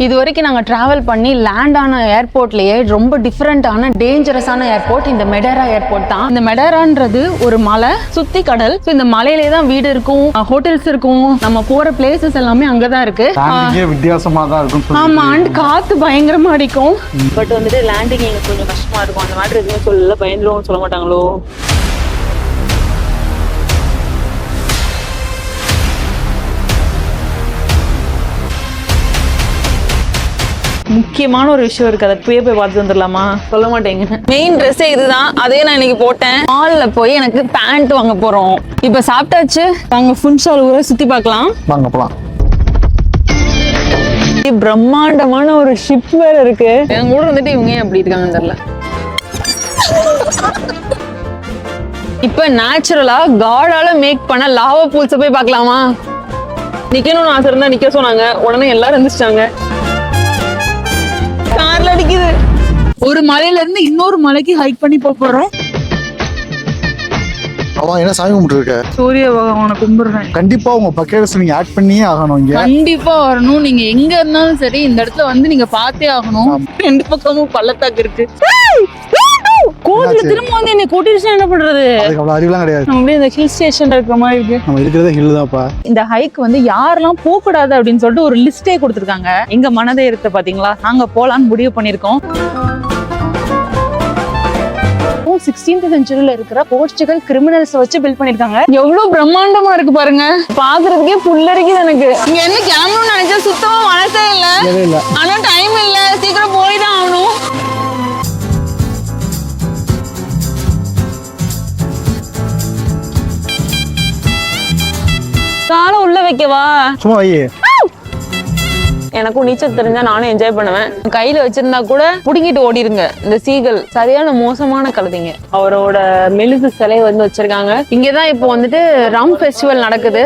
இது வரைக்கும் நாங்கள் ட்ராவல் பண்ணி லேண்ட் ஆன ஏர்போர்ட்லேயே ரொம்ப டிஃப்ரெண்டான டேஞ்சரஸான ஏர்போர்ட் இந்த மெடேரா ஏர்போர்ட் தான். இந்த மெடேரான்றது ஒரு மலை சுத்தி கடல். ஸோ இந்த மலையிலே தான் வீடு இருக்கும், ஹோட்டல்ஸ் இருக்கும், நம்ம போற பிளேசஸ் எல்லாமே அங்கதான் இருக்கு. வித்தியாசமா தான் இருக்கும். ஆமா, அண்ட் காத்து பயங்கரமா அடிக்கும். பட் வந்துட்டு லேண்டிங் எங்களுக்கு கொஞ்சம் கஷ்டமா இருக்கும். அந்த மாதிரி எதுவுமே சொல்லல, பயந்துருவோம்னு சொல்ல மாட்டாங்களோ. முக்கியமான ஒரு விஷயம் இருக்கு, அதை போய் பார்த்து வந்துடலாமா? சொல்ல மாட்டேங்க. மெயின் ட்ரெஸ்ஸே இதுதான், அதே நான் இன்னைக்கு போட்டேன். மால்ல போய் எனக்கு பேண்ட் வாங்க போறோம். இப்ப சாப்பிட்டாச்சு, நாங்க ஃபுன்ஷால் ஊரை சுத்தி பார்க்கலாம். வாங்க போலாம். பிரம்மாண்டமான ஒரு ஷிப் வேற இருக்கு. என் கூட வந்துட்டு இவங்க ஏன் அப்படி இருக்காங்கன்னு தெரியல. இப்ப நேச்சுரலா காடால மேக் பண்ண லாவா பூல்ஸ போய் பார்க்கலாமா? நிக்கணும்னு ஆசை இருந்தா நிக்க சொன்னாங்க, உடனே எல்லாரும் எந்திரிச்சிட்டாங்க. கார்ல அடிக்குது. ஒரு மலையில இருந்து இன்னொரு மலைக்கு ஹைக் பண்ணி போறோம். அவன் என்ன சாமி கும்பிட்டு இருக்க? சூரிய பகவானை கும்பிடுறேன். கண்டிப்பா உங்க பக்கெட்ஸ் நீங்க ஆட் பண்ணியே ஆகணும். இங்க கண்டிப்பா வரணும். நீங்க எங்க இருந்தாலும் சரி இந்த இடத்துல வந்து நீங்க பார்த்தே ஆகணும். ரெண்டு பக்கமும் பள்ளத்தாக்கு இருக்கு. கோவில திரும்ப வந்து என்ன கூட்டிட்டு என்ன பண்றது? அதுக்கு அவ்வளவு அறிவுலாம் கிடையாது. நம்ம இந்த ஹில் ஸ்டேஷன் இருக்கிற மாதிரி இருக்கு. நம்ம இருக்கிறதே ஹில் தான்ப்பா. இந்த ஹைக் வந்து யாரெல்லாம் போக கூடாது அப்படின்னு சொல்லிட்டு ஒரு லிஸ்டே கொடுத்துருக்காங்க. எங்க மனதை எடுத்து பாத்தீங்களா, நாங்க போலான்னு முடிவு பண்ணிருக்கோம். 16th செஞ்சுரியில இருக்கிற போர்ச்சுகல் கிரிமினல்ஸ் வச்சு பில்ட் பண்ணிருக்காங்க. எவ்வளவு பிரம்மாண்டமா இருக்கு பாருங்க, பாக்குறதுக்கே புல்லரிக்குது எனக்கு. இங்க என்ன கிளம்பணும்னு நினைச்சா சுத்தமா மனசே இல்ல, ஆனா டைம் இல்ல, சீக்கிரம் போய்தான் ஆகணும். காலை உள்ள வைக்கவா? சும்மா வையே. எனக்கும் நீச்சல் தெரிஞ்சா நானும் என்ஜாய் பண்ணுவேன். கையில வச்சிருந்தா கூட புடுங்கிட்டு ஓடிருங்க. இந்த சீகல் சரியான மோசமான கழுதைங்க. அவரோட மெழுகு சிலை வந்து வச்சிருக்காங்க. இங்கதான் இப்போ வந்துட்டு ரம் ஃபெஸ்டிவல் நடக்குது.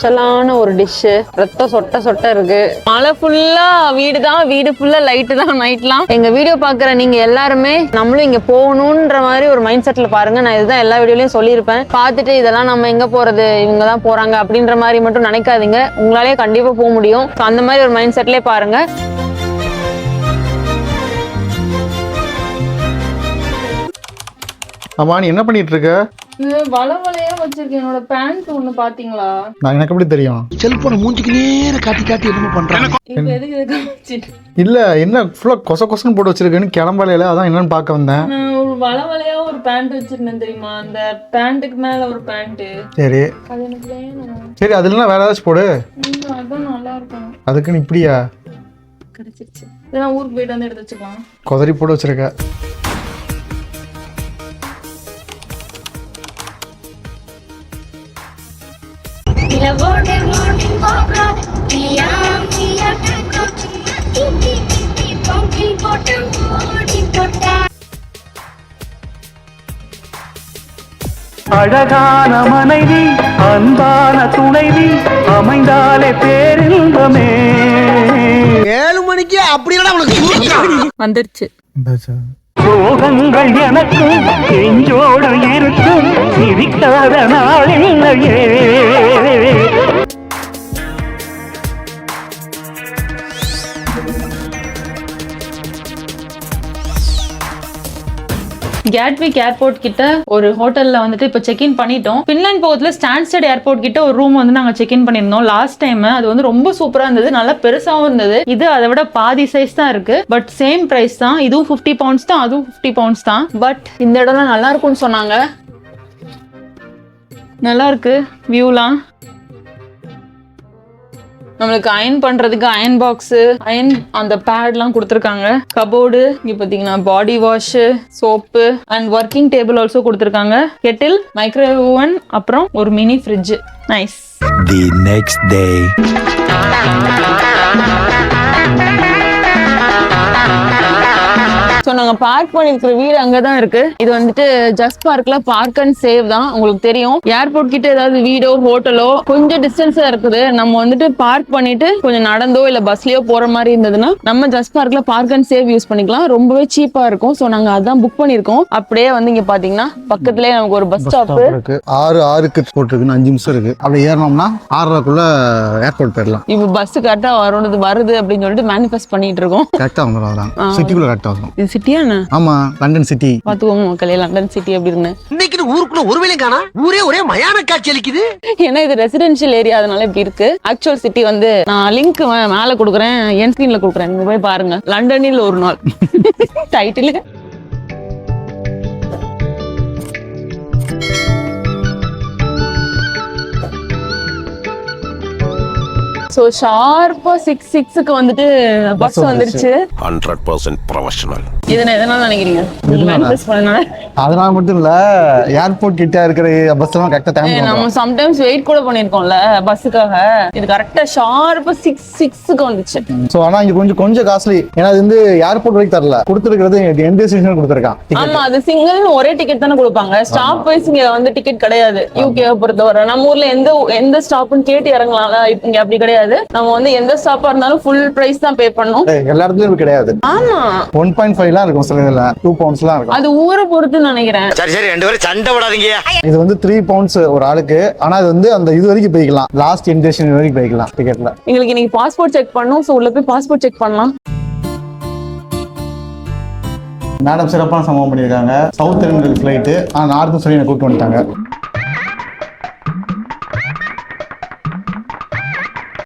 ஸ்பெஷலான ஒரு டிஷ், ரத்தம் சொட்ட சொட்ட இருக்கு. மழை ஃபுல்லா வீடு தான், வீடு ஃபுல்லா லைட்டு தான் நைட்லாம். எங்க வீடியோ பாக்குற நீங்க எல்லாருமே நம்மளும் இங்க போகணும்ன்ற மாதிரி ஒரு மைண்ட் செட்ல பாருங்க. நான் இதுதான் எல்லா வீடியோலயும் சொல்லியிருப்பேன். பார்த்துட்டு இதெல்லாம் நம்ம எங்க போறது, இவங்கதான் போறாங்க அப்படின்ற மாதிரி மட்டும் நினைக்காதீங்க. உங்களாலே கண்டிப்பா போக முடியும். அந்த மாதிரி ஒரு மைண்ட் செட்லயே பாருங்க. அம்மா நீ என்ன பண்ணிட்டு இருக்க? வளவளையா வச்சிருக்கேன். என்னோட பேண்ட் ஒண்ணு பாத்தீங்களா? நான் எனக்கு எப்படி தெரியும்? செல்போனை மூஞ்சிக்கு நேர காட்டி காட்டி என்ன பண்றாங்க? இல்ல என்ன ஃபுல்லா கொச கொசன்னு போட்டு வச்சிருக்கேன்னு கிளம்பலையில, அதான் என்னன்னு பார்க்க வந்தேன். ஒரு வளவளையா ஒரு பேண்ட் வச்சிருந்தேன் தெரியுமா? அந்த பேண்ட்டுக்கு மேல ஒரு பேண்ட். சரி அது எனக்கு வேணும். சரி, அதுல வேற ஏதாச்சும் போடு. அதான் நல்லா இருக்கும். அதுக்குன்னு இப்படியா? கிடைச்சிருச்சு. இதெல்லாம் ஊருக்கு போயிட்டு வந்து எடுத்து வச்சுக்கலாம். கொதறி போட்டு வச்சிருக்க. அழகான மனைவி, அன்பான துணைவி அமைந்தாலே பேரின்பமே. 7 மணிக்கு அப்படி வந்துருச்சு. சோகங்கள் எனக்கு நெஞ்சோடு இருக்கும், சிரிக்காத நாள் இல்லையே. கேட்விக் ஏர்போர்ட் கிட்ட ஒரு ஹோட்டல்ல வந்துட்டு இப்ப செக் இன் பண்ணிட்டோம். பின்லாந்து போகத்துல ஸ்டான்ஸ்டட் ஏர்போர்ட் கிட்ட ஒரு ரூம் வந்து நாங்க செக் இன் பண்ணிருந்தோம் லாஸ்ட் டைம். அது வந்து ரொம்ப சூப்பரா இருந்தது, நல்லா பெருசாவும் இருந்தது. இது அதை விட பாதி சைஸ் தான் இருக்கு, பட் சேம் பிரைஸ் தான். இதுவும் 50 பவுண்ட்ஸ் தான், அதுவும் 50 பவுண்ட்ஸ் தான். பட் இந்த இடம்லாம் நல்லா இருக்கும்னு சொன்னாங்க. நல்லா இருக்கு வியூலாம். நம்மளுக்கு அயன் பண்றதுக்கு அயன் பாக்ஸ், அயன் அந்த பேட்லாம் கொடுத்துருக்காங்க. கபோர்டு, இங்க பாத்தீங்கன்னா body wash, soap and working table also கொடுத்துருக்காங்க. கெட்டில், மைக்ரோவேவ் ஓவன், அப்புறம் ஒரு mini fridge. Nice. The next day. So நாங்கள் நாங்க பார்க் பண்ணிருக்கிற வீடு அங்கதான் இருக்கு. இது வந்துட்டு ஜஸ்ட் பார்க்ல பார்க் அண்ட் சேவ் தான். உங்களுக்கு தெரியும் ஏர்போர்ட் கிட்ட ஏதாவது வீடோ ஹோட்டலோ கொஞ்சம் டிஸ்டன்ஸா இருக்குது, நம்ம வந்துட்டு பார்க் பண்ணிட்டு கொஞ்சம் நடந்தோ இல்ல பஸ்லயோ போற மாதிரி இருந்ததுன்னா நம்ம ஜஸ்ட் பார்க்ல பார்க் அண்ட் சேவ் யூஸ் பண்ணிக்கலாம். ரொம்பவே சீப்பா இருக்கும். சோ நாங்க அதான் புக் பண்ணிருக்கோம். அப்படியே வந்து இங்க பாத்தீங்கன்னா பக்கத்துலயே நமக்கு ஒரு பஸ் ஸ்டாப் இருக்கு. 6 போட்டுருக்கு, 5 நிமிஷம் இருக்கு. அப்படி ஏறணும்னா 6:30க்குள்ள ஏர்போர்ட் போயிடலாம். இப்ப பஸ் கரெக்டா வருது அப்படின்னு சொல்லிட்டு மேனிஃபெஸ்ட் பண்ணிட்டு இருக்கோம். கரெக்டா வந்துடும், சிட்டிக்குள்ள கரெக்டா வரும். இது சிட்டியாண்ணா? ஆமா, லண்டன் சிட்டி. பாத்துக்கோங்க மக்களே, லண்டன் சிட்டி எப்படி இருக்குன்னு. இன்னைக்கு ஊருக்குள்ள ஒரு வேலையும் காணா, ஒரே மயான காட்சி அளிக்குது. ஏன்னா இது ரெசிடென்ஷியல் ஏரியா, அதனால இப்படி இருக்கு. ஆக்சுவல் சிட்டி வந்து நான் லிங்க் மேல கொடுக்குறேன், என் ஸ்கிரீன்ல கொடுக்குறேன், நீங்க போய் பாருங்க. லண்டனில் ஒரு நாள் டைட்டில். சோ ஷார்ப்பா 6:06க்கு வந்துட்டு பஸ் வந்துருச்சு. 100% ப்ரொஃபஷனல். இதை எதனால நினைக்கிறீங்க? மேனிஃபெஸ்ட் பண்ணனால? அதனால மட்டும் இல்ல, ஏர்போர்ட் கிட்ட இருக்கிற பஸ் எல்லாம் கரெக்டா டைம். நம்ம சம்டைம்ஸ் வெயிட் கூட பண்ணிருக்கோம்ல பஸ்ஸுக்காக. இது கரெக்டா ஷார்ப்பா 6:06க்கு வந்துச்சு. சோ ஆனா இங்க கொஞ்சம் காஸ்ட்லி. ஏன்னா இது வந்து ஏர்போர்ட் வரைக்கும் தரல, கொடுத்துருக்கிறது எந்த ஸ்டேஷன் கொடுத்துருக்கான். ஆமா, அது சிங்கிள் ஒரே டிக்கெட் தானே கொடுப்பாங்க. ஸ்டாப் வைஸ் இங்க வந்து டிக்கெட் கிடையாது. யூகேவை பொறுத்தவரை நம்ம ஊர்ல எந்த ஸ்டாப்னு கேட்டு இறங்கலாம்ல, இங்க அப்படி கிடையாது. நம்ம வந்து எந்த ஸ்டாப்பா இருந்தாலும் ஃபுல் பிரைஸ் தான் பே பண்ணணும். எல்லா இடத்துலயும் கிடையாது. ஆமா, 1.5 இருக்கும், சில இதுல 2 pounds இருக்கும். அது ஊரை பொறுத்து நினைக்கிறேன். சரி ரெண்டு பேரும் சண்டை விடாதீங்க. இது வந்து 3 pounds ஒரு ஆளுக்கு. ஆனா இது வந்து அந்த இது வரைக்கும் போய்க்கலாம், லாஸ்ட் இன்டேஷன் வரைக்கும் போய்க்கலாம் டிக்கெட்ல. எங்களுக்கு இன்னைக்கு பாஸ்போர்ட் செக் பண்ணணும். சோ உள்ள போய் பாஸ்போர்ட் செக் பண்ணலாம். மேடம் சிறப்பான சம்பவம் பண்ணியிருக்காங்க. சவுத் இந்தியன் ஃபிளைட்டு, ஆனா நார்த்து சொல்லி கூப்பிட்டு வந்துட்டாங்க.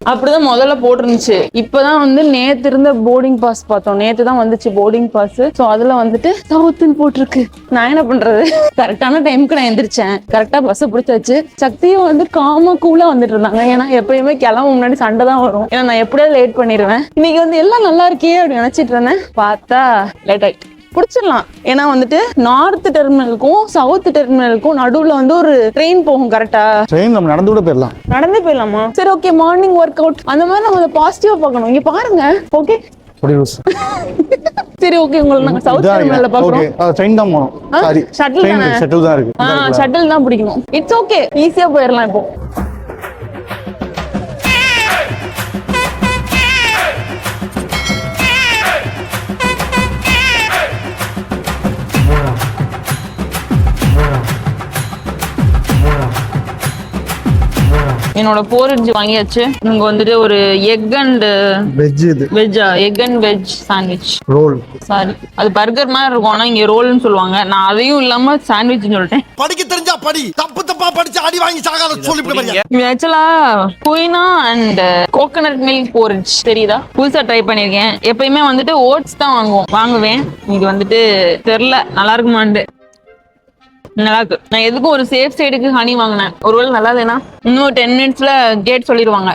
அப்படிதான் முதல்ல போட்டிருந்துச்சு. இப்பதான் வந்து நேத்து இருந்த போர்டிங் பாஸ் பார்த்தோம். நேத்து தான் வந்துச்சு போர்டிங் பாஸ். சோ அதுல வந்துட்டு சவுத்துன்னு போட்டிருக்கு. நான் என்ன பண்றது, கரெக்டான டைமுக்கு நான் எந்திரிச்சேன், கரெக்டா பஸ் பிடிச்சாச்சு. சக்தியும் வந்து காமா கூலா வந்துட்டு இருந்தாங்க. ஏன்னா எப்பயுமே கிளம்ப முன்னாடி சண்டை தான் வரும். ஏன்னா நான் எப்படியாவது லேட் பண்ணிடுவேன். இன்னைக்கு வந்து எல்லாம் நல்லா இருக்கே அப்படின்னு நினைச்சிட்டு இருந்தேன். பார்த்தா லேட் ஆயிட்டு. பிடிச்சிடலாம். ஏன்னா வந்துட்டு நார்த் டெர்மினலுக்கும் சவுத் டெர்மினலுக்கும் நடுவுல வந்து ஒரு ட்ரெயின் போகும். கரெக்டா ட்ரெயின் நம்ம நடந்து கூட போயிடலாம். நடந்தே போயிடலாமா? சரி, ஓகே. மார்னிங் ஒர்க் அவுட் அந்த மாதிரி நம்ம அதை பாசிட்டிவா பார்க்கணும். இங்க பாருங்க. ஓகே சரி, ஓகே. உங்களுக்கு நாங்க சவுத் டெர்மினல்ல பாக்குறோம். ஓகே, ட்ரெயின் தான் போறோம். சாரி, ஷட்டில் தான் இருக்கு. ஷட்டில் தான் பிடிக்கணும். இட்ஸ் ஓகே, ஈஸியா போயிடலாம் இப்போ. என்னோட போரிட்ஜ் வாங்கியாச்சு. இங்க வந்துட்டு ஒரு egg and veg sandwich roll. Sorry, அது பர்கர் மாதிரி இருக்கும், ஆனா இங்க ரோல்னு சொல்லுவாங்க. நான் அதையும் இல்லாம சாண்ட்விச் சொல்லிட்டேன். படிக்க தெரிஞ்சா படி, தப்பா படிச்சு அடி வாங்கி சாகாத சொல்லிவிட்டு. இது ஆக்சுவலா குயினா அண்ட் கோகனட் மில்க் போரிட்ஜ் தெரியுதா? புதுசா ட்ரை பண்ணிருக்கேன். எப்பயுமே வந்துட்டு ஓட்ஸ் தான் வாங்குவேன். இது வந்துட்டு தெரியல நல்லா இருக்குமான்னு. நல்லா இருக்கு. நான் எதுக்கும் ஒரு சேஃப் சைடுக்கு ஹனி வாங்கினேன். ஒருவேளை நல்லா இல்லைன்னா இன்னும் 10 minutesல கேட் சொல்லிடுவாங்க.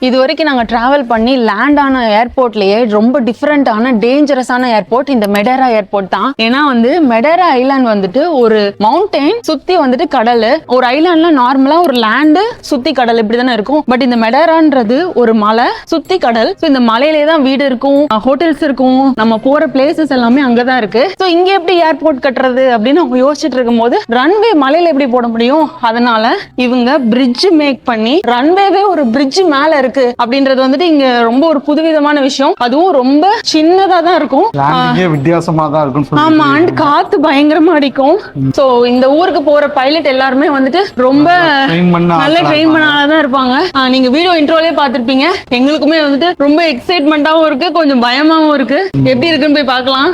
இது வரைக்கும் நாங்கள் ட்ராவல் பண்ணி லேண்ட் ஆன ஏர்போர்ட்லயே ரொம்ப டிஃப்ரெண்டான டேஞ்சரஸான ஏர்போர்ட் இந்த மெடேரா ஏர்போர்ட் தான். ஏன்னா வந்து மெடேரா ஐலாண்ட் வந்துட்டு ஒரு மவுண்டெயின் சுத்தி வந்துட்டு கடல். ஒரு ஐலாண்ட்ல நார்மலா ஒரு லேண்டு சுத்தி கடல் இப்படி தானே இருக்கும். பட் இந்த மெடேரான்றது ஒரு மலை சுத்தி கடல். ஸோ இந்த மலையிலே தான் வீடு இருக்கும், ஹோட்டல்ஸ் இருக்கும், நம்ம போற பிளேசஸ் எல்லாமே அங்கதான் இருக்கு. ஸோ இங்க எப்படி ஏர்போர்ட் கட்டுறது அப்படின்னு அவங்க யோசிச்சுட்டு இருக்கும் போது ரன்வே மலையில எப்படி போட முடியும்? அதனால இவங்க பிரிட்ஜ் மேக் பண்ணி ரன்வேவே ஒரு பிரிட்ஜ் மேல இருக்கு அப்படின்றது வந்துட்டு இங்க ரொம்ப ஒரு புதுவிதமான விஷயம். அதுவும் ரொம்ப சின்னதா தான் இருக்கும், வித்தியாசமா தான் இருக்கும். ஆமா, அண்ட் காத்து பயங்கரமா அடிக்கும். சோ இந்த ஊருக்கு போற பைலட் எல்லாருமே வந்துட்டு ரொம்ப நல்ல ட்ரெயின் பண்ணாதான் இருப்பாங்க. நீங்க வீடியோ இன்ட்ரோலயே பாத்திருப்பீங்க. எங்களுக்குமே வந்துட்டு ரொம்ப எக்ஸைட்மெண்டாவும் இருக்கு, கொஞ்சம் பயமாவும் இருக்கு. எப்படி இருக்குன்னு போய் பார்க்கலாம்.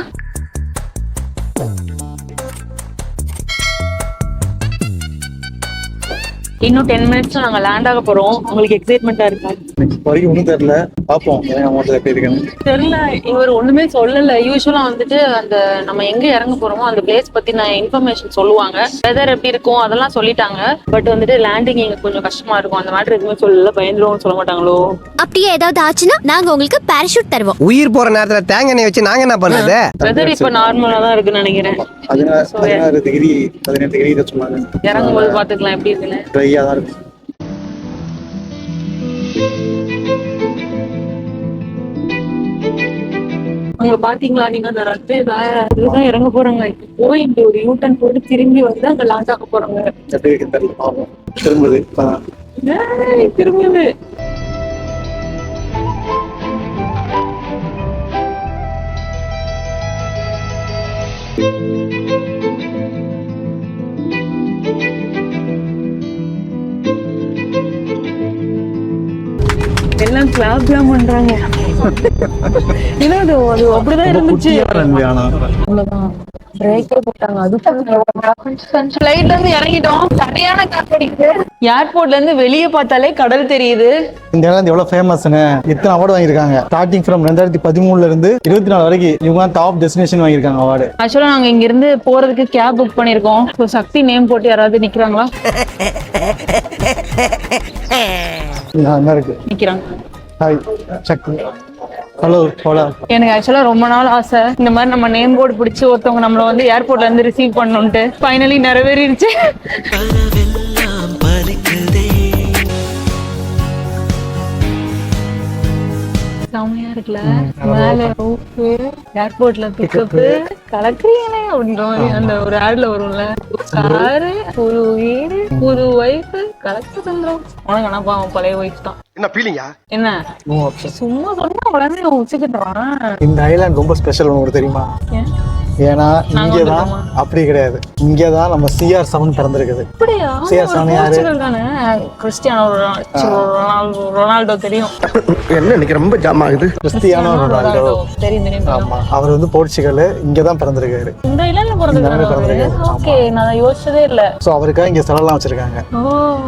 இன்னும் 10 minutes நாங்க லேண்ட் ஆக போறோம். உங்களுக்கு எக்ஸைட்மெண்டா இருக்கா? வரைக்கும் ஒன்றும் தெரியல, பார்ப்போம். தெரியல, இவர் ஒண்ணுமே சொல்லல. யூஸ்வலா வந்துட்டு அந்த நம்ம எங்க இறங்க போறோமோ அந்த பிளேஸ் பத்தி நான் இன்ஃபர்மேஷன் சொல்லுவாங்க. வெதர் எப்படி இருக்கும் அதெல்லாம் சொல்லிட்டாங்க. பட் வந்துட்டு லேண்டிங் எங்க கொஞ்சம் கஷ்டமா இருக்கும். அந்த மாதிரி எதுவுமே சொல்லல. பயந்துருவோம் சொல்ல மாட்டாங்களோ? அப்படியே ஏதாவது ஆச்சுன்னா நாங்க உங்களுக்கு பாராசூட் தருவோம். உயிர் போற நேரத்துல தேங்காய் எண்ணெய் வச்சு நாங்க என்ன பண்றது? வெதர் இப்ப நார்மலா தான் இருக்குன்னு நினைக்கிறேன். 18 டிகிரி சொன்னாங்க. இறங்கும் போது பாத்துக்கலாம் எப்படி இருக்குன்னு. ட்ரையா தான் இருக்கு. அங்க பாத்தீங்களா நீங்க அந்த ரத்து இதுதான் இறங்க போறாங்க. போய் இந்த ஒரு யூட்டன் போட்டு திரும்பி வந்து அங்க லாண்ட் ஆக போறாங்க. திரும்புது. எல்லாம் கிளாப்லாம் பண்றாங்க. ஏன்னா அது அப்படிதான் இருந்துச்சு. அவ்வளவுதான் பிரேக்கே போட்டாங்க. ஃப்ளைட்ல இருந்து இறங்கிட்டோம். சரியான காத்தடிக்குது. ஏர்போர்ட்ல இருந்து வெளியே பார்த்தாலே கடல் தெரியுது. இந்த இடம் எவ்வளவு ஃபேமஸ்னு இத்தனை அவார்டு வாங்கியிருக்காங்க. ஸ்டார்டிங் ஃப்ரம் 2013 இருந்து 24 வரைக்கும் இவங்க தான் டாப் டெஸ்டினேஷன் வாங்கியிருக்காங்க அவார்டு. ஆக்சுவலா நாங்க இங்க இருந்து போறதுக்கு கேப் புக் பண்ணிருக்கோம். சக்தி நேம் போட்டு யாராவது நிக்கிறாங்களா? இருக்கு நிக்கிறாங்க. ஹாய் சக்தி. ஹலோ ஹோலா. எனக்கு ஆக்சுவலா ரொம்ப நாள் ஆசை இந்த மாதிரி நம்ம நேம் போர்டு பிடிச்சி ஒருத்தவங்க நம்மள வந்து ஏர்போர்ட்ல இருந்து ரிசீவ் பண்ணணும்ட்டு. ஃபைனலி நிறைவேறிடுச்சு. செமையா இருக்குல்ல. மேல ரூஃப், ஏர்போர்ட்ல பிக்கப், கலக்குறீங்களே அப்படின்ற மாதிரி அந்த ஒரு ஆட்ல வரும்ல. காரு, புது வீடு, புது ஒய்ஃப், கலக்கு தந்துரும். உனக்கு ஆனா பாவம் பழைய ஒய்ஃப் தான். என்ன ஃபீலிங்கா? என்ன சும்மா சொன்னா உடனே வச்சுக்கிட்டான். இந்த ஐலாண்ட் ரொம்ப ஸ்பெஷல் உங்களுக்கு தெரியுமா? ஏன்னா இங்கதான் அப்படி கிடையாது. இங்கதான் நம்ம CR7 பிறந்திருக்குது. CR7 யாரு? கிறிஸ்டியானோ ரொனால்டோ தெரியும். என்ன இன்னைக்கு ரொம்ப ஜாம் ஆகுது. கிறிஸ்டியானோ ரொனால்டோ தெரியும். ஆமா, அவர் வந்து போர்ச்சுகல் இங்கதான் பிறந்திருக்காரு. இந்த ஐலாண்ட்ல பிறந்திருக்காரு. ஓகே, நான் யோசிச்சதே இல்ல. சோ அவருக்காக இங்க சிலைலாம் வச்சிருக்காங்க.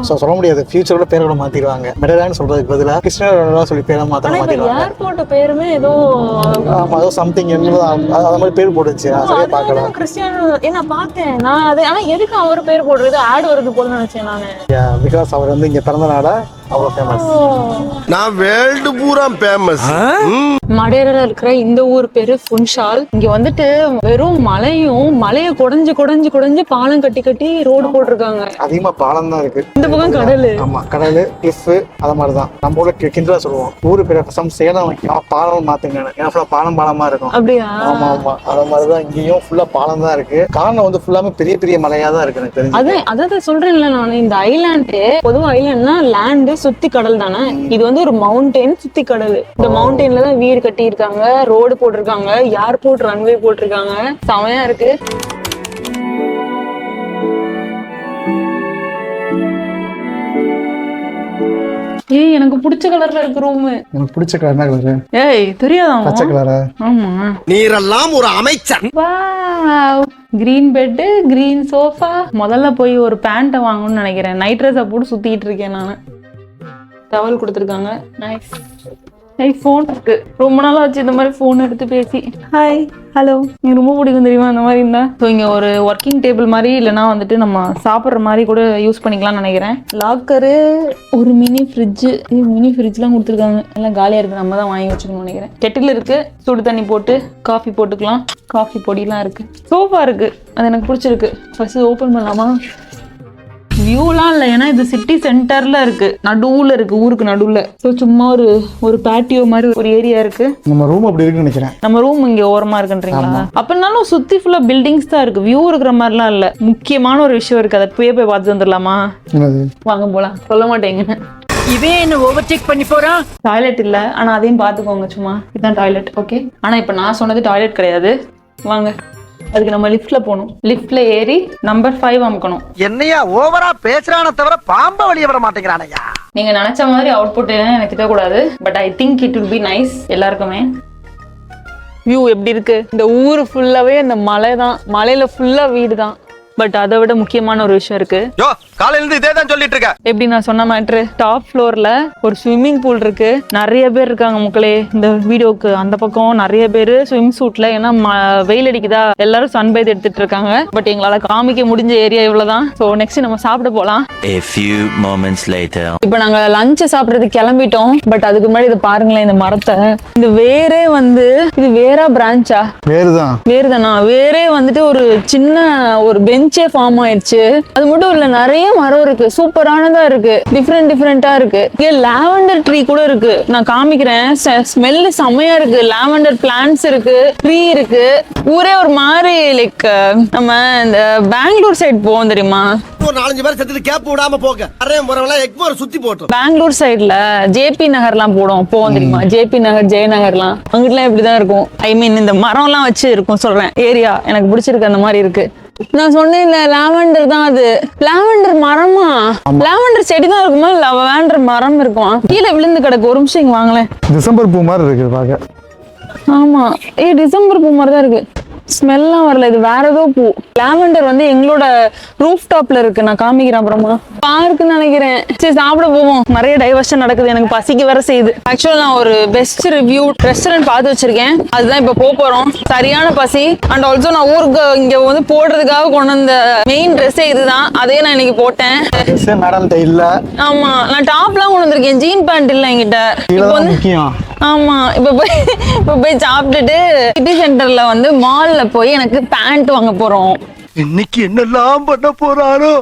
சோ சொல்ல முடியாது, ஃபியூச்சர்ல பேரை கூட மாத்திடுவாங்க. மெடலான்னு சொல்றதுக்கு பதிலா கிறிஸ்டியானோ ரொனால்டோ சொல்லி பேரை மாத்திடுவாங்க. ஏர்போர்ட் பேருமே ஏதோ சம்திங் அது மாதிரி பேர் போட்டுச்சு. கிறிஸ்டியானோ என்ன பார்த்தேன் நான். அது ஆனா எதுக்கு அவர் பேர் போடுறது ஆட் வருது போல நினைச்சேன் நானு. பிகாஸ் அவர் வந்து இங்க பிறந்தனால அவ்வளவு ஃபேமஸ். நான் வேர்ல்டு பூரா ஃபேமஸ். மடேரால இருக்கிற இந்த ஊர் பேரு ஃபுன்ஷால். இங்க வந்துட்டு வெறும் மலையை குடைஞ்சு பாலம் கட்டி ரோடு போட்டிருக்காங்க. அதிகமா பாலம் தான் இருக்கு. இந்த பக்கம் கடல். ஆமா, கடல், கிளிஃப் அது மாதிரிதான். நம்ம ஊர்ல கிண்டலா சொல்லுவோம். ஊரு பேர் சேலம் பாலம் மாத்துங்க. ஏன்னா ஃபுல்லா பாலமா இருக்கும். அப்படியா? ஆமா அது மாதிரிதான் இங்கேயும் ஃபுல்லா பாலம் தான் இருக்கு. காரணம் வந்து ஃபுல்லாமே பெரிய மலையா தான் இருக்கு எனக்கு தெரிஞ்சு. அதான் சொல்றேன்ல நானு. இந்த ஐலாண்டு பொதுவா ஐலாண்ட்னா லேண்டு சுத்தி கடல் தானே. இது வந்து ஒரு மவுண்டைன் சுத்தி கடல். இந்த மவுண்டைன்ல தான் வீடு கட்டி இருக்காங்க, ரோடு போட்டிருக்காங்க, ஏர்போர்ட் ரன்வே போட்டிருக்காங்க. செமையா இருக்கு. ஏய், எனக்கு பிடிச்ச கலர்ல இருக்கு ரூம். எனக்கு பிடிச்ச கலர் என்ன கலர்? ஏய், தெரியாதா? பச்சை கலரா? ஆமா. நீரெல்லாம் ஒரு அமைச்சர். Wow, green bed, green sofa. முதல்ல போய் ஒரு பேண்ட்டை வாங்கணும்னு நினைக்கிறேன். நைட் ட்ரெஸ்ஸை போட்டு சுத்திட்டு இருக்கேன் நானு. டவல் கொடுத்துருக்காங்க. நைஸ். ஃபோன் இருக்கு. ரொம்ப நாள் ஆச்சு இந்த மாதிரி ஃபோன் எடுத்து பேசி. Hi, hello. எனக்கு ரொம்ப பிடிக்கும் தெரியுமா இந்த மாதிரி இருந்தா. ஸோ இங்கே ஒரு ஒர்க்கிங் டேபிள் மாதிரி இல்லைனா வந்துட்டு நம்ம சாப்பிட்ற மாதிரி கூட யூஸ் பண்ணிக்கலாம்னு நினைக்கிறேன். லாக்கரு, ஒரு மினி ஃப்ரிட்ஜ்லாம் கொடுத்துருக்காங்க. எல்லாம் காலியாக இருக்குது. நம்ம தான் வாங்கி வச்சுக்கணும்னு நினைக்கிறேன். கெட்டில் இருக்கு, சுடு தண்ணி போட்டு காஃபி போட்டுக்கலாம். காஃபி பொடியெலாம் இருக்கு. சோஃபா இருக்கு, அது எனக்கு பிடிச்சிருக்கு. ஃபர்ஸ்ட் ஓப்பன் பண்ணலாமா? வியூலாம் இல்லை, ஏன்னா இது சிட்டி சென்டர்ல இருக்கு, நடுவுல இருக்கு, ஊருக்கு நடுவுல. ஸோ சும்மா ஒரு பேட்டியோ மாதிரி ஒரு ஏரியா இருக்கு. நம்ம ரூம் அப்படி இருக்குன்னு நினைக்கிறேன். நம்ம ரூம் இங்க ஓரமா இருக்குன்றீங்களா? அப்படின்னாலும் சுத்தி ஃபுல்லா பில்டிங்ஸ் தான் இருக்கு. வியூ இருக்கிற மாதிரிலாம் இல்ல. முக்கியமான ஒரு விஷயம் இருக்கு, அதை போய் பார்த்து வந்துடலாமா? வாங்க போலாம். சொல்ல மாட்டேங்க. இதே என்ன ஓவர்டேக் பண்ணி போறான். டாய்லெட் இல்ல, ஆனா அதையும் பாத்துக்கோங்க. சும்மா இதுதான் டாய்லெட். ஓகே, ஆனா இப்ப நான் சொன்னது டாய்லெட் கிடையாது. வாங்க, அதுக்கு நம்ம லிஃப்ட்ல போகணும். லிஃப்ட்ல ஏறி நம்பர் 5 அமுக்கணும். என்னையா ஓவரா பேசுறானே தவிர பாம்ப வெளிய வர மாட்டேங்கிறானயா. நீங்க நினைச்ச மாதிரி அவுட்புட் எனக்கு திட்டக்கூடாது. But I think it will be nice எல்லாருக்குமே. வியூ எப்படி இருக்கு? இந்த ஊர் ஃபுல்லாவே அந்த மலை தான். மலையில ஃபுல்லா வீடு தான். பட் அதை விட முக்கியமான ஒரு விஷயம் இருக்கு. காலையில இருந்து இதே தான் சொல்லிட்டு இருக்க. எப்படி நான் சொன்ன மேட்ரு, டாப் ஃப்ளோர்ல ஒரு ஸ்விம்மிங் பூல் இருக்கு. நிறைய பேர் இருக்காங்க மக்களே. இந்த வீடியோக்கு அந்த பக்கம் நிறைய பேர் ஸ்விம் சூட்ல. ஏன்னா வெயில் அடிக்குதா, எல்லாரும் சன்பைத் எடுத்துட்டு இருக்காங்க. பட் எங்களால காமிக்க முடிஞ்ச ஏரியா இவ்வளவுதான். ஸோ நெக்ஸ்ட் நம்ம சாப்பிட போலாம். A few moments later. இப்போ நாங்க லஞ்ச் சாப்பிட்றதுக்கு கிளம்பிட்டோம். பட் அதுக்கு முன்னாடி இது பாருங்களேன், இந்த மரத்தை. இந்த வேரே வந்து இது வேரா பிரான்ச்சா? வேறுதானா? வேரே வந்துட்டு ஒரு சின்ன ஒரு பெஞ்சே ஃபார்ம் ஆயிடுச்சு. அது மட்டும் இல்ல, நிறைய நிறைய மரம் இருக்கு, சூப்பரானதா இருக்கு, டிஃப்ரெண்டா இருக்கு. இங்க லாவெண்டர் ட்ரீ கூட இருக்கு, நான் காமிக்கிறேன். ஸ்மெல் செம்மையா இருக்கு. லாவெண்டர் பிளான்ட்ஸ் இருக்கு, ட்ரீ இருக்கு. ஊரே ஒரு மாதிரி லைக் நம்ம இந்த பெங்களூர் சைடு போவோம் தெரியுமா, ஒரு 4-5 பேர் செத்துட்டு கேப் விடாம போக அரே முறவெல்லாம் எக்மோர் சுத்தி போட்டு பெங்களூர் சைடுல ஜேபி நகர்லாம் போவோம் தெரியுமா, ஜேபி நகர், ஜெயநகர்லாம், அங்கிட்டுலாம் இப்படிதான் இருக்கும். ஐ மீன் இந்த மரம் எல்லாம் வச்சு இருக்கும் சொல்றேன். ஏரியா எனக்கு பிடிச்சிருக்கு, அந்த மாதிரி இருக்கு. நான் சொன்னேன்ல லாவெண்டர் தான் அது. லாவெண்டர் மரமா? லாவெண்டர் செடி தான் இருக்குமா, லாவெண்டர் மரம் இருக்குமா? கீழே விழுந்து கிடக்கு. ஒரு நிமிஷம் இங்க வாங்களேன். டிசம்பர் பூ மாதிரி இருக்கு பாக்க. ஆமா, டிசம்பர் பூ மாதிரி தான் இருக்கு. ஸ்மெல்லாம் வரல, இது வேற ஏதோ பூ. லாவெண்டர் வந்து எங்களோட ரூஃப் டாப்ல இருக்கு, நான் காமிக்கிறேன் அப்புறமா. பார்க்குன்னு நினைக்கிறேன். சரி சாப்பிட போவோம். நிறைய டைவர்ஷன் நடக்குது, எனக்கு பசிக்கு வேற செய்யுது. ஆக்சுவலா நான் ஒரு பெஸ்ட் ரிவ்யூ ரெஸ்டாரண்ட் பார்த்து வச்சிருக்கேன், அதுதான் இப்ப போறோம். சரியான பசி. அண்ட் ஆல்சோ நான் ஊருக்கு இங்க வந்து போடுறதுக்காக கொண்டு வந்த மெயின் ட்ரெஸ்ஸே இதுதான், அதே நான் இன்னைக்கு போட்டேன். மேடம் இல்ல. ஆமா, நான் டாப்லாம் கொண்டு வந்திருக்கேன், ஜீன் பேண்ட் இல்ல என்கிட்ட. இப்போ வந்து ஆமா, இப்ப போய் சாப்பிட்டுட்டு சிட்டி சென்டர்ல வந்து மால்ல போய் எனக்கு பேண்ட் வாங்க போறோம். இன்னைக்கு என்னெல்லாம் பண்ண போறாரோ.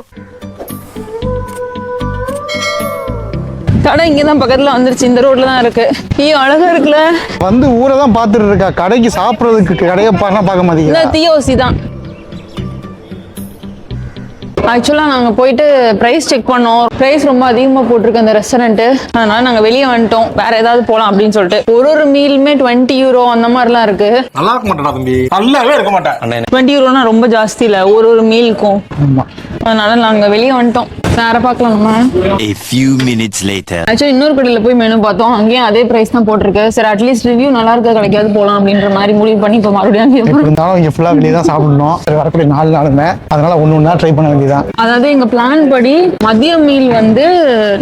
கடை இங்கதான் பக்கத்துல வந்துருச்சு, இந்த ரோட்ல தான் இருக்கு. அழகா இருக்குல்ல. வந்து ஊரை தான் பாத்துட்டு இருக்கா, கடைக்கு சாப்பிடறதுக்கு கடையை பார்க்க மாட்டீங்க. இந்த தியோசி தான். ஆக்சுவலா நாங்க போயிட்டு பிரைஸ் செக் பண்ணோம். பிரைஸ் ரொம்ப அதிகமா போட்டிருக்கு அந்த ரெஸ்டாரண்ட், அதனால நாங்க வெளியே வந்துட்டோம். வேற ஏதாவது போலாம் அப்படின்னு சொல்லிட்டு. ஒரு மீலுமே 20 யூரோ அந்த மாதிரிலாம் இருக்கு. நல்லா இருக்க மாட்டேடா தம்பி, நல்லாவே இருக்க மாட்டேன். 20 யூரோனா ரொம்ப ஜாஸ்தி இல்ல ஒரு மீலுக்கும். அதனால நாங்க வெளியே வந்துட்டோம். வேற பாக்கலாமா? A few minutes later. Actually இன்னொரு கடையில போய் மெனு பார்த்தோம், அங்கேயும் அதே பிரைஸ் தான் போட்டிருக்கு. சரி அட்லீஸ்ட் ரிவ்யூ நல்லா இருக்க கிடைக்காது போலாம் அப்படின்ற மாதிரி முடிவு பண்ணி இப்ப மறுபடியும் இருந்தாலும் இங்க ஃபுல்லா வெளியே தான் சாப்பிடணும். வரக்கூடிய 4 நாளுமே அதனால ஒண்ணு ட்ரை பண்ண வேண்டியதான். அதாவது எங்க பிளான் படி மதிய மீல் வந்து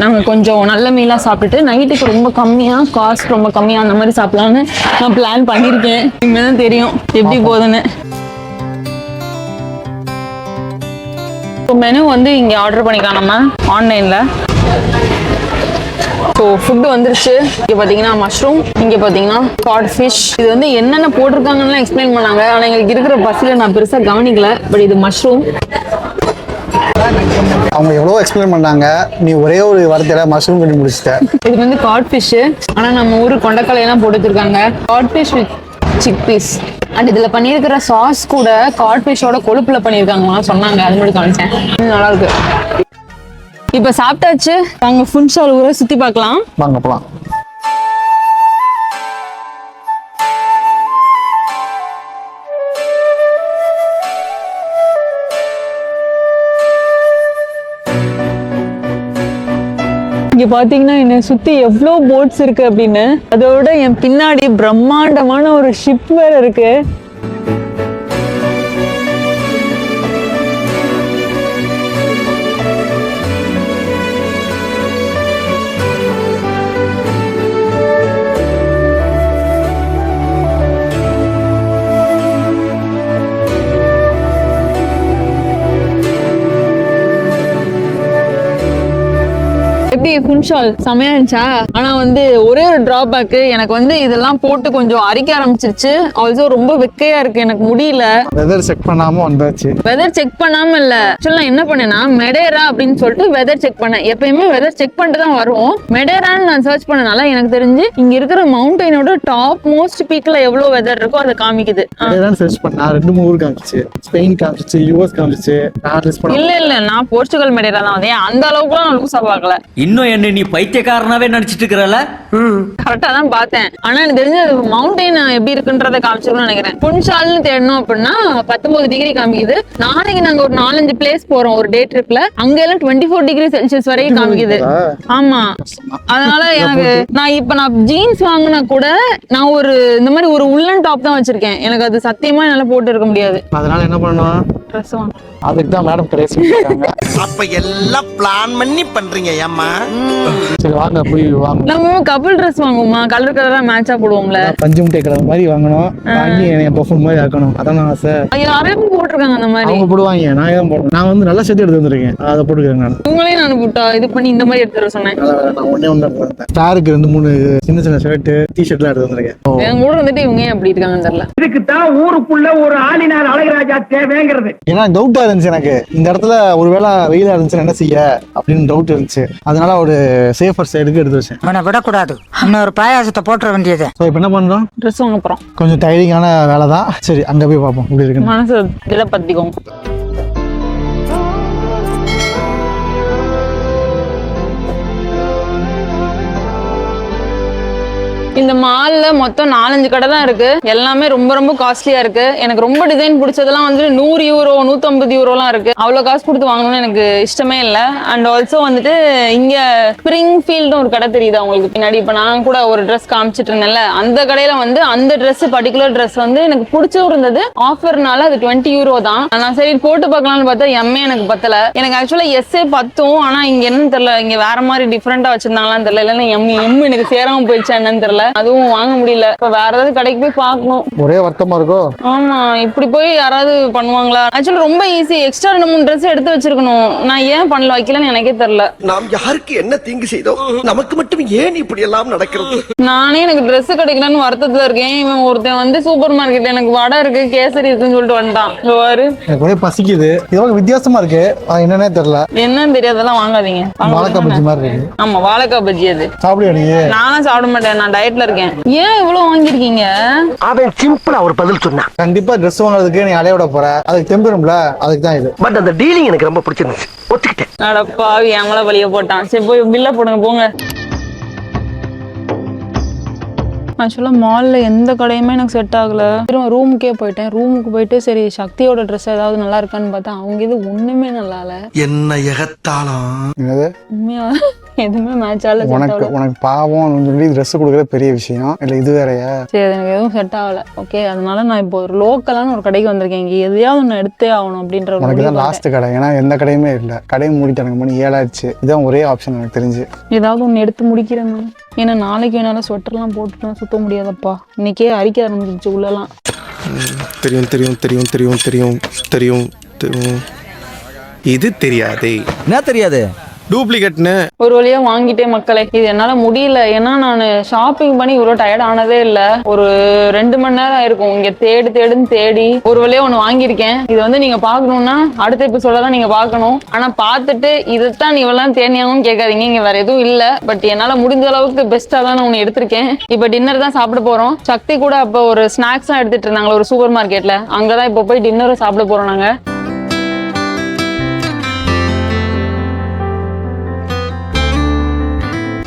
நாங்க கொஞ்சம் நல்ல மீலா சாப்பிட்டுட்டு நைட்டுக்கு ரொம்ப கம்மியா, காஸ்ட் ரொம்ப கம்மியா அந்த மாதிரி சாப்பிடலாம்னு நான் பிளான் பண்ணிருக்கேன். இனிமேதான் தெரியும் எப்படி போகுதுன்னு. மெனு வந்து இங்க ஆர்டர் பண்ணிக்கலாம் நம்ம ஆன்லைன்ல. ஸோ ஃபுட்டு வந்துருச்சு. இங்கே பார்த்தீங்கன்னா மஷ்ரூம், இங்கே பார்த்தீங்கன்னா காட் ஃபிஷ். இது வந்து என்னென்ன போட்டிருக்காங்கன்னு எக்ஸ்பிளைன் பண்ணாங்க, ஆனால் எங்களுக்கு இருக்கிற பஸ்ஸில் நான் பெருசாக கவனிக்கல. பட் இது மஷ்ரூம். அவங்க எவ்வளோ எக்ஸ்பிளைன் பண்ணாங்க, நீ ஒரே ஒரு வார்த்தையில மஷ்ரூம் பண்ணி முடிச்சிட்ட. இது வந்து காட் ஃபிஷ், ஆனால் நம்ம ஊர் கொண்டக்கலையெல்லாம் போட்டு வச்சிருக்காங்க. Cod fish with chick peas. And இதில் பண்ணியிருக்கிற சாஸ் கூட காட் ஃபிஷ்ஷோட கொழுப்புல பண்ணியிருக்காங்களாம் சொன்னாங்க, அது மட்டும் காமிச்சேன். நல்லா இருக்கு. இப்போ சாப்பிட்டாச்சு, நாங்கள் ஃபுன்ஷால் ஊரை சுற்றி பார்க்கலாம். வாங்க போலாம். இங்க பாத்தீங்கன்னா என்ன சுத்தி எவ்வளோ போட்ஸ் இருக்கு அப்படின்னு. அதோட என் பின்னாடி பிரம்மாண்டமான ஒரு ஷிப் வேற இருக்கு. எப்படி ஃபுன்ஷால் செமையா இருந்துச்சா? ஆனா வந்து ஒரே ஒரு டிராபேக், எனக்கு வந்து இதெல்லாம் போட்டு கொஞ்சம் அரிக்க ஆரம்பிச்சிருச்சு. ஆல்சோ ரொம்ப வெக்கையா இருக்கு, எனக்கு முடியல. வெதர் செக் பண்ணாம வந்தாச்சு. வெதர் செக் பண்ணாம இல்ல, ஆக்சுவலா என்ன பண்ணேன்னா மெடேரா அப்படின்னு சொல்லிட்டு வெதர் செக் பண்ணேன். எப்பயுமே வெதர் செக் பண்ணிட்டு தான் வரும். மெடேரான்னு நான் சர்ச் பண்ணனால எனக்கு தெரிஞ்சு இங்க இருக்கிற மவுண்டனோட டாப் மோஸ்ட் பீக்ல எவ்வளவு வெதர் இருக்கோ அதை காமிக்குது. சர்ச் பண்ணா 2-3 ஊர் காமிச்சு, ஸ்பெயின் காமிச்சு, யூஎஸ் காமிச்சு. இல்ல நான் போர்ச்சுகல் மெடேரா தான் வந்தேன். அந்த அளவுக்குலாம் நான் லூசா பார்க்கல. இன்னும் என்ன நீ பைத்தியக்காரனாவே நடிச்சிட்டு இருக்கறல? கரெக்டா தான் பார்த்தேன். ஆனா எனக்கு தெரிஞ்ச மவுண்டன் எப்படி இருக்குன்றத காமிச்சிருக்கணும்னு நினைக்கிறேன். புன்ஷால்னு தேடணும் அப்படின்னா 19 டிகிரி காமிக்குது. நாளைக்கு நாங்க ஒரு 4-5 பிளேஸ் போறோம் ஒரு டே ட்ரிப்ல, அங்க எல்லாம் 24 டிகிரி செல்சியஸ் வரைக்கும் காமிக்குது. ஆமா, அதனால எனக்கு நான் ஜீன்ஸ் வாங்கினா கூட நான் ஒரு இந்த மாதிரி ஒரு உள்ளன் டாப் தான் வச்சிருக்கேன். எனக்கு அது சத்தியமா என்னால போட்டு இருக்க முடியாது. அதனால என்ன பண்ணணும், ட்ரெஸ் வாங்க. அதுக்கு தான் மேடம் பிரைஸ் சொல்லிருக்காங்க. அப்ப எல்லாம் பிளான் பண்ணி பண்றீங்க ஏம்மா? சரி வாங்க போய் வாங்க. நம்ம கபிள் ட்ரெஸ் வாங்குவோமா, கலர் கலரா மேட்சா போடுவோம்ல. பஞ்சு முட்டை கலர் மாதிரி வாங்கணும், வாங்கி என் பர்ஃபார்ம் மாதிரி ஆக்கணும். அதான் ஆசை. யாரையும் போட்டிருக்காங்க அந்த மாதிரி. அவங்க போடுவாங்க, நான் ஏன் போடுறேன். நான் வந்து நல்ல ஷர்ட் எடுத்து வந்திருக்கேன், அதை போட்டுக்கிறேன். நான் உங்களே நான் போட்டா இது பண்ணி இந்த மாதிரி எடுத்துட்டு சொன்னேன். நான் ஒண்ணே ஸ்டாருக்கு 2-3 சின்ன சின்ன ஷர்ட் டிஷர்ட்லாம் எடுத்து வந்திருக்கேன். என் கூட வந்துட்டு இவங்க ஏன் அப்படி இருக்காங்கன்னு தெரியல. இதுக்கு தான் ஊருக்குள்ள ஒரு ஆளினார் அழகராஜா தேவைங்கிறது. ஏன்னா டவுட்டா இருந்துச்சு எனக்கு, இந்த இடத்துல ஒருவேளை வெயிலா இருந்துச்சுன்னா என்ன செய்ய அப்படின்னு டவுட் இருந்துச்சு. அதனால ஒரு சேஃபர் சைடுக்கு எடுத்து வச்சேன். அவனை விடக்கூடாது, இன்னொரு பாயாசத்தை போட்டுற வேண்டியது. ஸோ இப்போ என்ன பண்றோம்? ட்ரெஸ் வாங்க போறோம். கொஞ்சம் டைரிங்கான வேலை தான். சரி அங்க போய் பார்ப்போம் இப்படி இருக்கு. மனசு திட பத்திக்கும். இந்த மால்ல மொத்தம் 4-5 கடை தான் இருக்கு. எல்லாமே ரொம்ப ரொம்ப காஸ்ட்லியா இருக்கு. எனக்கு ரொம்ப டிசைன் பிடிச்சதெல்லாம் வந்து 100 யூரோ 150 யூரோலாம் இருக்கு. அவ்வளவு காசு கொடுத்து வாங்கணும்னு எனக்கு இஷ்டமே இல்லை. அண்ட் ஆல்சோ வந்துட்டு இங்க ஸ்பிரிங் ஃபீல்டு ஒரு கடை தெரியுது உங்களுக்கு பின்னாடி. இப்ப நான் கூட ஒரு ட்ரெஸ் காமிச்சிட்டு இருந்தேன்ல, அந்த கடையில வந்து அந்த ட்ரெஸ் பர்டிகுலர் ட்ரெஸ் வந்து எனக்கு பிடிச்சும் இருந்தது. ஆஃபர்னால அது 20 யூரோ தான். நான் சரி போட்டு பார்க்கலாம்னு பார்த்தா எம்ஏ எனக்கு பத்தல. எனக்கு ஆக்சுவலா எஸ்ஏ பத்தும், ஆனா இங்க என்னன்னு தெரியல, இங்க வேற மாதிரி டிஃப்ரெண்டா வச்சிருந்தாங்களான்னு தெரியல. இல்லைன்னா எம் எனக்கு சேராம போயிடுச்சா என்னன்னு தெரியல. அதுவும் வாங்க முடியல. இப்ப வேற ஏதாவது கடைக்கு போய் பார்க்கணும். ஒரே வருத்தமா இருக்கும். ஆமா, இப்படி போய் யாராவது பண்ணுவாங்களா? ஆக்சுவலி ரொம்ப ஈஸி. எக்ஸ்ட்ரா 2-3 ட்ரெஸ் எடுத்து வச்சிருக்கணும். நான் ஏன் பண்ணல வைக்கலன்னு எனக்கே தெரியல. நாம் யாருக்கு என்ன தீங்கு செய்தோம்? நமக்கு மட்டும் ஏன் இப்படி எல்லாம் நடக்கிறது? நானே எனக்கு ட்ரெஸ் கிடைக்கலன்னு வருத்தத்துல இருக்கேன். இவன் ஒருத்தன் வந்து சூப்பர் மார்க்கெட்ல எனக்கு வடை இருக்கு கேசரி இருக்குன்னு சொல்லிட்டு வந்துட்டான். எனக்கு ஒரே பசிக்குது. இது வித்தியாசமா இருக்கு, என்னன்னே தெரியல. என்னன்னு தெரியாதெல்லாம் வாங்காதீங்க. வாழைக்காய் பஜ்ஜி மாதிரி இருக்கு. ஆமா, வாழைக்காய் பஜ்ஜி. அது சாப்பிடுவா நீ? நானும் சாப்பிட மாட்டேன், நான் டயட்ல இருக்கேன். ஏன் இவ்வளவு வாங்கிருக்கீங்க? அவன் சிம்பிளா ஒரு பதில் சொன்னான். கண்டிப்பா ட்ரெஸ் வாங்குறதுக்கு நீ அலையோட போற, அதுக்கு தெம்புறோம்ல, அதுக்கு தான் இது. பட் அந்த டீலிங் எனக்கு ரொம்ப பிடிச்சிருந்துச்சு, ஒத்துக்கிட்டேன். அடப்பாவி, என் வழிய போட்டான். சரி போய் பில்ல போடுங்க போங்க. ஆக்சுவலாக மாலில் எந்த கடையுமே எனக்கு செட் ஆகலை. திரும்ப ரூமுக்கே போயிட்டேன். ரூமுக்கு போயிட்டு சரி சக்தியோட ட்ரெஸ் ஏதாவது நல்லா இருக்கான்னு பார்த்தா அவங்க இது ஒன்றுமே நல்லா இல்லை. என்ன எகத்தாளம்? உண்மையா எதுவுமே மேட்ச் ஆகல. உனக்கு பாவம் சொல்லி ட்ரெஸ் கொடுக்குறது பெரிய விஷயம் இல்லை, இது வேறையா? சரி, எனக்கு எதுவும் செட் ஆகலை. ஓகே, அதனால நான் இப்போ ஒரு லோக்கலான ஒரு கடைக்கு வந்திருக்கேன். இங்கே எதையாவது ஒன்று எடுத்தே ஆகணும் அப்படின்ற ஒரு. உனக்கு தான் லாஸ்ட் கடை, ஏன்னா எந்த கடையுமே இல்லை. கடையை மூடிட்டாங்க, மணி 7 ஆயிடுச்சு. இதுதான் ஒரே ஆப்ஷன் எனக்கு தெரிஞ்சு. ஏதாவது ஒன்று எடுத்து முடிக்கிறேன். ஏன்னா நாளைக்கு என்னால் ஸ்வெட்டர்லாம் போட்டுலாம் சுத்த முடியாதப்பா. இன்னைக்கே அரிக்க ஆரம்பிச்சிருச்சு உள்ளலாம். தெரியும் தெரியும் தெரியும் தெரியும் தெரியும் தெரியும் தெரியும். இது தெரியாதே. என்ன தெரியாது? டூப்ளிகேட்னு ஒரு வழியா வாங்கிட்டேன் மக்களே. இது என்னால முடியல. ஏன்னா நான் ஷாப்பிங் பண்ணி இவ்வளவு டயர்ட் ஆனதே இல்லை. ஒரு 2 மணி நேரம் ஆயிருக்கும் இங்க தேடுன்னு தேடி ஒரு வழியா ஒண்ணு வாங்கியிருக்கேன். இது வந்து நீங்க பாக்கணும்னா அடுத்த எபிசோட தான் நீங்க பாக்கணும். ஆனா பாத்துட்டு இதைத்தான் நீ இவ்வளவு தேனியாவும் கேட்காதீங்க. இங்க வேற எதுவும் இல்ல. பட் என்னால முடிஞ்ச அளவுக்கு பெஸ்டா தான் நான் ஒண்ணு எடுத்திருக்கேன். இப்ப டின்னர் தான் சாப்பிட போறோம். சக்தி கூட அப்ப ஒரு ஸ்நாக்ஸ் எல்லாம் எடுத்துட்டு இருந்தாங்க ஒரு சூப்பர் மார்க்கெட்ல. அங்கதான் இப்ப போய் டின்னரும் சாப்பிட போறோம் நாங்க.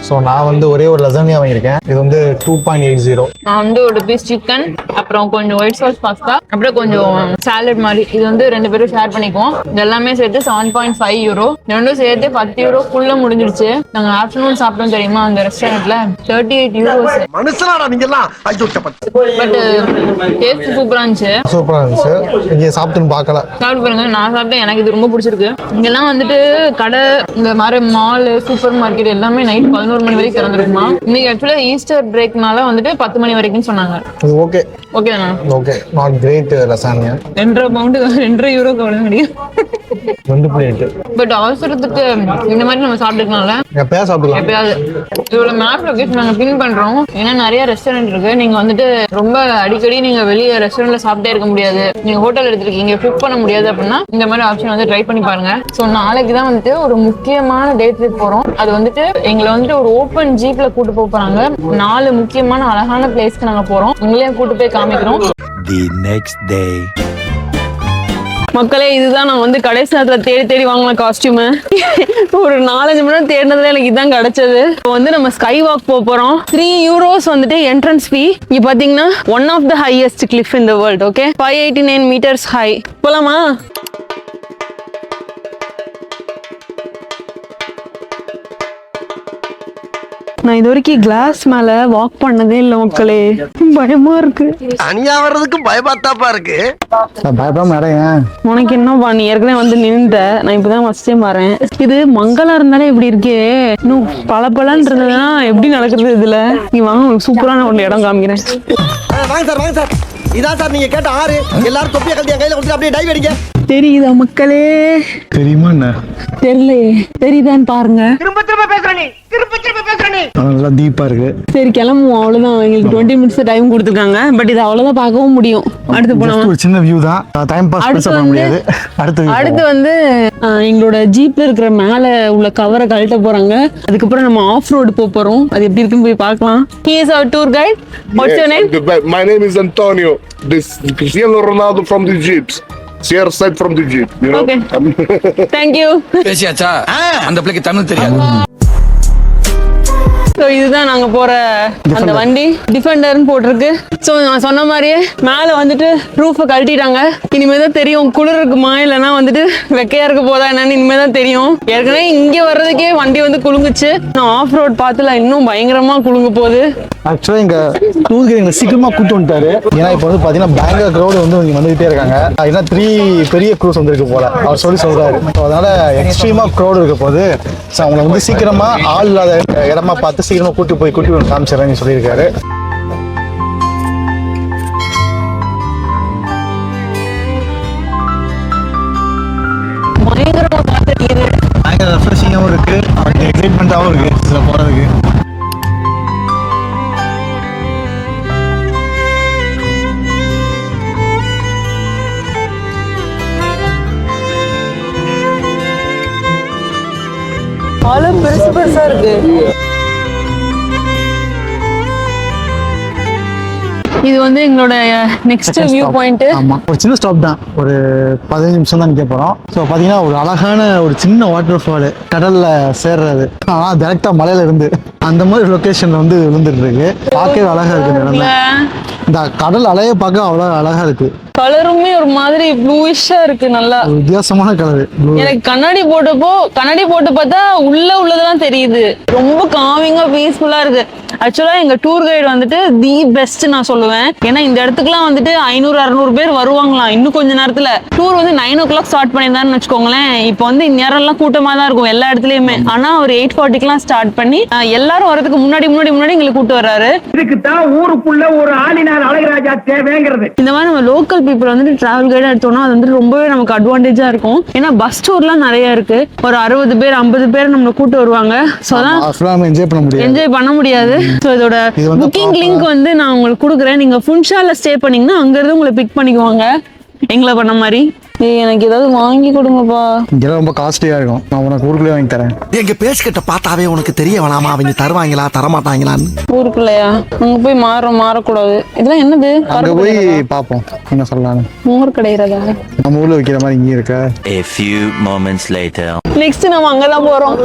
ஸோ நான் வந்து ஒரே ஒரு லசானியா வாங்கியிருக்கேன். இது வந்து 2.80. நான் வந்து ஒரு பீஸ் சிக்கன், அப்புறம் கொஞ்சம் ஒயிட் சாஸ் பாஸ்தா, அப்புறம் கொஞ்சம் சாலட் மாதிரி. இது வந்து 2 பேரும் ஷேர் பண்ணிக்குவோம். இது எல்லாமே சேர்த்து 7.5 யூரோ. ரெண்டும் சேர்த்து 10 யூரோக்குள்ள முடிஞ்சிருச்சு. நாங்க ஆஃப்டர்நூன் சாப்பிட்டோம் தெரியுமா அந்த ரெஸ்டாரண்ட்ல, 38 யூரோஸ். மனுஷனாடா நீங்க எல்லாம். பட் டேஸ்ட் சூப்பரா இருந்துச்சு. சூப்பரா இருந்துச்சு. இங்கே சாப்பிட்டுன்னு பார்க்கல. சாப்பிட்டு பாருங்க. நான் சாப்பிட்டேன், எனக்கு இது ரொம்ப பிடிச்சிருக்கு. இங்கெல்லாம் வந்துட்டு கடை, இந்த மாதிரி மால், சூப்பர் மார்க்கெட் எல்லாமே நைட் 11 மணி வரைக்கும் திறந்துருக்குமா. இன்னைக்கு ஆக்சுவலா ஈஸ்டர் பிரேக்னால வந்துட்டு 10 மணி வரைக்கும் சொன்னாங்க. ஓகே ஓகே தானே? Okay, not great lasagna. 2.5 pound 2 யூரோக்கு அவ்வளோ முடியும். 2 பிளேட். பட் அவசரத்துக்கு இந்த மாதிரி நம்ம சாப்பிட்டுக்கலாம்ல, எப்பயாவது சாப்பிடலாம். எப்பயாவது. இதோட மேப் லொகேஷன் நாங்க பின் பண்றோம். ஏன்னா நிறைய ரெஸ்டாரண்ட் இருக்கு. நீங்க வந்துட்டு ரொம்ப அடிக்கடி நீங்க வெளியே ரெஸ்டாரண்ட்ல சாப்பிட்டே இருக்க முடியாது. நீங்க ஹோட்டல் எடுத்துருக்கீங்க, குக் பண்ண முடியாது அப்படின்னா இந்த மாதிரி ஆப்ஷன் வந்து ட்ரை பண்ணி பாருங்க. ஸோ நாளைக்கு தான் வந்துட்டு ஒரு முக்கியமான டே ட்ரிப் போறோம். அது வந்துட்டு எங்களை வந்துட்டு ஒரு ஓப்பன் ஜீப்ல கூட்டு போறாங்க. 4 முக்கியமான அழகான பிளேஸ்க்கு நாங்க போறோம். உங்களையும் கூட்டு போய் காமிக்கிறோம். The next day. மக்களே, இதுதான் நான் வந்து கடைசி நேரத்தில் தேடி வாங்கின காஸ்டியூம். ஒரு 4-5 மணி நேரம் தேடினதுல எனக்கு இதான் கிடைச்சது. இப்போ வந்து நம்ம ஸ்கை வாக் போறோம். 3 யூரோஸ் வந்துட்டு என்ட்ரன்ஸ் ஃபீ. இங்க பாத்தீங்கன்னா one of the highest cliff in the world. Okay, 589 metres high. போலாமா? நான் இது வரைக்கும் கிளாஸ் மேல வாக் பண்ணதே இல்லை மக்களே. பயமா இருக்கு. தனியா வர்றதுக்கு பயமாத்தாப்பா இருக்கு. பயப்படாம இடையேன். உனக்கு என்னப்பா, நீ ஏற்கனவே வந்து நின்ற. நான் இப்பதான் ஃபர்ஸ்ட் டைம் வரேன். இது மங்களா இருந்தாலே இப்படி இருக்கே. இன்னும் பளபளன்னு இருந்ததுன்னா எப்படி நடக்கிறது இதுல? நீ வாங்க, சூப்பரான ஒரு இடம் காமிக்கிறேன். வாங்க சார், வாங்க சார். இதான் சார் நீங்க கேட்ட ஆறு. எல்லாரும் தொப்பியை கழட்டி என் கையில கொடுத்து அப்படியே டைவ் அடிங்க. தெரியுதா மக்களே? தெரியுமா? என்ன தெரியலையே. தெரியுதான்னு பாருங்க. திரும்ப திரும்ப பேசுற நீ. நல்லா டீப்பா இருக்கு. சரி கிளம்புவோம், அவ்வளவுதான். எங்களுக்கு 20 மினிட்ஸ் டைம் கொடுத்துருக்காங்க. பட் இது அவ்வளவுதான் பார்க்கவும் முடியும். அடுத்து போனா ஒரு சின்ன வியூ தான், டைம் பாஸ் பண்ண முடியாது. அடுத்து வந்து எங்களோட ஜீப்ல இருக்கிற மேல உள்ள கவரை கழட்ட போறாங்க. அதுக்கப்புறம் நம்ம ஆஃப் ரோடு போறோம். அது எப்படி இருக்குன்னு போய் பார்க்கலாம். He is our tour guide. What's your name? My name is Antonio. This Cristiano Ronaldo from the Egypt. CR7 from the Egypt. You know? Okay. Thank you. பேசியாச்சா? அந்த பிள்ளைக்கு தமிழ் தெரியாது. ஸோ இதுதான் நாங்க போற அந்த வண்டி. டிஃபெண்டர்னு போட்டிருக்கு. ஸோ நான் சொன்ன மாதிரியே மேலே வந்துட்டு ரூஃபை கழட்டிட்டாங்க. இனிமே தான் தெரியும் குளிர் இருக்குமா இல்லைன்னா வந்துட்டு வெக்கையா இருக்க போதா என்னன்னு இனிமே தான் தெரியும். ஏற்கனவே இங்கே வர்றதுக்கே வண்டி வந்து குலுங்குச்சு. நான் ஆஃப் ரோட் பார்த்துல இன்னும் பயங்கரமா குலுங்க போகுது. ஆக்சுவலா இங்க டூர் கைட் சீக்கிரமா கூட்டு வந்துட்டாரு. ஏன்னா இப்போ வந்து பாத்தீங்கன்னா பேங்காக் க்ரௌட் வந்து இங்க வந்துகிட்டே இருக்காங்க. ஏன்னா 3 பெரிய க்ரூஸ் வந்திருக்கு போல அவர் சொல்றாரு. அதனால எக்ஸ்ட்ரீமா க்ரௌட் இருக்க போது அவங்களை வந்து சீக்கிரமா ஆள் இல்லாத இடமா பார்த்து சீக்கிரமா கூட்டி போய் காமிச்சிடறேன்னு சொல்லியிருக்காரு. பயங்கர ரெஃப்ரெஷிங்காகவும் இருக்கு, எக்ஸைட்மெண்ட்டாகவும் இருக்கு இதுல போறதுக்கு. பெருசு பெருசா இருக்கு. இது வந்து எங்களோட நெக்ஸ்ட் வியூ பாயிண்ட். ஆமா, ஒரு சின்ன ஸ்டாப் தான், ஒரு 15 நிமிஷம் தான் நிக்க போறோம். ஸோ பாத்தீங்கன்னா ஒரு அழகான ஒரு சின்ன வாட்டர் ஃபால் கடல்ல சேர்றது. ஆனா டைரக்டா மலையில இருந்து அந்த மாதிரி லொகேஷன்ல வந்து விழுந்துட்டு இருக்கு. பார்க்கவே அழகா இருக்கு. இந்த இந்த கடல் அலைய பார்க்க அவ்வளவு அழகா இருக்கு. கலருமே ஒரு மாதிரி ப்ளூயிஷா இருக்கு. நல்லா வித்தியாசமான கலர். எனக்கு கண்ணாடி போட்டு பார்த்தா உள்ளதெல்லாம் தெரியுது. ரொம்ப காமிங்கா பீஸ்ஃபுல்லா இருக்கு. ஆக்சுவலா எங்க டூர் கைடு வந்துட்டு தி பெஸ்ட் நான் சொல்லுவேன். ஏன்னா இந்த இடத்துக்குலாம் வந்துட்டு 500-600 பேர் வருவாங்களாம். இன்னும் கொஞ்ச நேரத்துல டூர் வந்து 9 o'clock ஸ்டார்ட் பண்ணியிருந்தாருன்னு வச்சுக்கோங்களேன். இப்போ வந்து இந்நேரம் எல்லாம் கூட்டமா தான் இருக்கும் எல்லா இடத்துலயுமே. ஆனா ஒரு 8:40 ஸ்டார்ட் பண்ணி எல்லாரும் வரதுக்கு முன்னாடி எங்களுக்கு கூட்டு வர்றாரு. இதுக்கு தான் ஊருக்குள்ள ஒரு ஆளினார் அழகராஜா தேவைங்கிறது. இந்த மாதிரி நம்ம லோக்கல் பீப்புள் வந்துட்டு டிராவல் கைடா எடுத்தோம்னா அது வந்துட்டு ரொம்பவே நமக்கு அட்வான்டேஜா இருக்கும். ஏன்னா பஸ் டூர்லாம் நிறைய இருக்கு. ஒரு 60 பேர் 50 பேர் நம்மள கூட்டு வருவாங்க. ஸோ அதான் என்ஜாய் பண்ண முடியாது. ஸோ இதோட புக்கிங் லிங்க் வந்து நான் உங்களுக்கு கொடுக்குறேன். நீங்க ஃபுன்ஷால ஸ்டே பண்ணீங்கன்னா அங்க இருந்து உங்களை பிக் பண்ணிக்குவாங்க எங்களை பண்ண மாதிரி. எனக்கு ஏதாவது வாங்கி கொடுங்கப்பா. இதெல்லாம் ரொம்ப காஸ்ட்லியா இருக்கும். நான் உனக்கு ஊருக்குள்ளே வாங்கி தரேன். எங்க பேஸ்கிட்ட பார்த்தாவே உனக்கு தெரிய வேணாமா அவங்க தருவாங்களா தரமாட்டாங்களான்னு? ஊருக்குள்ளயா? அங்க போய் மாறக்கூடாது. இதெல்லாம் என்னது? அங்க போய் பாப்போம் என்ன சொல்லலாம். மோர் கிடைக்கிறதா? நம்ம ஊர்ல வைக்கிற மாதிரி இங்கே இருக்கா? A few moments later. Next நம்ம அங்கதான் போறோம்.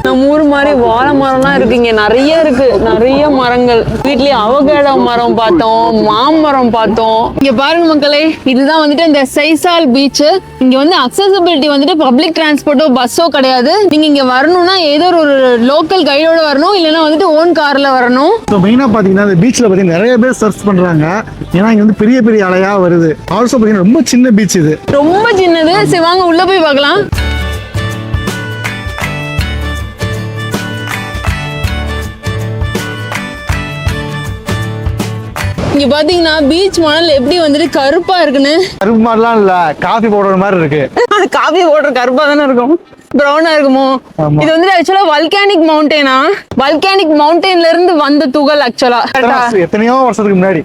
நம்ம ஊர் மாதிரி வாழை மரம்லாம் இருக்கு. இங்க நிறைய மரங்கள். வீட்லயே அவகேடோ மரம் பார்த்தோம், மாமரம் பார்த்தோம். இங்க பாருங்க மக்களே, இதுதான் வந்துட்டு இந்த சைசால் பீச். இங்க வந்து அக்சசிபிலிட்டி வந்துட்டு பப்ளிக் டிரான்ஸ்போர்ட்டோ பஸ்ஸோ கிடையாது. நீங்க இங்க வரணும்னா ஏதோ ஒரு லோக்கல் கைடோட வரணும், இல்லைன்னா வந்துட்டு ஓன் கார்ல வரணும். மெயினா பாத்தீங்கன்னா இந்த பீச்ல பாத்தீங்கன்னா நிறைய பேர் சர்ச் பண்றாங்க. ஏன்னா இங்க வந்து பெரிய அலையா வருது. ஆல்சோ பாத்தீங்கன்னா ரொம்ப சின்ன பீச் இது, ரொம்ப சின்னது. சரி வாங்க உள்ள போய் பார்க்கலாம். இங்க பாத்தீங்கன்னா பீச் மணல் எப்படி வந்துட்டு கருப்பா இருக்குன்னு. கருப்பு மாதிரிலாம் இல்ல, காஃபி பவுடர் மாதிரி இருக்கு. காஃபி பவுடர் கருப்பா தானே இருக்கும், பிரவுனா இருக்குமோ? இது வந்து ஆக்சுவலா வல்கானிக் மவுண்டெயினா? வல்கானிக் மவுண்டெயின்ல இருந்து வந்த துகள் ஆக்சுவலா. எத்தனையோ வருஷத்துக்கு முன்னாடி.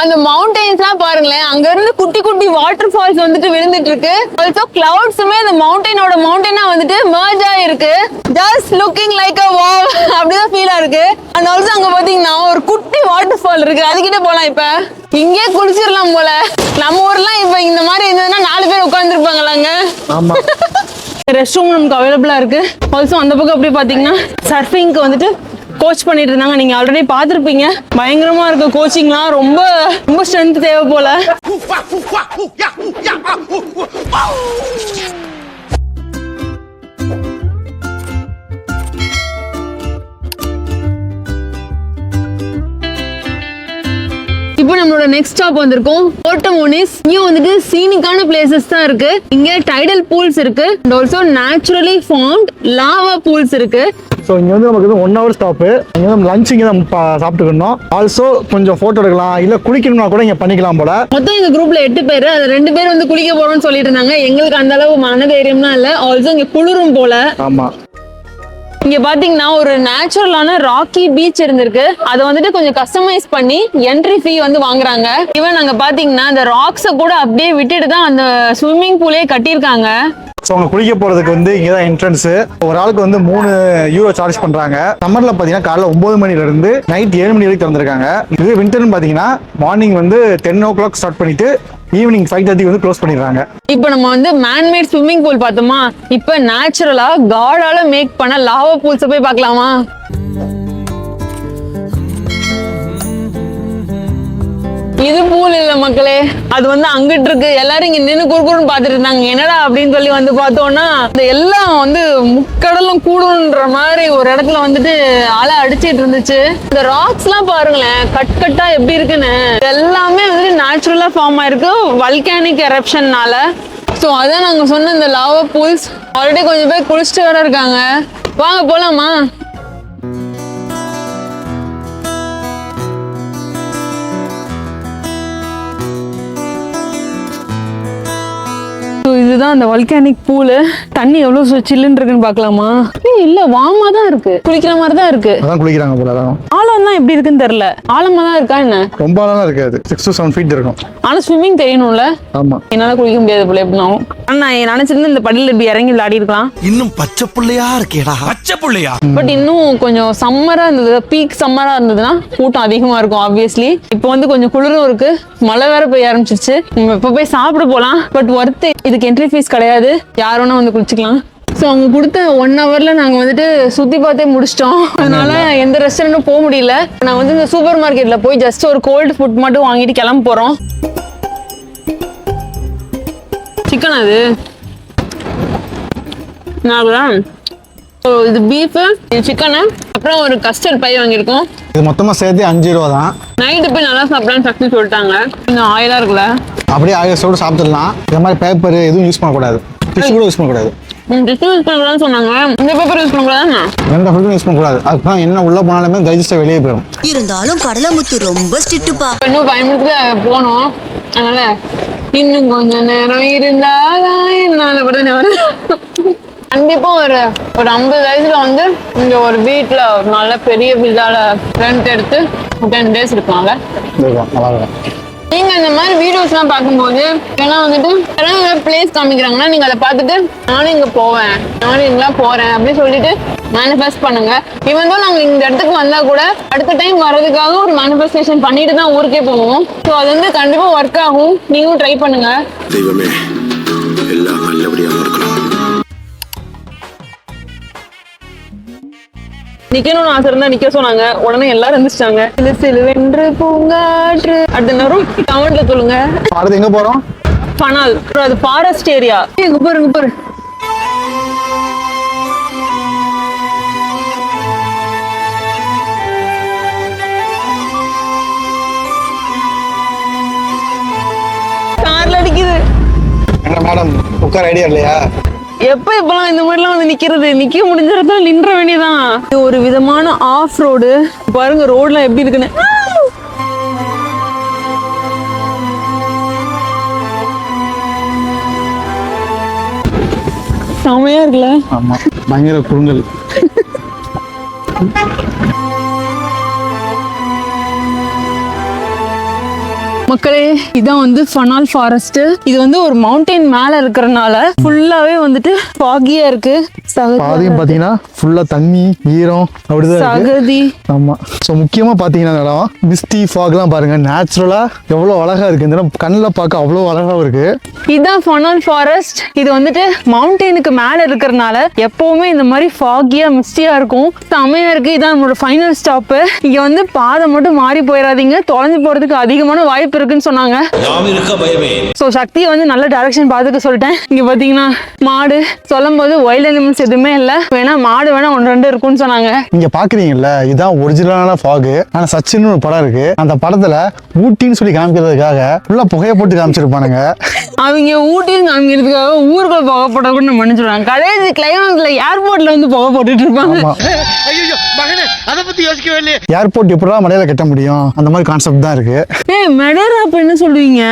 அந்த மவுண்டெயின்ஸ்லாம் பாருங்களேன், அங்க இருந்து குட்டி குட்டி வாட்டர் ஃபால்ஸ் வந்துட்டு விழுந்துட்டு இருக்கு. ஆல்சோ கிளவுட்ஸுமே அந்த மவுண்டெயினா வந்துட்டு மர்ஜ் ஆயிருக்கு. Just looking like a wow அப்படிதான் ஃபீலா இருக்கு. அண்ட் ஆல்சோ அங்க பாத்தீங்கன்னா ஒரு குட்டி வாட்டர் ஃபால் இருக்கு. அதுக்கிட்ட போலாம். இப்ப இங்கே குளிச்சிடலாம் போல. நம்ம ஊர்லாம் இப்ப இந்த மாதிரி இருந்ததுன்னா 4 பேர் உட்கார்ந்துருப்பாங்களாங்க. ஆமா. ரெஸ்ட் ரூம் நமக்கு அவைலபிளா இருக்கு. ஆல்சோ அந்த பக்கம் அப்படியே பாத்தீங்கன்னா சர்ஃபிங்க்கு வந்துட்டு கோச் பண்ணிட்டு இருந்தாங்க. நீங்க ஆல்ரெடி பாத்துருப்பீங்க. பயங்கரமா இருக்கு கோச்சிங்லாம். ரொம்ப ஸ்ட்ரென்த் தேவை போல. இப்போ நம்மளோட நெக்ஸ்ட் ஸ்டாப் வந்திருக்கோம் போர்ட்டோ மோனிஸ். இங்க வந்துட்டு சீனிக்கான பிளேசஸ் தான் இருக்கு. இங்க டைடல் பூல்ஸ் இருக்கு. And also naturally formed lava pools இருக்கு. ஸோ இங்கே வந்து நமக்கு வந்து 1 hour ஸ்டாப்பு. இங்கே வந்து லஞ்ச் இங்கே தான் சாப்பிட்டுக்கணும். ஆல்சோ கொஞ்சம் ஃபோட்டோ எடுக்கலாம், இல்லை குளிக்கணும்னா கூட இங்கே பண்ணிக்கலாம் போல. மொத்தம் எங்க குரூப்ல 8 பேர், அது 2 பேர் வந்து குளிக்க போறோம்னு சொல்லிட்டு இருந்தாங்க. எங்களுக்கு அந்த அளவு மனதைரியம்லாம் இல்ல. ஆல்சோ இங்க குளிரும் போல. ஆமா, இங்க பாத்தீங்கன்னா ஒரு நேச்சுரலான ராக்கி பீச் இருந்திருக்கு. அதை வந்துட்டு கொஞ்சம் கஸ்டமைஸ் பண்ணி என்ட்ரி ஃபீ வந்து வாங்குறாங்க. ஈவன் அங்க பாத்தீங்கன்னா அந்த ராக்ஸை கூட அப்படியே விட்டுட்டு தான் அந்த ஸ்விம்மிங் பூலே கட்டியிருக்காங்க. ஸோ அவங்க குளிக்க போகிறதுக்கு வந்து இங்கே தான் என்ட்ரன்ஸு. ஒரு ஆளுக்கு வந்து 3 euro சார்ஜ் பண்ணுறாங்க. சம்மரில் பார்த்தீங்கன்னா காலைல 9 மணிலேருந்து நைட் 7 மணி வரைக்கும் திறந்துருக்காங்க. இது வின்டர்னு பார்த்தீங்கன்னா மார்னிங் வந்து 10 o'clock ஸ்டார்ட் பண்ணிட்டு ஈவினிங் 5:30 வந்து க்ளோஸ் பண்ணிடுறாங்க. இப்போ நம்ம வந்து மேன்மேட் ஸ்விம்மிங் பூல் பார்த்தோமா, இப்போ நேச்சுரலா காடால மேக் பண்ண லாவா பூல்ஸை போய் பார்க்கலாமா? இது பூல் இல்ல மக்களே, அது வந்து அங்கிட்டு இருக்கு. எல்லாரும் இங்க நின்று குறுக்குறுன்னு பாத்துட்டு இருந்தாங்க. என்னடா அப்படின்னு சொல்லி வந்து பார்த்தோம்னா இந்த எல்லாம் வந்து முக்கடலும் கூடுன்ற மாதிரி ஒரு இடத்துல வந்துட்டு அலை அடிச்சிட்டு இருந்துச்சு. இந்த ராக்ஸ் எல்லாம் பாருங்களேன், கட் கட்டா எப்படி இருக்குன்னு. எல்லாமே வந்துட்டு நேச்சுரலா ஃபார்ம் ஆயிருக்கு வல்கானிக் எரப்ஷன்னால. ஸோ அதான் நாங்க சொன்ன இந்த லாவா பூல்ஸ். ஆல்ரெடி கொஞ்சம் பேர் குளிச்சுட்டு வர இருக்காங்க. வாங்க போலாமா? இதுதான் அந்த வல்கானிக் பூலு. தண்ணி எவ்வளவு சில்லுன்னு இருக்குன்னு பாக்கலாமா? இல்ல, வார்மா தான் இருக்கு, குளிக்கிற மாதிரி தான் இருக்கு. அதான் குளிக்கிறாங்க போல. அதான் ஆழம் தான் எப்படி இருக்குன்னு தெரியல. ஆழமா தான் இருக்கா என்ன? ரொம்ப ஆழம் இருக்காது, 6 to 7 feet இருக்கும். ஆனா ஸ்விம்மிங் தெரியணும்ல. ஆமா, என்னால குளிக்க முடியாது போல எப்படினாலும். நான் நினைச்சிருந்து இந்த படியில இப்படி இறங்கி விளையாடி இருக்கலாம். இன்னும் பச்சை புள்ளையா இருக்கேடா. பச்சை புள்ளையா? பட் இன்னும் கொஞ்சம் சம்மரா இருந்தது, பீக் சம்மரா இருந்ததுன்னா கூட்டம் அதிகமா இருக்கும் ஆப்வியஸ்லி. இப்போ வந்து கொஞ்சம் குளிரும் இருக்கு, மழை வேற போய் ஆரம்பிச்சிருச்சு. நம்ம இப்ப போய் சாப்பிட போலாம். But worth. இதுக்கு என்ட்ரி ஃபீஸ் கிடையாது, யாரோனா வந்து குளிச்சுக்கலாம். ஸோ அவங்க கொடுத்த 1 hourல நாங்கள் வந்துட்டு சுற்றி பார்த்தே முடிச்சிட்டோம். அதனால எந்த ரெஸ்டாரண்ட்டும் போக முடியல. நான் வந்து இந்த சூப்பர் மார்க்கெட்டில் போய் ஜஸ்ட் ஒரு கோல்டு ஃபுட் மட்டும் வாங்கிட்டு கிளம்ப போகிறோம். சிக்கன் அது நான் இது பீஃபு, இது சிக்கனு, அப்புறம் ஒரு கஸ்டர்ட் பை வாங்கியிருக்கோம். இது மொத்தமாக சேர்த்து 5 euro தான். நைட்டு போய் நல்லா சாப்பிடலான்னு சக்தி சொல்லிட்டாங்க. இன்னும் ஆயிலாக இருக்குல்ல, அப்படியே ஆயிலோடு சாப்பிட்டுடலாம். இந்த மாதிரி பேப்பர் எதுவும் யூஸ் பண்ணக்கூடாது, டிஷ்யூ கூட யூஸ் பண்ணக்கூடாது. டிஷ்யூ யூஸ் பண்ணக்கூடாதுன்னு சொன்னாங்க. இந்த பேப்பர் யூஸ் பண்ணக்கூடாதுண்ணா, எந்த ஃபுட்டும் யூஸ் பண்ணக்கூடாது. அதுதான் என்ன உள்ள போனாலுமே டைஜஸ்டாக வெளியே போயிடும். இருந்தாலும் கடலமுத்து ரொம்ப ஸ்ட்ரிக்ட்டுப்பா. இன்னும் 5 minutes போனோம். அதனால இன்னும் கொஞ்சம் நேரம் இருந்தாதான் என்னால கண்டிப்பா ஒரு 50 வயசுல வந்து இங்க ஒரு வீட்டுல ஒரு நல்ல பெரிய வில்லால ரெண்ட் எடுத்து 10 days இருக்காங்க. நல்லா இருக்கும். நீங்க இந்த மாதிரி வீடியோஸ் எல்லாம் பார்க்கும்போது எல்லாம் வந்துட்டு பிளேஸ் காமிக்கிறாங்கன்னா நீங்க அதை பார்த்துட்டு நானும் இங்க போவேன், நானும் இங்கெல்லாம் போறேன் அப்படின்னு சொல்லிட்டு மேனிஃபெஸ்ட் பண்ணுங்க. இவன் தான் நாங்க இந்த இடத்துக்கு வந்தா கூட அடுத்த டைம் வர்றதுக்காக ஒரு மேனிஃபெஸ்டேஷன் பண்ணிட்டு தான் ஊருக்கே போவோம். ஸோ அது வந்து கண்டிப்பா ஒர்க் ஆகும். நீங்களும் ட்ரை பண்ணுங்க. தெய்வமே எல்லாம் நல்லபடியா இருக்கணும். நிக்கணும்னு ஆசை இருந்தா நிக்க சொன்னாங்க. உடனே எல்லாரும் எந்திரிச்சிட்டாங்க. இது சிலுவென்று பூங்காற்று. அடுத்த நேரம் கமெண்ட்ல சொல்லுங்க. அடுத்து எங்க போறோம்? பனால். அது ஃபாரஸ்ட் ஏரியா. இங்க பாரு. கார்ல அடிக்குது. என்ன மேடம் உட்கார ஐடியா இல்லையா? இப்பெல்லாம் இந்த மாதிரிலாம் வந்து நிக்க முடிஞ்சா நின்ற வேண்டியதான். இது ஒரு விதமான ஆஃப் ரோடு. பாருங்க ரோட்லாம் எப்படி இருக்குன்னு. செமையா இருக்குல்ல? ஆமா, பயங்கர குறுங்கல். மக்களே, இதான் வந்து ஃபனால் ஃபாரஸ்ட். இது வந்து ஒரு மவுண்டைன் மேல இருக்கிறனால ஃபுல்லாவே வந்துட்டு ஃபாகியா இருக்கு. பாதியும் பாத்தீங்கன்னா ஃபுல்லா தண்ணி ஈரம் அப்படிதான் சகதி. ஆமா. ஸோ முக்கியமா பாத்தீங்கன்னா இடம் மிஸ்டி ஃபாக்லாம் பாருங்க, நேச்சுரலா எவ்வளவு அழகா இருக்கு. இந்த இடம் கண்ணில் பார்க்க அவ்வளவு அழகா இருக்கு. இதுதான் ஃபனால் ஃபாரஸ்ட். இது வந்துட்டு மவுண்டெயினுக்கு மேல இருக்கிறனால எப்பவுமே இந்த மாதிரி ஃபாகியா மிஸ்டியா இருக்கும். செமையா இருக்கு. இதான் நம்மளோட ஃபைனல் ஸ்டாப். இங்க வந்து பாதை மட்டும் மாறி போயிடாதீங்க, தொலைஞ்சு போறதுக்கு அதிகமான வாய்ப்பு இருக்குன்னு சொன்னாங்க. சோ சக்தியை வந்து நல்ல டைரக்ஷன் பார்த்துக்க சொல்லிட்டேன். இங்க பாத்தீங்கன்னா மாடு சொல்லும் போது வைல்ட் அனிமல்ஸ் எதுவுமே இல்ல. வேணா மாடு வேணா 1-2 இருக்கும்னு சொன்னாங்க. நீங்க பாக்குறீங்கல்ல, இதுதான் ஒரிஜினலான ஃபாக். ஆனா சச்சின்னு ஒரு படம் இருக்கு, அந்த படத்துல ஊட்டின்னு சொல்லி காமிக்கிறதுக்காக ஃபுல்லா புகையை போட்டு காமிச்சிருப்பானுங்க. அவங்க ஊட்டின்னு காமிக்கிறதுக்காக ஊருக்குள்ள புகை போட கூட மன்னிச்சிடுவாங்க. கடைசி கிளைமாக்ஸ்ல ஏர்போர்ட்ல வந்து புகை போட்டுட்டு இருப்பாங்க. ஐயோ மகனே, அத பத்தி யோசிக்கவே இல்லையே. ஏர்போர்ட் எப்படா மலையில கட்ட முடியும், அந்த மாதிரி கான்செப்ட் தான் இருக்கு. மெடேரா அப்ப என்ன சொல்லுவீங்க?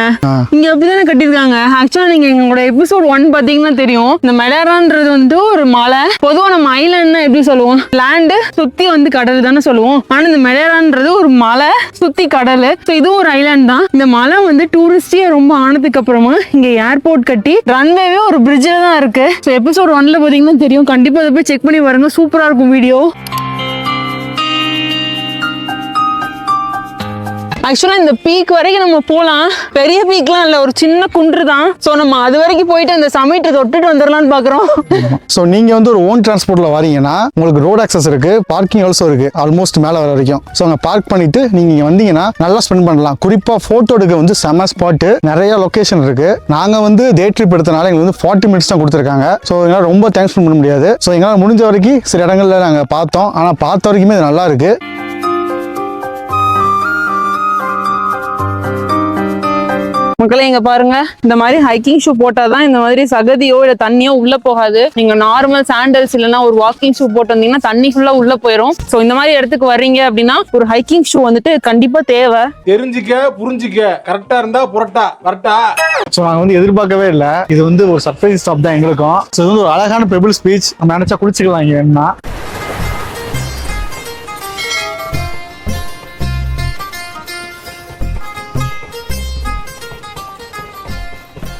இங்க அப்படிதானே கட்டிருக்காங்க. ஆக்சுவலா நீங்க எங்களோட எபிசோட் 1 பாத்தீங்கன்னா தெரியும், இந்த மெடேரான்றது வந்து ஒரு மலை. பொதுவா நம்ம ஐலாண்ட்னா எப்படி சொல்லுவோம், லேண்டு சுத்தி வந்து கடல் தானே சொல்லுவோம். ஆனா இந்த மெடேரான்றது ஒரு மலை சுத்தி கடல். இதுவும் ஒரு ஐலாண்ட் தான். இந்த மலை வந்து டூரிஸ்டியா ரொம்ப ஆனதுக்கு அப்புறமா இங்க ஏர்போர்ட் கட்டி ரன்வேவே ஒரு பிரிட்ஜ்ல தான் இருக்கு. எபிசோட் 1ல பாத்தீங்கன்னா தெரியும். கண்டிப்பா அதை போய் செக் பண்ணி பாருங்க, சூப்பரா இருக்கும் வீடியோ. ஆக்சுவலா இந்த பீக் வரைக்கும் நம்ம போலாம். பெரிய பீக்லாம் இல்ல, ஒரு சின்ன குன்று தான். சோ நம்ம அது வரைக்கும் போயிட்டு அந்த சமிட்டை தொட்டுட்டு வந்துடலாம்னு பாக்குறோம். சோ நீங்க வந்து ஒரு ஓன் டிரான்ஸ்போர்ட்ல வரீங்கன்னா உங்களுக்கு ரோட் ஆக்சஸ் இருக்கு, பார்க்கிங் ஆல்சோ இருக்கு, ஆல்மோஸ்ட் மேல வர வரைக்கும். சோ அங்க பார்க் பண்ணிட்டு நீங்க இங்க வந்தீங்கன்னா நல்லா ஸ்பெண்ட் பண்ணலாம். குறிப்பா போட்டோ எடுக்க வந்து செம ஸ்பாட், நிறைய லொகேஷன் இருக்கு. நாங்க வந்து டே ட்ரிப் எடுத்தனால எங்களுக்கு வந்து 40 மினிட்ஸ் தான் கொடுத்துருக்காங்க. சோ எங்களால ரொம்ப டைம் ஸ்பெண்ட் பண்ண முடியாது. சோ எங்களால முடிஞ்ச வரைக்கும் சில இடங்கள்ல நாங்க பார்த்தோம். ஆனா பார்த்த வரைக்குமே இது நல்லா இருக்கு. மக்களே இங்க பாருங்க, இந்த மாதிரி ஹைக்கிங் ஷூ போட்டாதான் இந்த மாதிரி சகதியோ இல்ல தண்ணியோ உள்ள போகாது. நீங்க நார்மல் சாண்டல்ஸ் இல்லைன்னா ஒரு வாக்கிங் ஷூ போட்டு வந்தீங்கன்னா தண்ணி ஃபுல்லா உள்ள போயிடும். சோ இந்த மாதிரி இடத்துக்கு வர்றீங்க அப்படின்னா ஒரு ஹைக்கிங் ஷூ வந்துட்டு கண்டிப்பா தேவை. தெரிஞ்சுக்க புரிஞ்சுக்க, கரெக்டா இருந்தா புரட்டா வரட்டா. ஸோ நாங்கள் வந்து எதிர்பார்க்கவே இல்லை, இது வந்து ஒரு சர்ப்ரைஸ் ஸ்டாப் தான் எங்களுக்கும். ஸோ இது வந்து ஒரு அழகான பெபிள்ஸ் பீச், நம்ம நினைச்சா குளிச்சுக்கலாம் இங்க வேணும்னா.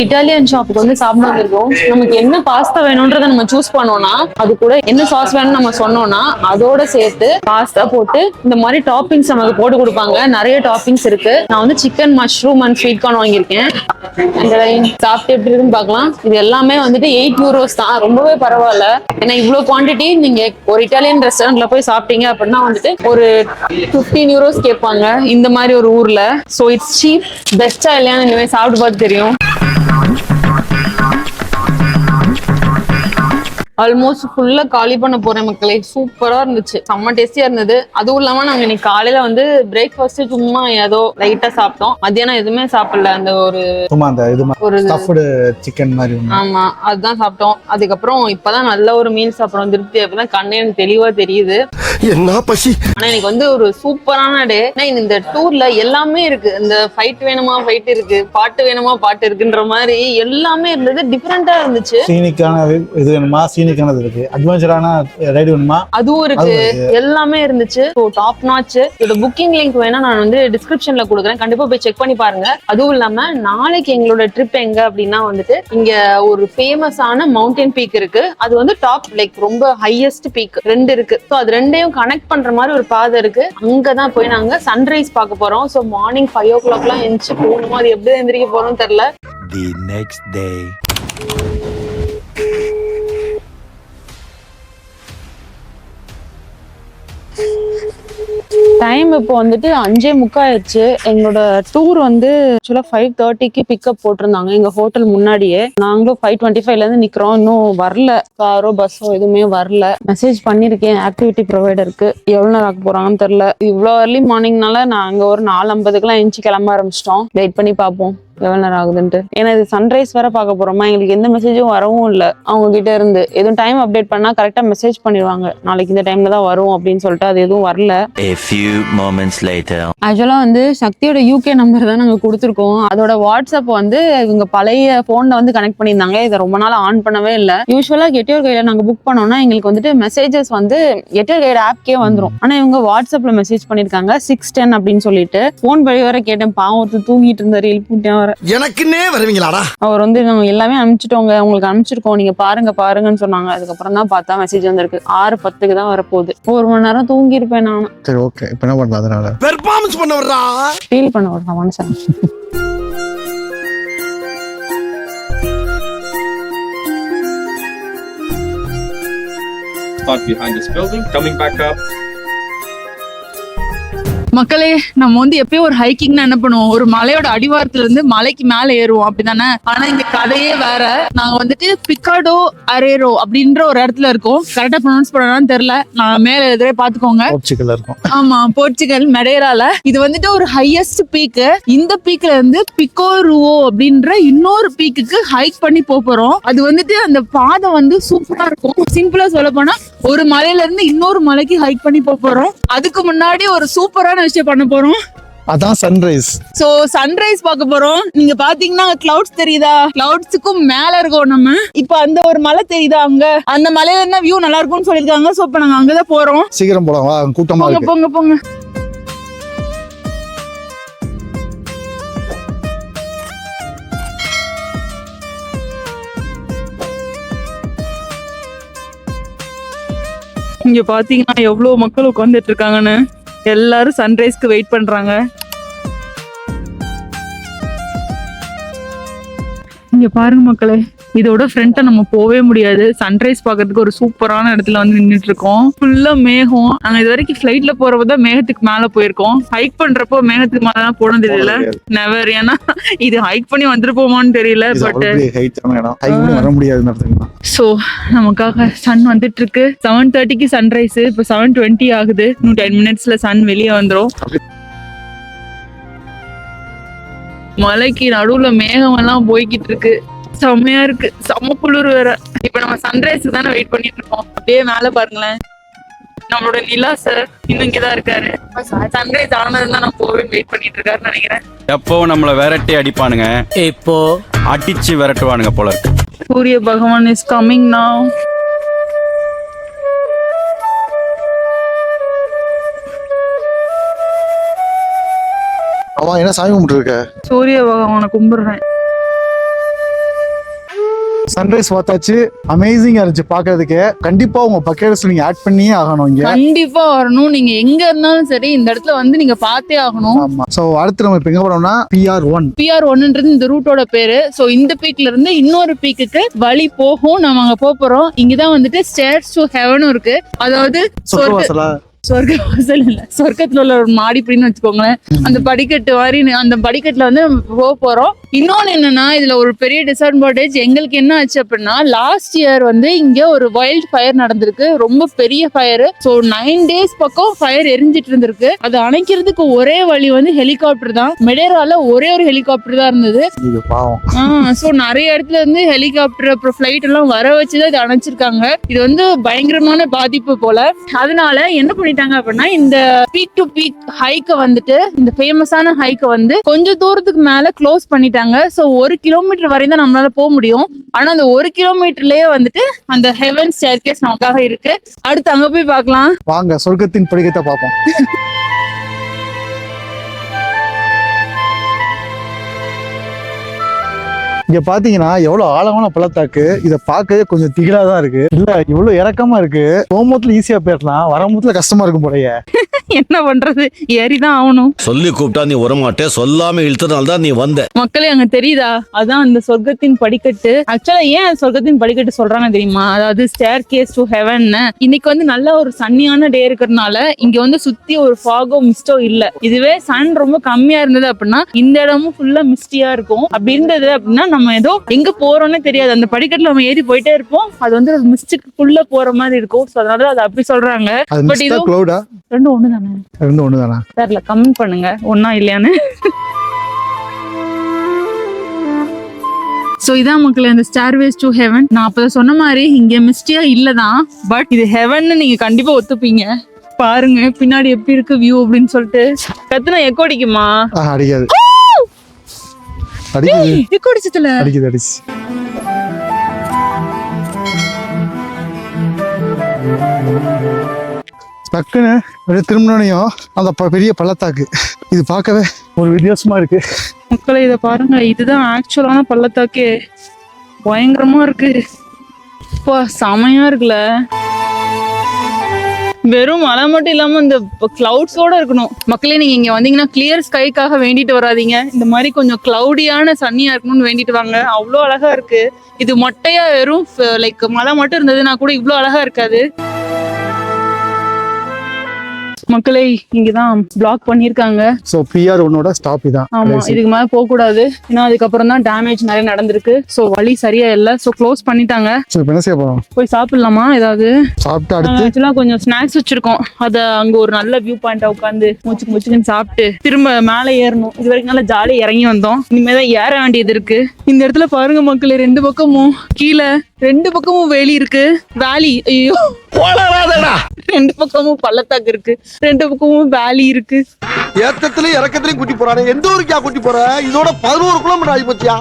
இட்டாலியன் ஷாப்புக்கு வந்து சாப்பிட வந்திருக்கோம். நமக்கு என்ன பாஸ்தா வேணும்ன்றத நம்ம சூஸ் பண்ணோம்னா, அது கூட என்ன சாஸ் வேணும்னு நம்ம சொன்னோம்னா அதோட சேர்த்து பாஸ்தா போட்டு இந்த மாதிரி டாப்பிங்ஸ் நமக்கு போட்டு கொடுப்பாங்க. நிறைய டாப்பிங்ஸ் இருக்கு. நான் வந்து chicken, mushroom and sweet corn வாங்கியிருக்கேன். சாப்பிட்டு எப்படி இருக்குன்னு பார்க்கலாம். இது எல்லாமே வந்துட்டு 8 euros தான், ரொம்பவே பரவாயில்ல. ஏன்னா இவ்வளவு குவான்டிட்டி நீங்க ஒரு இட்டாலியன் ரெஸ்டாரண்ட்ல போய் சாப்பிட்டீங்க அப்படின்னா வந்துட்டு ஒரு 15 euros கேட்பாங்க இந்த மாதிரி ஒரு ஊர்ல. So it's cheap. பெஸ்டா இல்லையான்னு இனிமே சாப்பிட்டு பார்த்து தெரியும். ஆல்மோஸ்ட் ஃபுல்லா காலி பண்ண போறேன் மக்களே. சூப்பரா இருந்துச்சு, செம்ம டேஸ்டியா இருந்தது. அதுவும் இல்லாம நாங்க இன்னைக்கு காலையில வந்து பிரேக்ஃபாஸ்ட் சும்மா ஏதோ லைட்டா சாப்பிட்டோம். மத்தியானம் எதுவுமே சாப்பிடல. அந்த ஒரு சிக்கன் மாதிரி, ஆமா அதுதான் சாப்பிட்டோம். அதுக்கப்புறம் இப்பதான் நல்ல ஒரு மீல் சாப்பிடும் திருப்தி. அப்பதான் கண்ணே எனக்கு தெளிவா தெரியுது. என்ன பசி. ஆனா எனக்கு வந்து ஒரு சூப்பரான டே. இந்த டூர்ல எல்லாமே இருக்கு. இந்த ஃபைட் வேணுமா ஃபைட் இருக்கு, பாட்டு வேணுமா பாட்டு இருக்குன்ற மாதிரி எல்லாமே இருந்தது. டிஃபரெண்டா இருந்துச்சு. சீனிக்கான இது வேணுமா சீனிக்கானது இருக்கு, அட்வென்ச்சரான ரைடு வேணுமா அதுவும் இருக்கு, எல்லாமே இருந்துச்சு. So top notch. இதோட புக்கிங் லிங்க் வேணா நான் வந்து டிஸ்கிரிப்ஷன்ல கொடுக்குறேன், கண்டிப்பா போய் செக் பண்ணி பாருங்க. அதுவும் இல்லாம நாளைக்கு எங்களோட ட்ரிப் எங்க அப்படின்னா வந்துட்டு இங்க ஒரு ஃபேமஸான மவுண்டன் பீக் இருக்கு. அது வந்து டாப் லைக் ரொம்ப ஹையஸ்ட் பீக் 2 இருக்கு. ஸோ அது 2ஐயும் கனெக்ட் பண்ற மாதிரி ஒரு பாதை இருக்கு. அங்கதான் போய் நாங்க சன்ரைஸ் பார்க்க போறோம். ஸோ மார்னிங் 5 o'clock எந்திரிச்சு போகணும். அது எப்படி எந்திரிக்க போறோம் தெரியல. The next day. டைம் இப்போ வந்துட்டு 5:45 ஆயிடுச்சு. எங்களோட டூர் வந்து ஆக்சுவலா 5:30க்கு பிக்கப் போட்டிருந்தாங்க எங்க ஹோட்டல் முன்னாடியே. நாங்களும் 5:25ல இருந்து நிக்கிறோம். இன்னும் வரல, காரோ பஸ்ஸோ எதுவுமே வரல. மெசேஜ் பண்ணிருக்கேன் ஆக்டிவிட்டி ப்ரொவைடருக்கு, எவ்வளவு நேரம் ஆக போறாங்கன்னு தெரியல. இவ்வளோ ஏர்லி மார்னிங்னால நாங்க ஒரு 4:50க்குலாம் எந்திச்சு கிளம்ப ஆரம்பிச்சிட்டோம். வெயிட் பண்ணி பார்ப்போம் எவ்வளவு நேரம் ஆகுதுன்ட்டு. ஏன்னா இது சன்ரைஸ் வேற பார்க்க போறோமா, எங்களுக்கு எந்த மெசேஜும் வரவும் இல்லை அவங்க கிட்ட இருந்து. எதுவும் டைம் அப்டேட் பண்ணா கரெக்டா மெசேஜ் பண்ணிடுவாங்க, நாளைக்கு இந்த டைம்ல தான் வரும் அப்படின்னு சொல்லிட்டு. அது எதுவும் வரல. A few moments later. ஆக்சுவலா வந்து சக்தியோட UK நம்பர் தான் நாங்க கொடுத்துருக்கோம். அதோட வாட்ஸ்அப் வந்து இவங்க பழைய போன்ல வந்து கனெக்ட் பண்ணியிருந்தாங்க. இதை ரொம்ப நாள் ஆன் பண்ணவே இல்லை. யூஸ்வலா கெட்டியோர் கையில நாங்க புக் பண்ணோம்னா எங்களுக்கு வந்துட்டு மெசேஜஸ் வந்து கெட்டியோர் கையோட ஆப்கே வந்துடும். ஆனா இவங்க வாட்ஸ்அப்ல மெசேஜ் பண்ணிருக்காங்க 6:10 அப்படின்னு சொல்லிட்டு. போன் வழி வர கேட்டேன், பாவம் ஒருத்தர் தூங்கிட்டு இருந்தாரு, எழுப்பிட்டேன் வர. எனக்குன்னே வருவீங்களாடா. அவர் வந்து நாங்க எல்லாமே அனுப்பிச்சிட்டோங்க, உங்களுக்கு அனுப்பிச்சிருக்கோம், நீங்க பாருங்கன்னு சொன்னாங்க. அதுக்கப்புறம் தான் பார்த்தா மெசேஜ் வந்திருக்கு. 6:10க்கு தான் வரப்போகுது. 1 மணி நேரம் தூங்கி இருப்பேன் நான். சரி ஓகே, இப்போ என்ன பண்ணலாம், அதனால பெர்ஃபார்மன்ஸ் பண்ண வர்றா, ஃபீல் பண்ண வர்றா மனுஷன். Start behind this building, coming back up. மக்களே, நம்ம வந்து எப்பயும் ஒரு ஹைக்கிங்னா என்ன பண்ணுவோம், ஒரு மலையோட அடிவாரத்துல இருந்து மலைக்கு மேல ஏறுவோம் அப்படிதானே. ஆனா இங்க கதையே வேற. நாங்க வந்துட்டு பிக்காடோ அரேரோ அப்படின்ற ஒரு இடத்துல இருக்கோம். கரெக்டா ப்ரொனவுன்ஸ் பண்ணணும்னு தெரியல, நான் மேல எதிரே பாத்துக்கோங்க. போர்ச்சுகல்ல இருக்கும். ஆமா, போர்ச்சுகல் மெடேரால. இது வந்துட்டு ஒரு ஹையஸ்ட் பீக். இந்த பீக்ல இருந்து பிக்கோருவோ அப்படின்ற இன்னொரு பீக்குக்கு ஹைக் பண்ணி போறோம். அது வந்துட்டு அந்த பாதை வந்து சூப்பரா இருக்கும். சிம்பிளா சொல்ல போனா ஒரு மலையில இருந்து இன்னொரு மலைக்கு ஹைக் பண்ணி போறோம். அதுக்கு முன்னாடி ஒரு சூப்பரான விஷயம் பண்ண போறோம். அதான் சன்ரைஸ். சோ சன்ரைஸ் பார்க்க போறோம். நீங்க பாத்தீங்கன்னா கிளவுட்ஸ் தெரியுதா? கிளவுட்ஸுக்கும் மேல இருக்கோம் நம்ம. இப்ப அந்த ஒரு மலை தெரியுதா? அங்க அந்த மலையில இருந்தா வியூ நல்லா இருக்கும்னு சொல்லிருக்காங்க. சோ இப்ப நாங்க அங்கதான் போறோம். சீக்கிரம் போலாம் வா, கூட்டமா இருக்கு. போங்க போங்க. இங்க பாத்தீங்கன்னா எவ்வளவு மக்கள் உட்கார்ந்துட்டு இருக்காங்கன்னு. எல்லாரும் சன்ரைஸ்க்கு வெயிட் பண்றாங்க. இங்க பாருங்க மக்களே, இதோட ஃப்ரண்ட்டை நம்ம போவே முடியாது. சன்ரைஸ் பாக்குறதுக்கு ஒரு சூப்பரான இடத்துல வந்து நின்றுட்டு இருக்கோம். ஃபுல்லா மேகம். நாங்க இது வரைக்கும் ஃபிளைட்ல போறப்பதான் மேகத்துக்கு மேல போயிருக்கோம். ஹைக் பண்றப்போ மேகத்துக்கு மேலதான் போனது தெரியல. நெவர். ஏன்னா இது ஹைக் பண்ணி வந்துருப்போமான்னு தெரியல. பட் வர முடியாது. சோ நமக்காக சன் வந்துட்டு இருக்கு. 7:30க்கு சன்ரைஸ். இப்ப 7:20 ஆகுது. இன்னும் 10 மினிட்ஸ்ல சன் வெளியே வந்துரும். மலைக்கு நடுவுல மேகம் எல்லாம் போய்கிட்டு இருக்கு. செம்மையா இருக்கு. செம்ம குளிர் வேற. இப்ப நம்ம சன்ரைஸ்க்கு தானே வெயிட் பண்ணிட்டு இருக்கோம். அப்படியே மேல பாருங்களேன், நம்மளோட நிலா சார் இன்னும் இங்கதான் இருக்காரு. சன்ரைஸ் ஆனதுதான் நம்ம போவே வெயிட் பண்ணிட்டு இருக்காருன்னு நினைக்கிறேன். எப்போ நம்மள விரட்டி அடிப்பானுங்க, இப்போ அடிச்சு விரட்டுவானுங்க போல இருக்கு. சூரிய பகவான் இஸ் கமிங் நவ். அவன் என்ன சாமி கும்பிட்டு இருக்க? சூரிய பகவானை கும்பிடுறேன். சன்ரைஸ் பார்த்தாச்சு. அமேசிங்கா இருந்துச்சு பாக்குறதுக்கு. கண்டிப்பா உங்க பக்கெட்ஸ் நீங்க ஆட் பண்ணியே ஆகணும். இங்க கண்டிப்பா வரணும். நீங்க எங்க இருந்தாலும் சரி இந்த இடத்துல வந்து நீங்க பார்த்தே ஆகணும். ஆமா. சோ அடுத்து நம்ம இப்ப எங்க போறோம்னா PR1 இந்த ரூட்டோட பேரு. சோ இந்த பீக்ல இருந்து இன்னொரு பீக்குக்கு வழி போகும். நம்ம அங்க போறோம். இங்கதான் வந்துட்டு ஸ்டேர்ஸ் டு ஹெவனும் இருக்கு. அதாவது சொர்க்கவாசல் இல்ல, சொர்க்கத்துல உள்ள ஒரு மாடிப்படின்னு வச்சுக்கோங்களேன். அந்த படிக்கட்டு மாதிரி அந்த படிக்கட்டுல வந்து நம்ம போறோம். இன்னொன்னு என்னன்னா, இதுல ஒரு பெரிய டிஸ்அட்வான்டேஜ் எங்களுக்கு என்ன ஆச்சு அப்படின்னா, லாஸ்ட் இயர் வந்து இங்க ஒரு வைல்ட் ஃபயர் நடந்திருக்கு. ரொம்ப பெரிய ஃபயர். சோ 9 days பக்கம் ஃபயர் எரிஞ்சிட்டு இருந்திருக்கு. அது அணைக்கிறதுக்கு ஒரே வழி வந்து ஹெலிகாப்டர் தான். மெடேரால ஒரே ஒரு ஹெலிகாப்டர் தான் இருந்தது. சோ நிறைய இடத்துல இருந்து ஹெலிகாப்டர் அப்புறம் பிளைட் எல்லாம் வர வச்சுதான் இது அணைச்சிருக்காங்க. இது வந்து பயங்கரமான பாதிப்பு போல. அதனால என்ன பண்ணிட்டாங்க அப்படின்னா, இந்த பீக் டு பீக் ஹைக்க வந்துட்டு, இந்த ஃபேமஸான ஹைக்க வந்து கொஞ்சம் தூரத்துக்கு மேல க்ளோஸ் பண்ணிட்டாங்க. சோ 1 கிலோமீட்டர் வரையும் தான் நம்மளால போக முடியும். ஆனா அந்த 1 கிலோமீட்டர்லயே வந்துட்டு அந்த ஹெவன் ஸ்டேர்கேஸ் நமக்காக இருக்கு. அடுத்து அங்க போய் பார்க்கலாம். வாங்க சொர்க்கத்தின் படிக்கட்டை பார்ப்போம். இங்க பாத்தீங்கன்னா எவ்வளவு ஆழமான பள்ளத்தாக்கு. இத பார்க்கவே கொஞ்சம் திகிலாதான் இருக்கு. இல்ல இவ்வளவு இறக்கமா இருக்கு. போகும்போதுல ஈஸியா போயிடலாம், வரும்போதுல கஷ்டமா இருக்கும் போலயே. என்ன பண்றது, ஏறிதான் ஆகணும். சொல்லி கூப்பிட்டா நீ வரமாட்டே, சொல்லாம இழுத்தனால தான் நீ வந்த. மக்களே அங்க தெரியுதா? அதான் அந்த சொர்க்கத்தின் படிக்கட்டு. ஆக்சுவலா ஏன் சொர்க்கத்தின் படிக்கட்டு சொல்றாங்க தெரியுமா? அதாவது ஸ்டேர் கேஸ் டு ஹெவன். இன்னைக்கு வந்து நல்ல ஒரு சன்னியான டே இருக்கிறதுனால இங்க வந்து சுத்தி ஒரு ஃபாகோ மிஸ்டோ இல்ல. இதுவே சன் ரொம்ப கம்மியா இருந்தது அப்படின்னா இந்த இடமும் ஃபுல்லா மிஸ்டியா இருக்கும். அப்படி இருந்தது அப்படின்னா நம்ம ஏதோ எங்க போறோம்னே தெரியாது. அந்த படிக்கட்டுல நம்ம ஏறி போயிட்டே இருப்போம். அது வந்து ஒரு மிஸ்டுக்குள்ள போற மாதிரி இருக்கும். அதனால அது அப்படி சொல்றாங்க. பட் இது ரெண்டும் ஒண்ணுதானே தெரியல. கமெண்ட் பண்ணுங்க ஒன்னா இல்லையான்னு. சோ இதான் மக்களே அந்த ஸ்டார்வேஸ் டு ஹெவன். நான் அப்பதான் சொன்ன மாதிரி இங்க மிஸ்டியா இல்லதான், பட் இது ஹெவன் நீங்க கண்டிப்பா ஒத்துப்பீங்க. பாருங்க பின்னாடி எப்படி இருக்கு வியூ அப்படின்னு சொல்லிட்டு. கத்துனா எக்கோ அடிக்குமா? அடிக்காது. எக்கோ அடிச்சதுல அடிக்குது. டக்குன்னு திரும்பினையும் அந்த பெரிய பள்ளத்தாக்கு. இது பார்க்கவே ஒரு வித்தியாசமா இருக்கு. மக்களை இதை பாருங்க, இதுதான் ஆக்சுவலான பள்ளத்தாக்கு. பயங்கரமா இருக்கு. இப்போ செமையா இருக்குல்ல. வெறும் மழை மட்டும் இல்லாம இந்த கிளவுட்ஸோட இருக்கணும். மக்களே நீங்க இங்க வந்தீங்கன்னா கிளியர் ஸ்கைக்காக வேண்டிட்டு வராதீங்க. இந்த மாதிரி கொஞ்சம் கிளவுடியான சன்னியா இருக்கணும்னு வேண்டிட்டு வாங்க. அவ்வளோ அழகா இருக்கு. இது மொட்டையா வெறும் லைக் மழை மட்டும் இருந்ததுன்னா கூட இவ்வளோ அழகா இருக்காது. மக்களே இங்கதான் பிளாக் பண்ணிருக்காங்க. ஸோ பிஆர் ஒன்னோட ஸ்டாப் இதான். ஆமா, இதுக்கு மேல போக கூடாது. ஏன்னா அதுக்கப்புறம் தான் டேமேஜ் நிறைய நடந்திருக்கு. சோ வழி சரியா இல்ல. சோ க்ளோஸ் பண்ணிட்டாங்க. ஸோ இப்போ என்ன செய்ய போறோம்? போய் சாப்பிடலாமா ஏதாவது? சாப்பிட்டு அடுத்து ஆக்சுவலா கொஞ்சம் ஸ்நாக்ஸ் வச்சிருக்கோம். அத அங்க ஒரு நல்ல வியூ பாயிண்டா உட்காந்து முச்சுக்குன்னு சாப்பிட்டு திரும்ப மேலே ஏறணும். இது வரைக்கும் நல்லா ஜாலியா இறங்கி வந்தோம். இனிமேதான் ஏற வேண்டியது இருக்கு. இந்த இடத்துல பாருங்க மக்களே, 2 பக்கமும் கீழே 2 பக்கமும் வேலி இருக்கு. வேலி, ஐயோ 2 பக்கமும் பள்ளத்தாக்கு இருக்கு, 2 பக்கமும் வேலி இருக்கு. ஏத்தத்திலயும் இறக்கத்திலயும் கூட்டி போறானே, எந்த ஊருக்கா கூட்டி போற? இதோட 11 கிலோமீட்டர் ஆகி போச்சியா?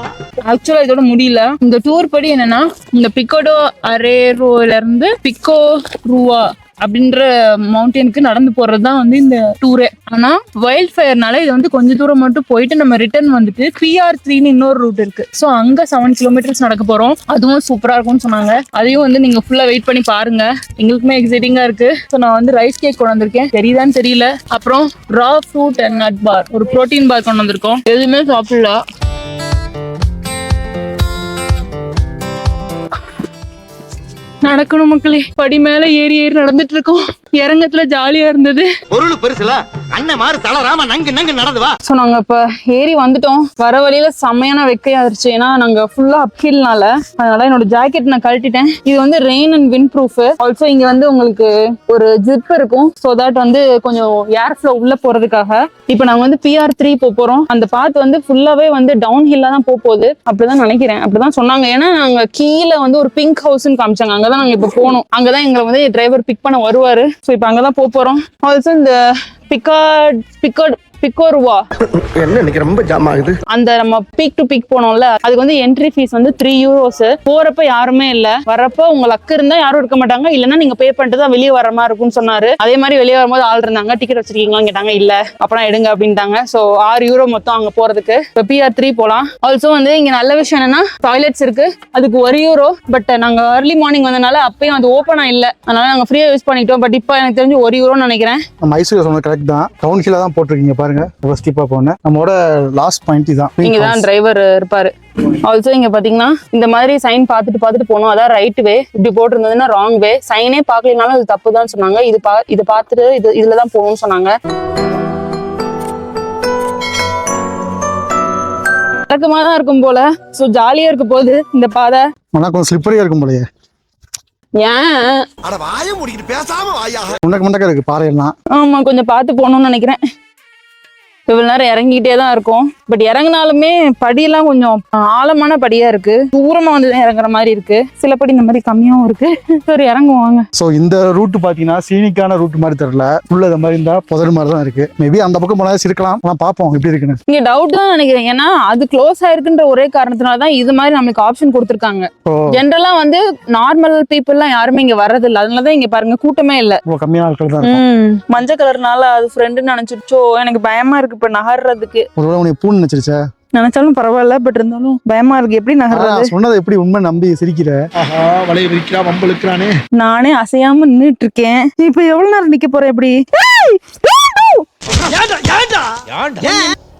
ஆக்சுவலா இதோட முடியல. இந்த டூர் படி என்னன்னா, இந்த பிக்கோடோ அரேரோல இருந்து பிக்கோ ரூவா அப்படின்ற மவுண்டனுக்கு நடந்து போறதுதான் வந்து இந்த டூரே. ஆனா வைல்ட் ஃபயர்னால இது வந்து கொஞ்ச தூரம் மட்டும் போயிட்டு நம்ம ரிட்டர்ன் வந்துட்டு PR3ன்னு இன்னொரு ரூட் இருக்கு. சோ அங்க 7 கிலோமீட்டர்ஸ் நடக்க போறோம். அதுவும் சூப்பரா இருக்கும்னு சொன்னாங்க. அதையும் வந்து நீங்க ஃபுல்லா வெயிட் பண்ணி பாருங்க. எங்களுக்குமே எக்ஸைட்டிங்கா இருக்கு. ஸோ நான் வந்து ரைஸ் கேக் கொண்டு வந்திருக்கேன், தெரியுதான்னு தெரியல. அப்புறம் ரா ஃப்ரூட் அண்ட் நட் பார், ஒரு ப்ரோட்டீன் பார் கொண்டு வந்திருக்கோம். எதுவுமே சாப்பிடல. நடக்கணும் மக்களே, படி மேல ஏறி நடந்துட்டு இருக்கோம். இறங்கத்துல ஜாலியா இருந்தது. பொருள் பெருசுல அண்ணன் மாதிரி தளராம நங்கு நடந்து வா. சோ நாங்க இப்ப ஏறி வந்துட்டோம். வர வழியில செம்மையான வெக்கையாயிருச்சு. ஏன்னா நாங்க ஃபுல்லா அப்ஹில்னால, அதனால என்னோட ஜாக்கெட் நான் கழட்டிட்டேன். இது வந்து rain and wind proof. Also இங்க வந்து உங்களுக்கு ஒரு ஜிப் இருக்கும். சோ தட் வந்து கொஞ்சம் ஏர் ஃப்ளோ உள்ள போறதுக்காக. இப்ப நாங்க வந்து PR3 போறோம். அந்த பாத் வந்து ஃபுல்லாவே வந்து டவுன் ஹில்லா தான் போகுது. அப்படிதான் நினைக்கிறேன், அப்படிதான் சொன்னாங்க. ஏன்னா நாங்க கீழே வந்து ஒரு பிங்க் ஹவுஸ்ன்னு காமிச்சாங்க. அங்கதான் நாங்க இப்ப போனோம். அங்கதான் எங்களை வந்து டிரைவர் பிக் பண்ண வருவாரு. சோ இப்ப அங்கதான் போறோம். ஆல்சோ இந்த பிக்கோருவா என்ன இன்னைக்கு ரொம்ப ஜாம் ஆகுது. அந்த நம்ம பீக் டு பீக் போனோம்ல, அதுக்கு வந்து என்ட்ரி ஃபீஸ் வந்து 3 யூரோஸ். போறப்ப யாருமே இல்ல, வரப்ப உங்க லக்கு இருந்தா யாரும் இருக்க மாட்டாங்க, இல்லன்னா நீங்க பே பண்ணிட்டு தான் வெளியே வர மாதிரி இருக்கும்னு சொன்னாரு. அதே மாதிரி வெளியே வரும்போது ஆள் இருந்தாங்க. டிக்கெட் வச்சிருக்கீங்களான்னு கேட்டாங்க. இல்ல, அப்பனா எடுங்க அப்படின்ட்டாங்க. சோ 6 யூரோ மொத்தம் அங்க போறதுக்கு. இப்போ PR3 போலாம். ஆல்சோ வந்து இங்க நல்ல விஷயம் என்னன்னா டாய்லெட்ஸ் இருக்கு. அதுக்கு 1 யூரோ. பட் நாங்க ஏர்லி மார்னிங் வந்தனால அப்பயும் அது ஓப்பனா இல்ல, அதனால நாங்க ஃப்ரீயா யூஸ் பண்ணிட்டோம். பட் இப்போ எனக்கு தெரிஞ்சு 1 யூரோன்னு நினைக்கிறேன். மைசூர் சொன்னது கரெக்ட் தான். டவுன் ஹில்லா தான் போட்டிருக்கீங்க பாருங்க. ஸ்டீப்பா போன நம்மளோட லாஸ்ட் பாயிண்ட் இதான். இங்க தான் டிரைவர் இருப்பாரு. ஆல்சோ இங்க பாத்தீங்கன்னா இந்த மாதிரி சைன் பார்த்துட்டு போகணும். அதான் ரைட் வே. இப்படி போட்டிருந்ததுன்னா ராங் வே. சைனே பாக்கலனாலும் அது தப்பு தான் சொன்னாங்க. இது பார்த்துட்டு இதுலதான் போகணும்னு சொன்னாங்க. வழக்கமாதான் இருக்கும் போல. சோ ஜாலியா இருக்க போகுது இந்த பாதை. கொஞ்சம் ஸ்லிப்பரியா இருக்கும் போலயே. ஏன் அட வாய மூடிக்கிட்டு பேசாம வாயா. முண்டக்க இருக்கு பாறையெல்லாம். ஆமா, கொஞ்சம் பார்த்து போகணும்னு நினைக்கிறேன். இவ்வளவு நேரம் இறங்கிட்டே தான் இருக்கும். பட் இறங்கினாலுமே படியெல்லாம் கொஞ்சம் ஆழமான படியா இருக்கு. தூரமா வந்து இறங்குற மாதிரி இருக்கு. சில படி இந்த மாதிரி கம்மியாவும் இருக்கு. சரி இறங்குவாங்க. சோ இந்த ரூட் பாத்தீங்கன்னா சீனிக்கான ரூட் மாதிரி தெரியல. ஃபுல்லா இந்த மாதிரி இருந்தா புதர் மாதிரி தான் இருக்கு. மேபி அந்த பக்கம் போனா இருக்கலாம். ஆனா பாப்போம் எப்படி இருக்குன்னு. இங்க டவுட் தான் நினைக்கிறேன். ஏன்னா அது க்ளோஸ் ஆயிருக்குன்ற ஒரே காரணத்தினாலதான் இது மாதிரி நம்மளுக்கு ஆப்ஷன் கொடுத்துருக்காங்க. ஜென்ரலா வந்து நார்மல் பீப்புள் எல்லாம் யாருமே இங்க வர்றது இல்ல. அதனாலதான் இங்க பாருங்க கூட்டமே இல்ல. கம்மியான ஆட்கள் தான் இருக்கும். மஞ்சள் கலர்னால அது ஃப்ரெண்டுன்னு நினைச்சிருச்சோ. எனக்கு பயமா இருக்கு இப்ப நகர்றதுக்கு. பூன்னு நினைச்சிருச்சா? நினைச்சாலும் பரவாயில்ல, பட் இருந்தாலும் பயமா இருக்கு. எப்படி நகர்றது? சொன்னதை எப்படி உண்மை நம்பி சிரிக்கிற? வளைய விரிக்கிறா, வம்பளுக்குறானே. நானே அசையாம நின்னுட்டு இருக்கேன். இப்ப எவ்வளவு நேரம் நிக்க போறேன்? எப்படி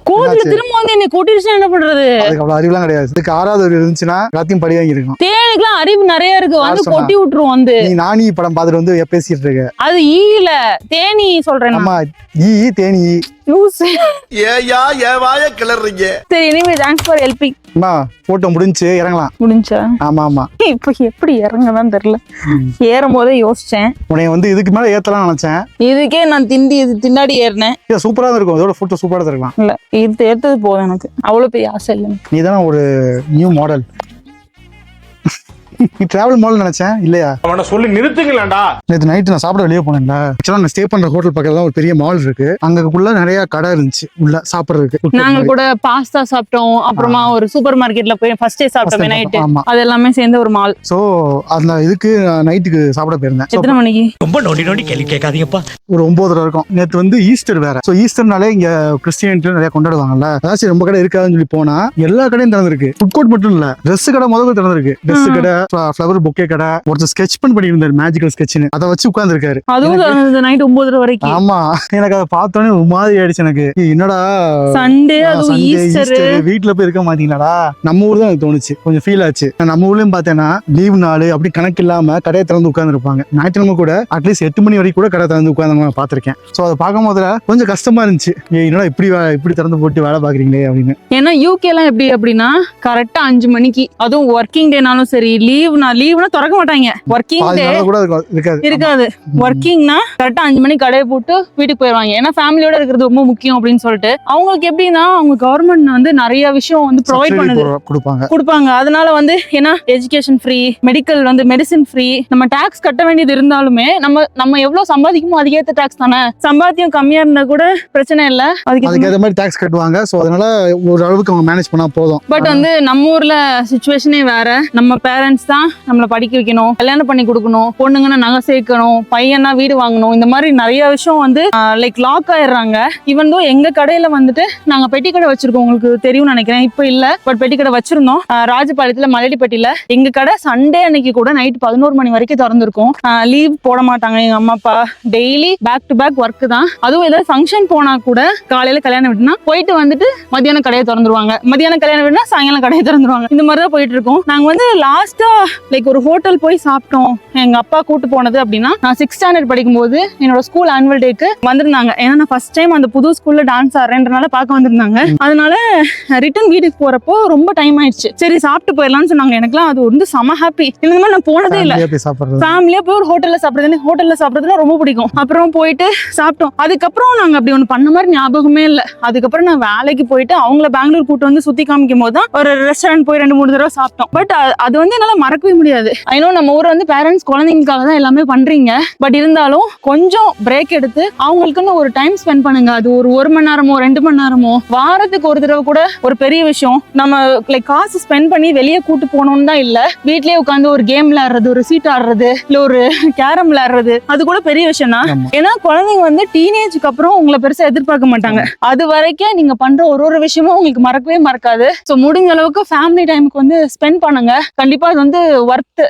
கோவில திரும்ப வந்து என்ன கூட்டிடுச்சு என்ன பண்றது? அதுக்கு அவ்வளவு அறிவுலாம் கிடையாது. இதுக்கு 6வது அறிவு இருந்துச்சுன்னா எல்லாத்தையும் படி வாங்கி இருக்கும். தேனிக்குலாம் அறிவு நிறைய இருக்கு. வந்து கொட்டி விட்டுரும். வந்து நீ நானி படம் பார்த்துட்டு வந்து பேசிட்டு இருக்க. அது ஈல தேனி சொல்றேன். ஆமா, தேனி. ஏயா ஏவாய கிளறீங்க. சரி, எனிவே தேங்க்ஸ் ஃபார் ஹெல்பிங். அம்மா போட்டோ முடிஞ்சு இறங்கலாம். முடிஞ்சா? ஆமா ஆமா. இப்ப எப்படி இறங்கதான் தெரியல. ஏறும் போதே யோசிச்சேன். உன்னை வந்து இதுக்கு மேல ஏத்தலாம் நினைச்சேன். இதுக்கே நான் திண்டாடி ஏறினேன். சூப்பரா தான் இருக்கும். இதோட போட்டோ சூப்பரா தான் இருக்கலாம். இல்ல, இது எடுத்தது போதும். எனக்கு அவ்வளவு பெரிய ஆசை இல்லை. நீ தானே ஒரு நியூ மாடல். நீ டிராவல் மாடல் நினைச்சேன். இல்லையா? அவனை சொல்லி நிறுத்துங்களேன்டா. நேற்று நைட்டு நான் சாப்பிட வெளியே போனேன்ல. ஆக்சுவலா நான் ஸ்டே பண்ற ஹோட்டல் பக்கத்துல தான் ஒரு பெரிய மால் இருக்கு. அங்கக்குள்ள நிறைய கடை இருந்துச்சு உள்ள சாப்பிடுறதுக்கு. நாங்க கூட பாஸ்தா சாப்பிட்டோம். அப்புறமா ஒரு சூப்பர் மார்க்கெட்ல போய் ஃபர்ஸ்ட் டே சாப்பிட்டோம் நைட். அது எல்லாமே சேர்ந்த ஒரு மால். சோ அந்த இதுக்கு நைட்டுக்கு சாப்பிட போயிருந்தேன். எத்தனை மணிக்கு? ரொம்ப நோண்டி கேள்வி கேட்காதீங்கப்பா. ஒரு 9:30 இருக்கும். நேற்று வந்து ஈஸ்டர் வேற. சோ ஈஸ்டர்னாலே இங்க கிறிஸ்டியன்ட்டு நிறைய கொண்டாடுவாங்கல்ல. அதாச்சும் ரொம்ப கடை இருக்காதுன்னு சொல்லி போனா எல்லா கடையும் திறந்திருக்கு. ஃபுட் கோர்ட் மட்டும் இல்ல, ட்ரெஸ் கடை முதல்ல திறந்திருக்கு. ட்ரெஸ் கடை, ஃப்ளவர் பொக்கே கடை, ஒருத்தர் ஸ்கெட்ச் பண்ணிட்டு இருந்தாரு, மேஜிக்கல் ஸ்கெட்ச்னு, அதை வச்சு உட்கார்ந்து இருக்காரு. அதுவும் நைட் 9:30 வரைக்கும். ஆமா, எனக்கு அதை பார்த்தோன்னே ஒரு மாதிரி ஆயிடுச்சு. எனக்கு என்னடா சண்டே அதுவும் ஈஸ்டர் வீட்டுல போய் இருக்க மாட்டீங்களாடா. நம்ம ஊர் தான் எனக்கு தோணுச்சு, கொஞ்சம் ஃபீல் ஆச்சு. நம்ம ஊர்லயும் பார்த்தேன்னா லீவ் நாள் அப்படி கணக்கு இல்லாம கடையை திறந்து உட்கார்ந்து இருப்பாங்க. ஞாயிற்றுக்கிழமை கூட அட்லீஸ்ட் 8 மணி வரைக்கும் கூட கடை திறந்து உட்கார்ந்து நான் பார்த்திருக்கேன். ஸோ அதை பார்க்கும் போதுல கொஞ்சம் கஷ்டமா இருந்துச்சு, என்னடா இப்படி திறந்து போட்டு வேலை பாக்குறீங்களே அப்படின்னு. ஏன்னா யூகே எல்லாம் எப்படி அப்படின்னா கரெக்டா 5 மணிக்கு, அதுவும் ஒர்க்கிங் டேனாலும் சரி, லீவ்னா திறக்க மாட்டாங்க. ஒர்க்கிங் டே கூட இருக்காது. ஒர்க்கிங்னா கரெக்டா 5 மணிக்கு கடையை போட்டு வீட்டுக்கு போயிடுவாங்க. ஏன்னா ஃபேமிலியோட இருக்கிறது ரொம்ப முக்கியம் அப்படின்னு சொல்லிட்டு அவங்களுக்கு எப்படின்னா அவங்க கவர்மெண்ட் வந்து நிறைய விஷயம் வந்து ப்ரொவைட் பண்ணுது, கொடுப்பாங்க. அதனால வந்து ஏன்னா எஜுகேஷன் ஃப்ரீ, மெடிக்கல் வந்து மெடிசின் ஃப்ரீ. நம்ம டாக்ஸ் கட்ட வேண்டியது இருந்தாலுமே நம்ம எவ்வளவு சம்பாதிக்குமோ அதுக்கேற்ற டாக்ஸ் தானே. சம்பாத்தியம் கம்மியா இருந்தா கூட பிரச்சனை இல்ல, அதுக்கேற்ற மாதிரி டாக்ஸ் கட்டுவாங்க. சோ அதனால ஒரு அளவுக்கு அவங்க மேனேஜ் பண்ணா போதும். பட் வந்து நம்ம ஊர்ல சிச்சுவேஷனே வேற. நம்ம பேரண்ட்ஸ் தான் நம்மள படிக்க வைக்கணும், கல்யாணம் பண்ணி கொடுக்கணும், பொண்ணுங்கன்னா நகை சேர்க்கணும், பையனா வீடு வாங்கணும், இந்த மாதிரி நிறைய விஷயம் வந்து லைக் லாக் ஆயிடுறாங்க. ஈவன் தோ எங்க கடையில வந்துட்டு நாங்க பெட்டி கடை வச்சிருக்கோம், உங்களுக்கு தெரியும்னு நினைக்கிறேன், இப்ப இல்ல, பட் பெட்டி கடை வச்சிருந்தோம் ராஜபாளையத்துல மலடிப்பட்டியில. எங்க கடை சண்டே அன்னைக்கு கூட நைட் 11 மணி வரைக்கும் திறந்திருக்கும். லீவ் போட மாட்டாங்க எங்க அம்மா அப்பா. Daily back to back work தான். அதுவும் ஏதாவது ஃபங்க்ஷன் போனா கூட காலையில கல்யாணம் விட்டுனா போயிட்டு வந்துட்டு மத்தியானம் கடையை திறந்துருவாங்க, மத்தியானம் கல்யாணம் விட்டுனா சாயங்காலம் கடையை திறந்துருவாங்க. இந்த மாதிரி தான் போயிட்டு இருக்கோம். நாங்க வந்து லாஸ்டா லைக் ஒரு ஹோட்டல் போய் சாப்பிட்டோம், எங்க அப்பா கூட்டு போனது அப்படின்னா நான் 6th ஸ்டாண்டர்ட் படிக்கும் போது என்னோட ஸ்கூல் ஆனுவல் டேக்கு வந்திருந்தாங்க. ஏன்னா நான் ஃபர்ஸ்ட் டைம் அந்த புது ஸ்கூல்ல டான்ஸ் ஆடுறேன்றனால பார்க்க வந்திருந்தாங்க. அதனால ரிட்டர்ன் வீட்டுக்கு போறப்போ ரொம்ப டைம் ஆயிடுச்சு. சரி சாப்பிட்டு போயிடலாம்னு சொன்னாங்க. எனக்குலாம் அது வந்து செம ஹாப்பி. இந்த மாதிரி நான் போனதே இல்ல, ஃபேமிலியா போய் ஒரு ஹோட்டல்ல சாப்பிடுறதுன்னா ரொம்ப பிடிக்கும். அப்புறம் போயிட்டு சாப்பிட்டோம். அதுக்கப்புறம் நாங்க அப்படி ஒண்ணு பண்ண மாதிரி ஞாபகமே இல்ல. அதுக்கப்புறம் நான் வேலைக்கு போயிட்டு அவங்கள பெங்களூர் கூட்டு வந்து சுத்தி காமிக்கும் போது தான் ஒரு ரெஸ்டாரண்ட் போய் 2-3 தடவை சாப்பிட்டோம். பட் அது வந்து என்னால மறக்கவே முடியாது. ஐநோ நம்ம ஊர் வந்து பேரண்ட்ஸ் குழந்தைங்களுக்காக தான் எல்லாமே பண்றீங்க. பட் இருந்தாலும் கொஞ்சம் பிரேக் எடுத்து அவங்களுக்குன்னு ஒரு டைம் ஸ்பெண்ட் பண்ணுங்க. அது ஒரு 1 மணி நேரமோ 2 மணி நேரமோ, வாரத்துக்கு ஒரு தடவை கூட ஒரு பெரிய விஷயம். நம்ம லைக் காசு ஸ்பெண்ட் பண்ணி வெளியே கூட்டு போகணும்னு தான் இல்ல, வீட்லயே உட்காந்து ஒரு கேம் விளையாடுறது, ஒரு சீட் ஆடுறது, இல்ல ஒரு கேரம் விளையாடுறது, அது கூட பெரிய விஷயம் தான். ஏன்னா குழந்தைங்க வந்து டீனேஜுக்கு அப்புறம் உங்களை பெருசா எதிர்பார்க்க மாட்டாங்க. அது வரைக்கும் நீங்க பண்ற ஒரு விஷயமும் உங்களுக்கு மறக்கவே மறக்காது. சோ முடிஞ்ச அளவுக்கு ஃபேமிலி டைமுக்கு வந்து ஸ்பெண்ட் பண்ணுங்க. கண்டிப்பா அது வந்து ஒர்த்.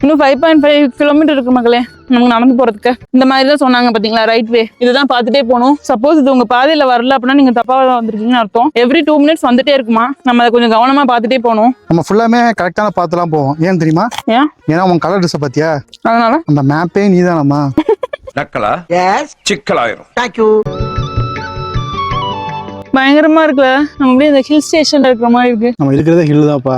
இன்னும் 5.5 கிலோமீட்டர் இருக்கு மக்களே நமக்கு நடந்து போறதுக்கு. இந்த மாதிரி தான் சொன்னாங்க பாத்தீங்களா, ரைட் வே. இதுதான் பார்த்துட்டே போகணும். சப்போஸ் இது உங்க பாதையில வரல அப்படின்னா நீங்க தப்பா வந்திருக்கீங்கன்னு அர்த்தம். எவ்ரி 2 மினிட்ஸ் வந்துட்டே இருக்குமா, நம்ம அதை கொஞ்சம் கவனமா பார்த்துட்டே போகணும். நம்ம ஃபுல்லாமே கரெக்டான பார்த்துலாம் போவோம். ஏன் தெரியுமா? ஏன்னா உங்க கலர் ட்ரெஸ் பாத்தியா, அதனால அந்த மேப்பே நீதானம்மா. நக்கலா? எஸ், சிக்கலாயிரும். Thank you. பயங்கரமா இருக்குல்ல, நம்ம அப்படியே இந்த ஹில் ஸ்டேஷன்ல இருக்கிற மாதிரி இருக்கு. நம்ம இருக்கிறதே ஹில் தான்ப்பா.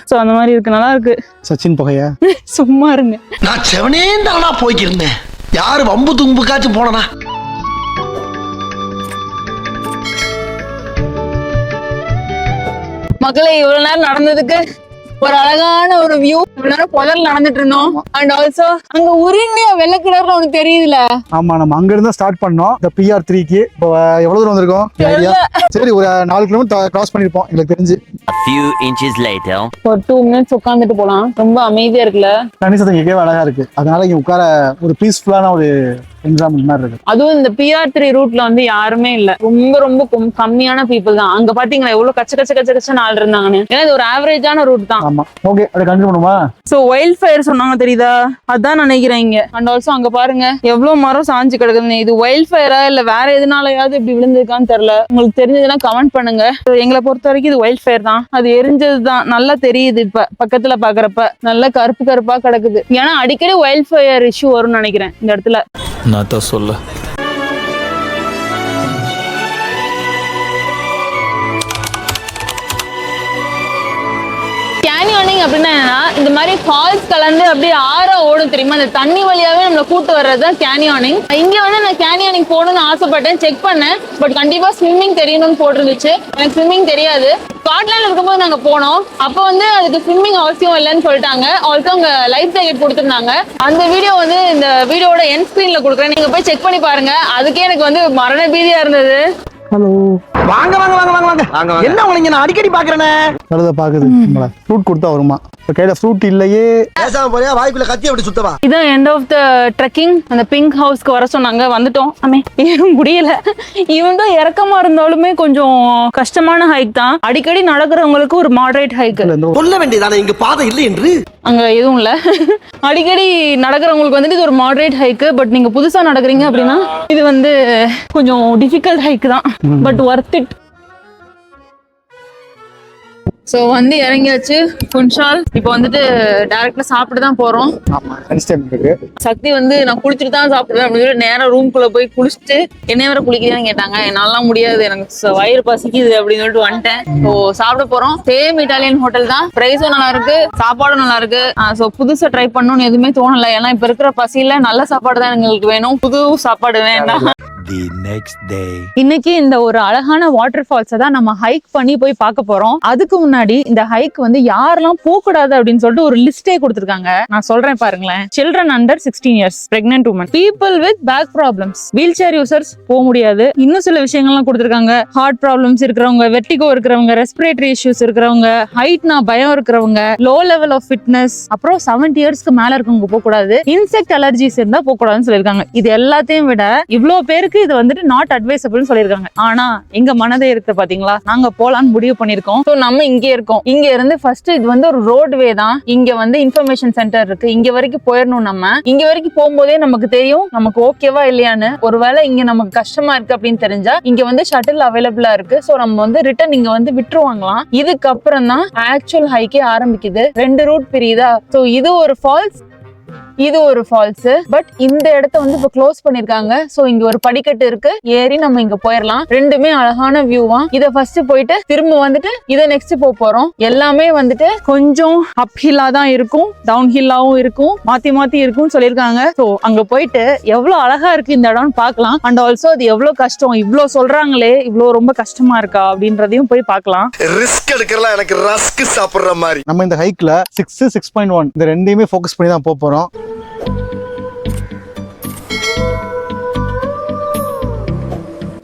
சோ அந்த மாதிரி இருக்கு, நல்லா இருக்கு. சச்சின் புகையா? சும்மா இருங்க. நான் செவனே தானா போய்க்கிருந்தேன், யாரு வம்பு தும்புக்காச்சும் போனா. மக்களே இவ்வளவு நேரம் நடந்ததுக்கு ஒரு அழகான ஒரு வியூ. இவ்வளவு நேரம் புதர்ல நடந்துட்டு இருந்தோம். அண்ட் ஆல்சோ அங்க உருண்டையா வெள்ளை கிளர்ல ஒண்ணு தெரியுதுல. ஆமா, நம்ம அங்க இருந்தா ஸ்டார்ட் பண்ணோம் இந்த PR3க்கு. இப்போ எவ்வளவு தூரம் வந்திருக்கோம்? சரி, ஒரு 4 கிலோமீட்டர் கிராஸ் பண்ணிருப்போம் எனக்கு தெரிஞ்சு. A few inches later. ஒரு 2 மினிட்ஸ் உட்காந்துட்டு போலாம். ரொம்ப அமைதியா இருக்குல்ல, தனி சத்தம் கேட்கவே அழகா இருக்கு. அதனால இங்க உட்கார ஒரு பீஸ்ஃபுல்லான ஒரு என்விரான்மெண்ட் மாதிரி இருக்கு. அதுவும் இந்த PR3 ரூட்ல வந்து யாருமே இல்ல, ரொம்ப கம்மியான பீப்புள் தான். அங்க பாத்தீங்களா எவ்வளவு கச்ச ஆள் இருந்தாங்கன்னு. ஏன்னா இது ஒரு ஆவரேஜான ரூட் தான். ஆமா, ஓகே, அதை கண்டினியூ பண்ணுமா? சோ வைல்ட் ஃபயர் சொன்னாங்க தெரியுதா, அதான் நினைக்கிறேன் இங்க. அண்ட் ஆல்சோ அங்க பாருங்க எவ்வளவு மரம் சாஞ்சு கிடக்குது. இது வைல்ட் ஃபயரா இல்ல வேற எதுனாலயாவது இப்படி விழுந்திருக்கான்னு தெரியல. உங்களுக்கு தெரிஞ்சதுன்னா கமெண்ட் பண்ணுங்க. எங்களை பொறுத்த வரைக்கும் இது வைல்ட் ஃபயர் தான். அது எரிஞ்சதுதான், நல்லா தெரியுது. இப்ப பக்கத்துல பாக்குறப்ப நல்லா கருப்பா கிடக்குது. ஏன்னா அடிக்கடி வைல்ட் ஃபயர் இஷ்யூ வரும்னு நினைக்கிறேன் இந்த இடத்துல. நான் தான் சொல்ல கேனியோனிங் அப்படின்னா இந்த மாதிரி ஃபால்ஸ் கலந்து அப்படியே ஆறா ஓடும் தெரியுமா, அந்த தண்ணி வழியாவே நம்மள கூட்டு வர்றதுதான் கேனியோனிங். இங்க வந்து நான் கேனியோனிங் போகணும்னு ஆசைப்பட்டேன், செக் பண்ணேன். பட் கண்டிப்பா ஸ்விம்மிங் தெரியணும்னு போட்டிருந்துச்சு. எனக்கு ஸ்விம்மிங் தெரியாது. ஸ்காட்லாண்ட்ல இருக்கும்போது நாங்க போனோம், அப்போ வந்து அதுக்கு ஸ்விம்மிங் அவசியம் இல்லைன்னு சொல்லிட்டாங்க. ஆல்சோ அங்க லைஃப் ஜாக்கெட் கொடுத்துருந்தாங்க. அந்த வீடியோ வந்து இந்த வீடியோட எண்ட் ஸ்கிரீன்ல கொடுக்குறேன், நீங்க போய் செக் பண்ணி பாருங்க. அதுக்கே எனக்கு வந்து மரண பீதியா இருந்தது. ஹலோ, வாங்க வாங்க வாங்க வாங்க வாங்க. என்ன உங்களை நான் அடிக்கடி பாக்குறேனே. கழுத பாக்குது, ஃப்ரூட் கொடுத்தா வருமா? கையில ஃப்ரூட் இல்லையே. பேசாம போறியா வாய்க்குள்ள கத்தி அப்படி சுத்தவா? இதான் எண்ட் ஆஃப் த ட்ரெக்கிங். அந்த பிங்க் ஹவுஸ்க்கு வர சொன்னாங்க, வந்துட்டோம். முடியல. இவன் தான் இறக்கமா இருந்தாலுமே கொஞ்சம் கஷ்டமான ஹைக் தான். அடிக்கடி நடக்கிறவங்களுக்கு ஒரு மாடரேட் ஹைக். சொல்ல வேண்டியதானே இங்க பாதை இல்லை என்று. அங்க எதுவும் இல்ல. அடிக்கடி நடக்கிறவங்களுக்கு வந்துட்டு இது ஒரு மாடரேட் ஹைக். பட் நீங்க புதுசா நடக்கிறீங்க அப்படின்னா இது வந்து கொஞ்சம் டிஃபிகல்ட் ஹைக் தான். But worth it. ஸோ வந்து இறங்கியாச்சு குன்ஷால். இப்போ வந்துட்டு டைரக்டா சாப்பிட்டு தான் போறோம். ஆமா, லஞ்ச் டைம் இருக்கு. சக்தி வந்து நான் குளிச்சுட்டு தான் சாப்பிடுவேன் அப்படின்னு சொல்லி நேரம் ரூம்குள்ள போய் குளிச்சுட்டு என்ன வேற குளிக்கிறேன்னு கேட்டாங்க. என்னாலாம் முடியாது, எனக்கு வயிறு பசிக்குது அப்படின்னு சொல்லிட்டு வந்துட்டேன். ஸோ சாப்பிட போறோம். சேம் இட்டாலியன் ஹோட்டல் தான். பிரைஸும் நல்லா இருக்கு, சாப்பாடும் நல்லா இருக்கு. ஸோ புதுசா ட்ரை பண்ணணும்னு எதுவுமே தோணல. ஏன்னா இப்ப இருக்கிற பசியில நல்ல சாப்பாடு தான் எங்களுக்கு வேணும், புது சாப்பாடு வேண்டாம். இன்னைக்கு இந்த ஒரு அழகான வாட்டர் ஃபால்ஸை தான் நம்ம ஹைக் பண்ணி போய் பார்க்க போறோம். அதுக்கு முன்னாடி இந்த ஹைக் வந்து யாரெல்லாம் போக கூடாது அப்படின்னு சொல்லிட்டு ஒரு லிஸ்டே கொடுத்திருக்காங்க. நான் சொல்றேன் பாருங்களேன். Children under 16 years, pregnant women, people with back problems, wheelchair users போக முடியாது. இன்னும் சில விஷயங்கள்லாம் கொடுத்திருக்காங்க. ஹார்ட் ப்ராப்ளம்ஸ் இருக்கிறவங்க, வெர்டிகோ இருக்கிறவங்க, ரெஸ்பிரேட்டரி இஷ்யூஸ் இருக்கிறவங்க, ஹைட்னா பயம் இருக்கிறவங்க, லோ லெவல் ஆஃப் ஃபிட்னஸ், அப்புறம் 70 இயர்ஸ்க்கு மேல இருக்கவங்க போக கூடாது. இன்செக்ட் அலர்ஜிஸ் இருந்தா போக கூடாதுன்னு சொல்லியிருக்காங்க. இது எல்லாத்தையும் விட இவ்வளவு பேருக்கு இது வந்துட்டு நாட் அட்வைசபிள் சொல்லியிருக்காங்க. ஆனா எங்க மனதை இருக்கு பாத்தீங்களா, நாங்க போலான்னு முடிவு பண்ணிருக்கோம். சோ நம்ம இங்கே இருக்கோம். இங்க இருந்து ஃபர்ஸ்ட் இது வந்து ஒரு ரோட்வே தான். இங்க வந்து இன்ஃபர்மேஷன் சென்டர் இருக்கு. இங்க வரைக்கும் போயிடணும். நம்ம இங்க வரைக்கும் போகும்போதே நமக்கு தெரியும் நமக்கு ஓகேவா இல்லையான்னு. ஒருவேளை இங்க நமக்கு கஷ்டமா இருக்கு அப்படின்னு தெரிஞ்சா இங்க வந்து ஷட்டில் அவைலபிளா இருக்கு. சோ நம்ம வந்து ரிட்டர்ன் இங்க வந்து விட்டுருவாங்களாம். இதுக்கப்புறம் தான் ஆக்சுவல் ஹைக்கே ஆரம்பிக்குது. 2 ரூட் பிரியுதா. சோ இது ஒரு ஃபால்ஸ், இது ஒரு ஃபால்ஸ். பட் இந்த இடத்த வந்து இப்ப க்ளோஸ் பண்ணிருக்காங்க. சோ இங்க ஒரு படிக்கட்டு இருக்கு, ஏறி நம்ம இங்க போயிடலாம். ரெண்டுமே அழகான வியூவா. இத ஃபர்ஸ்ட் போயிட்டு திரும்ப வந்துட்டு இத நெக்ஸ்ட் போறோம். எல்லாமே வந்துட்டு கொஞ்சம் அப் ஹில்லா தான் இருக்கும், டவுன் ஹில்லாவும் இருக்கும், மாத்தி மாத்தி இருக்கும் சொல்லிருக்காங்க. சோ அங்க போயிட்டு எவ்வளவு அழகா இருக்கு இந்த இடம்னு பாக்கலாம். அண்ட் ஆல்சோ அது எவ்வளவு கஷ்டம், இவ்வளவு சொல்றாங்களே இவ்வளவு ரொம்ப கஷ்டமா இருக்கா அப்படின்றதையும் போய் பார்க்கலாம். ரிஸ்க் எடுக்கலாம், எனக்கு ரஸ்க் சாப்பிடுற மாதிரி. நம்ம இந்த ஹைக்ல 6, 6.1 இந்த ரெண்டையுமே ஃபோக்கஸ் பண்ணி தான் போறோம்.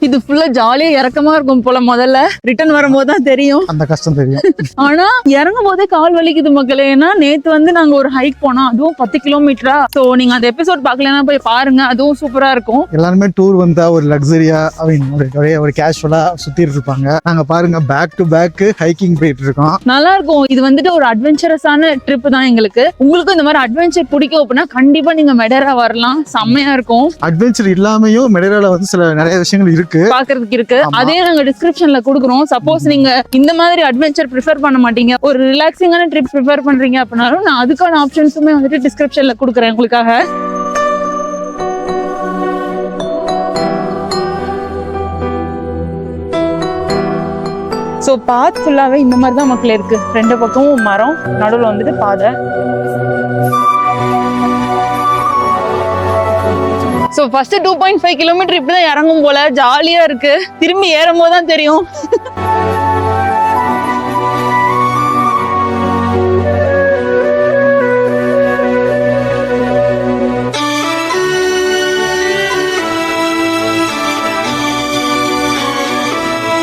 இது ஃபுல்லா ஜாலியா இறக்கமா இருக்கும் போல. முதல்ல ரிட்டர்ன் வரும்போது தான் தெரியும் அந்த கஷ்டம் தெரியும். ஆனா இறங்கும் போதே கால் வலிக்குது மக்களே. ஏன்னா நேத்து வந்து நாங்க ஒரு ஹைக் போனோம், அதுவும் 10 கிலோமீட்டரா. சோ நீங்க அந்த எபிசோட் பாக்கலன்னா போய் பாருங்க, அதுவும் சூப்பரா இருக்கும். எல்லாருமே டூர் வந்தா ஒரு லக்ஸரியா ஒரு கேஷுவலா சுத்திட்டு இருப்பாங்க. நாங்க பாருங்க பேக் டு பேக் ஹைக்கிங் போயிட்டு இருக்கோம். நல்லா இருக்கும். இது வந்துட்டு ஒரு அட்வென்ச்சரஸான ட்ரிப் தான் எங்களுக்கு. உங்களுக்கும் இந்த மாதிரி அட்வென்ச்சர் பிடிக்கும் அப்படின்னா கண்டிப்பா நீங்க மெடேரா வரலாம், செம்மையா இருக்கும். அட்வென்ச்சர் இல்லாமையும் மெடேரால வந்து சில நிறைய விஷயங்கள் இருக்கு, பாக்குறதுக்கு இருக்கு. அதே நாங்க டிஸ்கிரிப்ஷன்ல கொடுக்குறோம். சப்போஸ் நீங்க இந்த மாதிரி அட்வென்ச்சர் ப்ரிஃபர் பண்ண மாட்டீங்க, ஒரு ரிலாக்ஸிங்கான ட்ரிப் ப்ரிஃபர் பண்றீங்க அப்படின்னாலும் நான் அதுக்கான ஆப்ஷன்ஸுமே வந்துட்டு டிஸ்கிரிப்ஷன்ல கொடுக்குறேன் உங்களுக்காக. சோ பாத் ஃபுல்லாவே இந்த மாதிரி தான் மக்கள் இருக்கு. 2 பக்கமும் மரம், நடுவுல வந்துட்டு பாதை. சோ ஃபர்ஸ்ட் 2.5 கிலோமீட்டர் இப்படிதான் இறங்கும் போல. ஜாலியா இருக்கு. திரும்பி ஏறும் போதுதான் தெரியும்.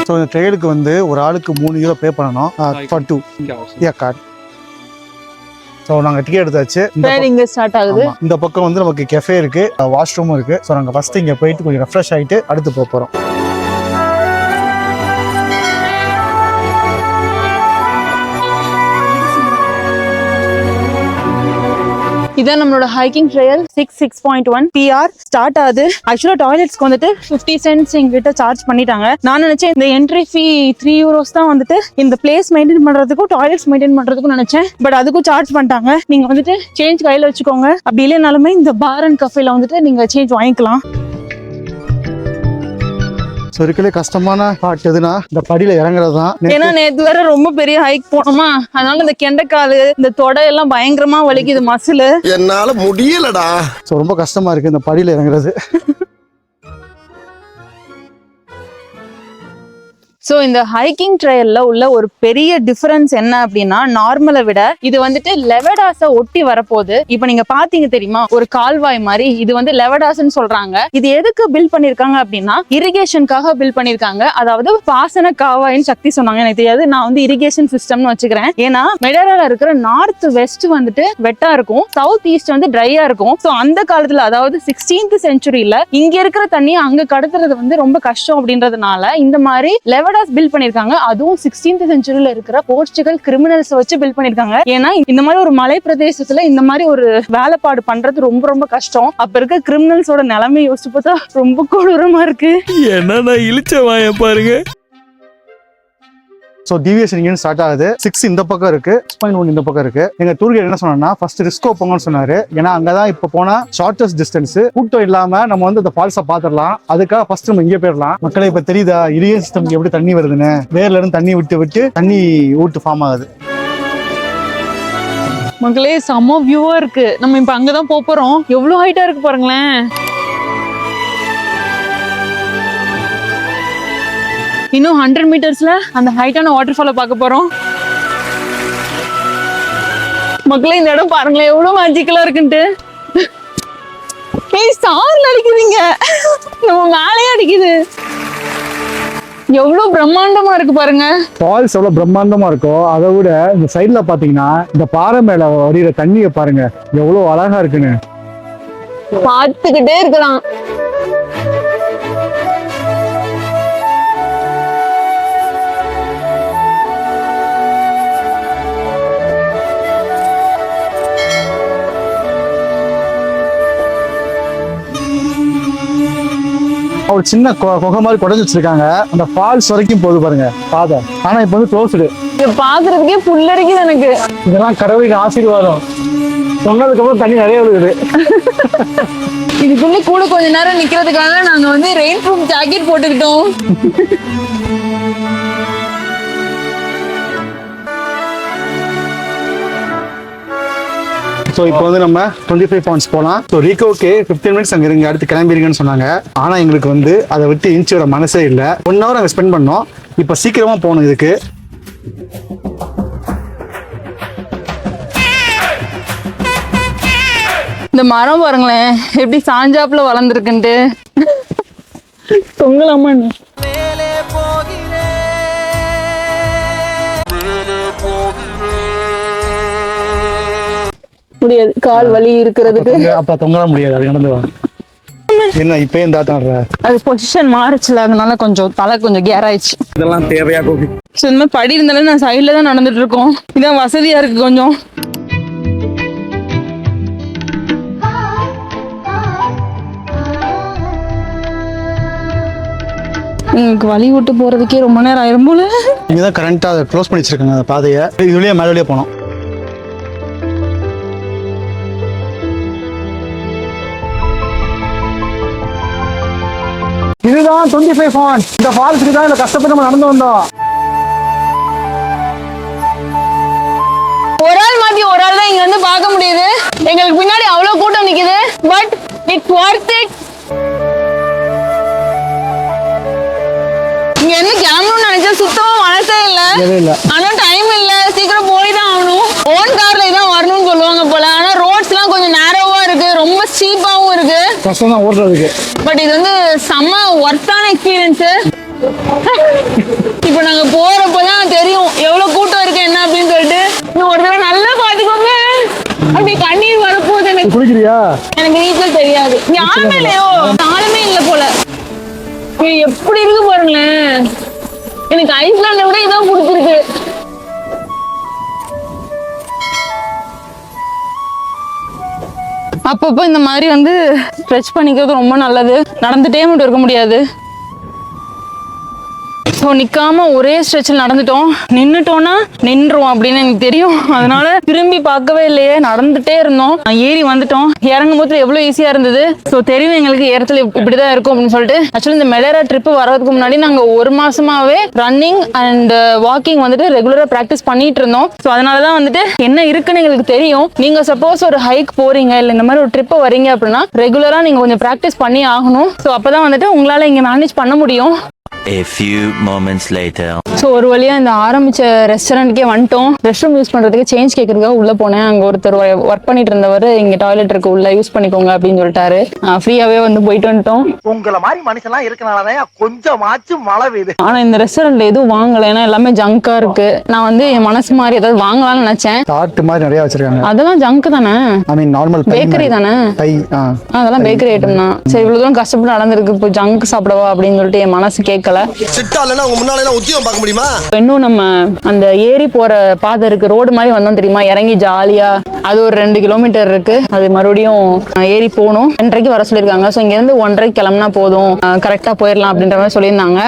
ஸோ இந்த ட்ரெயிலுக்கு வந்து ஒரு ஆளுக்கு 3 யூரோ பே பண்ணணும் ஃபார் 2 கார்டு. ஸோ நாங்கள் டிக்கெட் எடுத்தாச்சு. இங்க ஸ்டார்ட் ஆகுது. இந்த பக்கம் வந்து நமக்கு கெஃபே இருக்கு, வாஷ்ரூமும் இருக்கு. ஸோ நாங்கள் ஃபர்ஸ்ட் இங்கே போயிட்டு கொஞ்சம் ரெஃப்ரெஷ் ஆகிட்டு அடுத்து போக போகிறோம். இதான் நம்மளோட ஹைக்கிங் ட்ரையல் 6.1 PR ஸ்டார்ட் ஆகுது. ஆக்சுவலா டாய்லெட்ஸ்க்கு வந்துட்டு 50 சென்ட்ஸ் எங்கிட்ட சார்ஜ் பண்ணிட்டாங்க. நான் நினைச்சேன் இந்த என்ட்ரி ஃபீ 3 யூரோஸ் தான் வந்துட்டு இந்த பிளேஸ் மெயின்டைன் பண்றதுக்கும் டாய்லெட்ஸ் மெயின்டைன் பண்றதுக்கும் நினைச்சேன். பட் அதுக்கும் சார்ஜ் பண்ணிட்டாங்க. நீங்க வந்துட்டு சேஞ்ச் கையில வச்சுக்கோங்க, அப்படி இல்லைனாலுமே இந்த பார் அண்ட் கஃபேல வந்துட்டு நீங்க சேஞ்ச் வாங்கிக்கலாம். ஸோ இருக்கலே கஷ்டமான பார்ட் எதுனா இந்த படியில இறங்குறது தான். ஏன்னா நேத்து வேற ரொம்ப பெரிய ஹைக் போனோமா, அதனால இந்த கெண்டைக்காலு இந்த தொடை எல்லாம் பயங்கரமா வலிக்குது, மசிலு. என்னால முடியலடா. ஸோ ரொம்ப கஷ்டமா இருக்கு இந்த படியில இறங்குறது. ஸோ இந்த ஹைக்கிங் ட்ரையல்ல உள்ள ஒரு பெரிய டிஃபரன்ஸ் என்ன அப்படின்னா நார்மலை விட இது வந்துட்டு லெவடாஸை ஒட்டி வரப்போகுது. இப்போ நீங்க பாத்தீங்க தெரியுமா ஒரு கால்வாய் மாதிரி, இது வந்து லெவடாஸ்ன்னு சொல்றாங்க. இது எதுக்கு பில்ட் பண்ணிருக்காங்க அப்படின்னா இரிகேஷனுக்காக பில்ட் பண்ணிருக்காங்க. அதாவது பாசன காவாயின்னு சக்தி சொன்னாங்க, எனக்கு தெரியாது, நான் வந்து இரிகேஷன் சிஸ்டம்னு வச்சுக்கிறேன். ஏன்னா மெடரால இருக்கிற நார்த் வெஸ்ட் வந்துட்டு வெட்டா இருக்கும், சவுத் ஈஸ்ட் வந்து ட்ரையா இருக்கும். ஸோ அந்த காலத்துல அதாவது 16th செஞ்சுரியில இங்க இருக்கிற தண்ணி அங்க கடத்துறது வந்து ரொம்ப கஷ்டம் அப்படின்றதுனால இந்த மாதிரி லெவடாஸ் பில்ட் பண்ணிருக்காங்க. அதுவும் 16th செஞ்சுரியில இருக்கிற போர்ச்சுகல் கிரிமினல்ஸ் வச்சு பில்ட் பண்ணிருக்காங்க. ஏன்னா இந்த மாதிரி ஒரு மலை பிரதேசத்துல இந்த மாதிரி ஒரு வேலைப்பாடு பண்றது ரொம்ப ரொம்ப கஷ்டம். அப்ப இருக்க கிரிமினல்ஸோட நிலைமை யோசிச்சு பார்த்தா ரொம்ப கொடூரமா இருக்கு. என்ன இழிச்ச வாய பாருங்க. ஸோ டிவியேஷன் இங்கே ஸ்டார்ட் ஆகுது. 6 இந்த பக்கம் இருக்கு, 6.1 இந்த பக்கம் இருக்கு. எங்க டூர் கைட் என்ன சொன்னா ஃபர்ஸ்ட் ரிஸ்கோ போங்கன்னு சொன்னாரு. ஏன்னா அங்கதான் இப்ப போனா ஷார்டஸ்ட் டிஸ்டன்ஸ், கூட்டம் இல்லாம நம்ம வந்து அந்த ஃபால்ஸை பாத்துடலாம். அதுக்காக ஃபர்ஸ்ட் நம்ம இங்கே போயிடலாம். மக்களே இப்ப தெரியுதா இரிகேஷன் சிஸ்டம் எப்படி தண்ணி வருதுன்னு? வேர்ல இருந்து தண்ணி விட்டு தண்ணி ஊட்டு ஃபார்ம் ஆகுது. மக்களே செம்ம வியூவா இருக்கு. நம்ம இப்ப அங்கதான் போறோம். எவ்வளவு ஹைட்டா இருக்கு பாருங்களேன். இன்னும் 100 மீட்டர்ஸ்ல அந்த ஹைட்டான வாட்டர் ஃபாலை பார்க்க போறோம். மக்களே இந்த இடம் பாருங்களேன் எவ்வளவு மேஜிக்கலா இருக்குன்ட்டு. ஸ்டார்ல அடிக்குதுங்க, நம்ம மேலேயே அடிக்குது. எவ்வளவு பிரம்மாண்டமா இருக்கு பாருங்க. ஃபால்ஸ் எவ்வளவு பிரம்மாண்டமா இருக்கோ அதை விட இந்த சைட்ல பாத்தீங்கன்னா இந்த பாறை மேல வடிகிற தண்ணியை பாருங்க எவ்வளவு அழகா இருக்குன்னு பார்த்துக்கிட்டே இருக்கலாம். ஒரு சின்ன குகை மாதிரி குடைஞ்சு வச்சிருக்காங்க. அந்த ஃபால்ஸ் வரைக்கும் போகுது பாருங்க பாதை. ஆனா இப்ப வந்து க்ளோஸ்டு. பாக்குறதுக்கே புல்லரிக்குது எனக்கு. இதெல்லாம் கடவுளின் ஆசீர்வாதம். சொன்னதுக்கு அப்புறம் தண்ணி நிறைய விழுகுது. இதுக்குள்ள கூட கொஞ்ச நேரம் நிக்கிறதுக்காக நாங்க வந்து ரெயின் ப்ரூஃப் ஜாக்கெட் போட்டுக்கிட்டோம். ஸோ இப்போ வந்து நம்ம 25 பாயிண்ட்ஸ் போகலாம். ஸோ ரீகோக்கு 15 மினிட்ஸ் அங்கே இருங்க, அடுத்து கிளம்பிருங்கன்னு சொன்னாங்க. ஆனால் எங்களுக்கு வந்து அதை விட்டு இன்ச்சு வர மனசே இல்லை. 1 hour அங்கே ஸ்பெண்ட் பண்ணோம். இப்போ சீக்கிரமா போகணும் இதுக்கு. இந்த மரம் பாருங்களேன் எப்படி சாஞ்சாப்புல வளர்ந்துருக்குன்ட்டு. தொங்கலாமா முடியாது, கால் வலி இருக்கிறதுக்கு. அப்ப தொங்கலாம் முடியாது, அது நடந்து வா. என்ன இப்ப இந்த ஆட்டாடுற அது பொசிஷன் மாறுச்சுல, அதனால கொஞ்சம் தலை கொஞ்சம் கேர் ஆயிடுச்சு. இதெல்லாம் தேவையா கோபி? ஸோ இந்த மாதிரி படி இருந்தாலும் நான் சைட்ல தான் நடந்துட்டு இருக்கோம். இதான் வசதியா இருக்கு கொஞ்சம். எனக்கு வழி விட்டு போறதுக்கே ரொம்ப நேரம் ஆயிரும் போல. இங்கதான் கரண்டா அதை க்ளோஸ் பண்ணி வச்சிருக்காங்க அந்த பாதையை. இதுலயே மேல வழியா போனோம். இதுதான் 25 பாயிண்ட். இந்த ஃபால்ஸுக்கு தான் இந்த கஷ்டப்பட்டு நம்ம நடந்து வந்தோம். ஒரு ஆள் மாத்தி ஒரு ஆள் தான் இங்க வந்து பார்க்க முடியுது. எங்களுக்கு பின்னாடி அவ்வளவு கூட்டம் நிக்குது. But it's Worth it. இங்க இருந்து கிளம்பணும்னு நினைச்சா சுத்தமா மனசே இல்ல. ஆனா டைம் இல்ல, சீக்கிரம் போய் தான் ஆகணும். ஓன் கார்ல தான் வரணும்னு சொல்லுவாங்க போல. ஆனா ரோட்ஸ் எல்லாம் கொஞ்சம் நேரோவா இருக்கு, ரொம்ப ஸ்டீப்பாவும் இருக்கு. கஷ்டம் தான் ஓடுறதுக்கு. பட் இது வந்து செம்ம ஒர்த்தான எக்ஸ்பீரியன்ஸ். இப்ப நாங்க போறப்பதான் தெரியும் எவ்வளவு கூட்டம் இருக்கு என்ன அப்படின்னு சொல்லிட்டு. ஒரு தடவை நல்லா பாத்துக்கோங்க. அப்படி கண்ணீர் வரப்போகுது எனக்கு. குளிக்கிறியா? எனக்கு நீச்சல் தெரியாது. யாருமே இல்லையோ, ஆளுமே இல்ல போல. எப்படி இருக்கு பாருங்களேன். எனக்கு ஐஸ்லாண்டை விட இதான் பிடிச்சிருக்கு. அப்பப்போ இந்த மாதிரி வந்து ஸ்ட்ரெச் பண்ணிக்கிறது ரொம்ப நல்லது. நடந்துட்டே மட்டும் இருக்க முடியாது. ஸோ நிற்காம ஒரே ஸ்ட்ரெச்சில் நடந்துட்டோம். நின்றுட்டோன்னா நின்றுவோம் அப்படின்னு எனக்கு தெரியும். அதனால திரும்பி பார்க்கவே இல்லையே, நடந்துட்டே இருந்தோம். ஏறி வந்துட்டோம். இறங்கும் போது எவ்வளோ ஈஸியாக இருந்தது. ஸோ தெரியும் எங்களுக்கு ஏறத்துல இப்படி தான் இருக்கும் அப்படின்னு சொல்லிட்டு. ஆக்சுவலி இந்த மெடேரா ட்ரிப் வர்றதுக்கு முன்னாடி நாங்கள் 1 மாசமாவே ரன்னிங் அண்ட் வாக்கிங் வந்துட்டு ரெகுலராக ப்ராக்டிஸ் பண்ணிட்டு இருந்தோம். ஸோ அதனால தான் வந்துட்டு என்ன இருக்குன்னு எங்களுக்கு தெரியும். நீங்கள் சப்போஸ் ஒரு ஹைக் போறீங்க இல்லை இந்த மாதிரி ஒரு ட்ரிப் வரீங்க அப்படின்னா ரெகுலராக நீங்கள் கொஞ்சம் ப்ராக்டிஸ் பண்ணி ஆகணும். ஸோ அப்போ தான் வந்துட்டு உங்களால் இங்கே மேனேஜ் பண்ண முடியும். A few moments later. So ஒரு வழியாக இந்த ஆரம்பித்த ரெஸ்டாரண்ட்கே வந்துட்டோம். ரெஸ்ட் ரூம் யூஸ் பண்ணுறதுக்கு சேஞ்ச் கேட்குறதுக்காக உள்ளே போனேன். அங்கே ஒருத்தர் ஒர்க் பண்ணிட்டு இருந்தவர் இங்கே டாய்லெட் இருக்கு உள்ள யூஸ் பண்ணிக்கோங்க அப்படின்னு சொல்லிட்டாரு. ஃப்ரீயாகவே வந்து போயிட்டு வந்துட்டோம். உங்களை மாதிரி மனுஷன்லாம் இருக்கனாலதான் கொஞ்சமாச்சும் மழை பெய்யுது. ஆனால் இந்த ரெஸ்டாரண்ட்ல எதுவும் வாங்கலை, ஏன்னா எல்லாமே ஜங்கா இருக்கு. நான் வந்து என் மனசு மாதிரி ஏதாவது வாங்கலாம்னு நினைச்சேன். சாட் மாதிரி நிறைய வச்சிருக்காங்க. அதெல்லாம் ஜங்க் தானே, ஐ மீன் நார்மல் பேக்கரி தானே. அதெல்லாம் பேக்கரி ஐட்டம் தான். சரி இவ்வளவு தூரம் கஷ்டப்பட்டு நடந்திருக்கு, இப்போ ஜங்க் சாப்பிடவா அப்படின்னு சொல்லிட்டு என் மனசு கேட்கல. சிட்டாலனா உங்க முன்னால எல்லாம் உத்தியோகம் பார்க்க முடியுமா? இன்னும் நம்ம அந்த ஏரி போற பாதை இருக்கு, ரோடு மாதிரி வந்தோம் தெரியுமா, இறங்கி ஜாலியா அது ஒரு 2 கிலோமீட்டர் இருக்கு. அது மறுபடியும் ஏரி போகணும். 2:30 வர சொல்லியிருக்காங்க. ஸோ இங்க இருந்து 1:30 கிளம்புனா போதும், கரெக்டா போயிடலாம் அப்படின்ற மாதிரி சொல்லியிருந்தாங்க.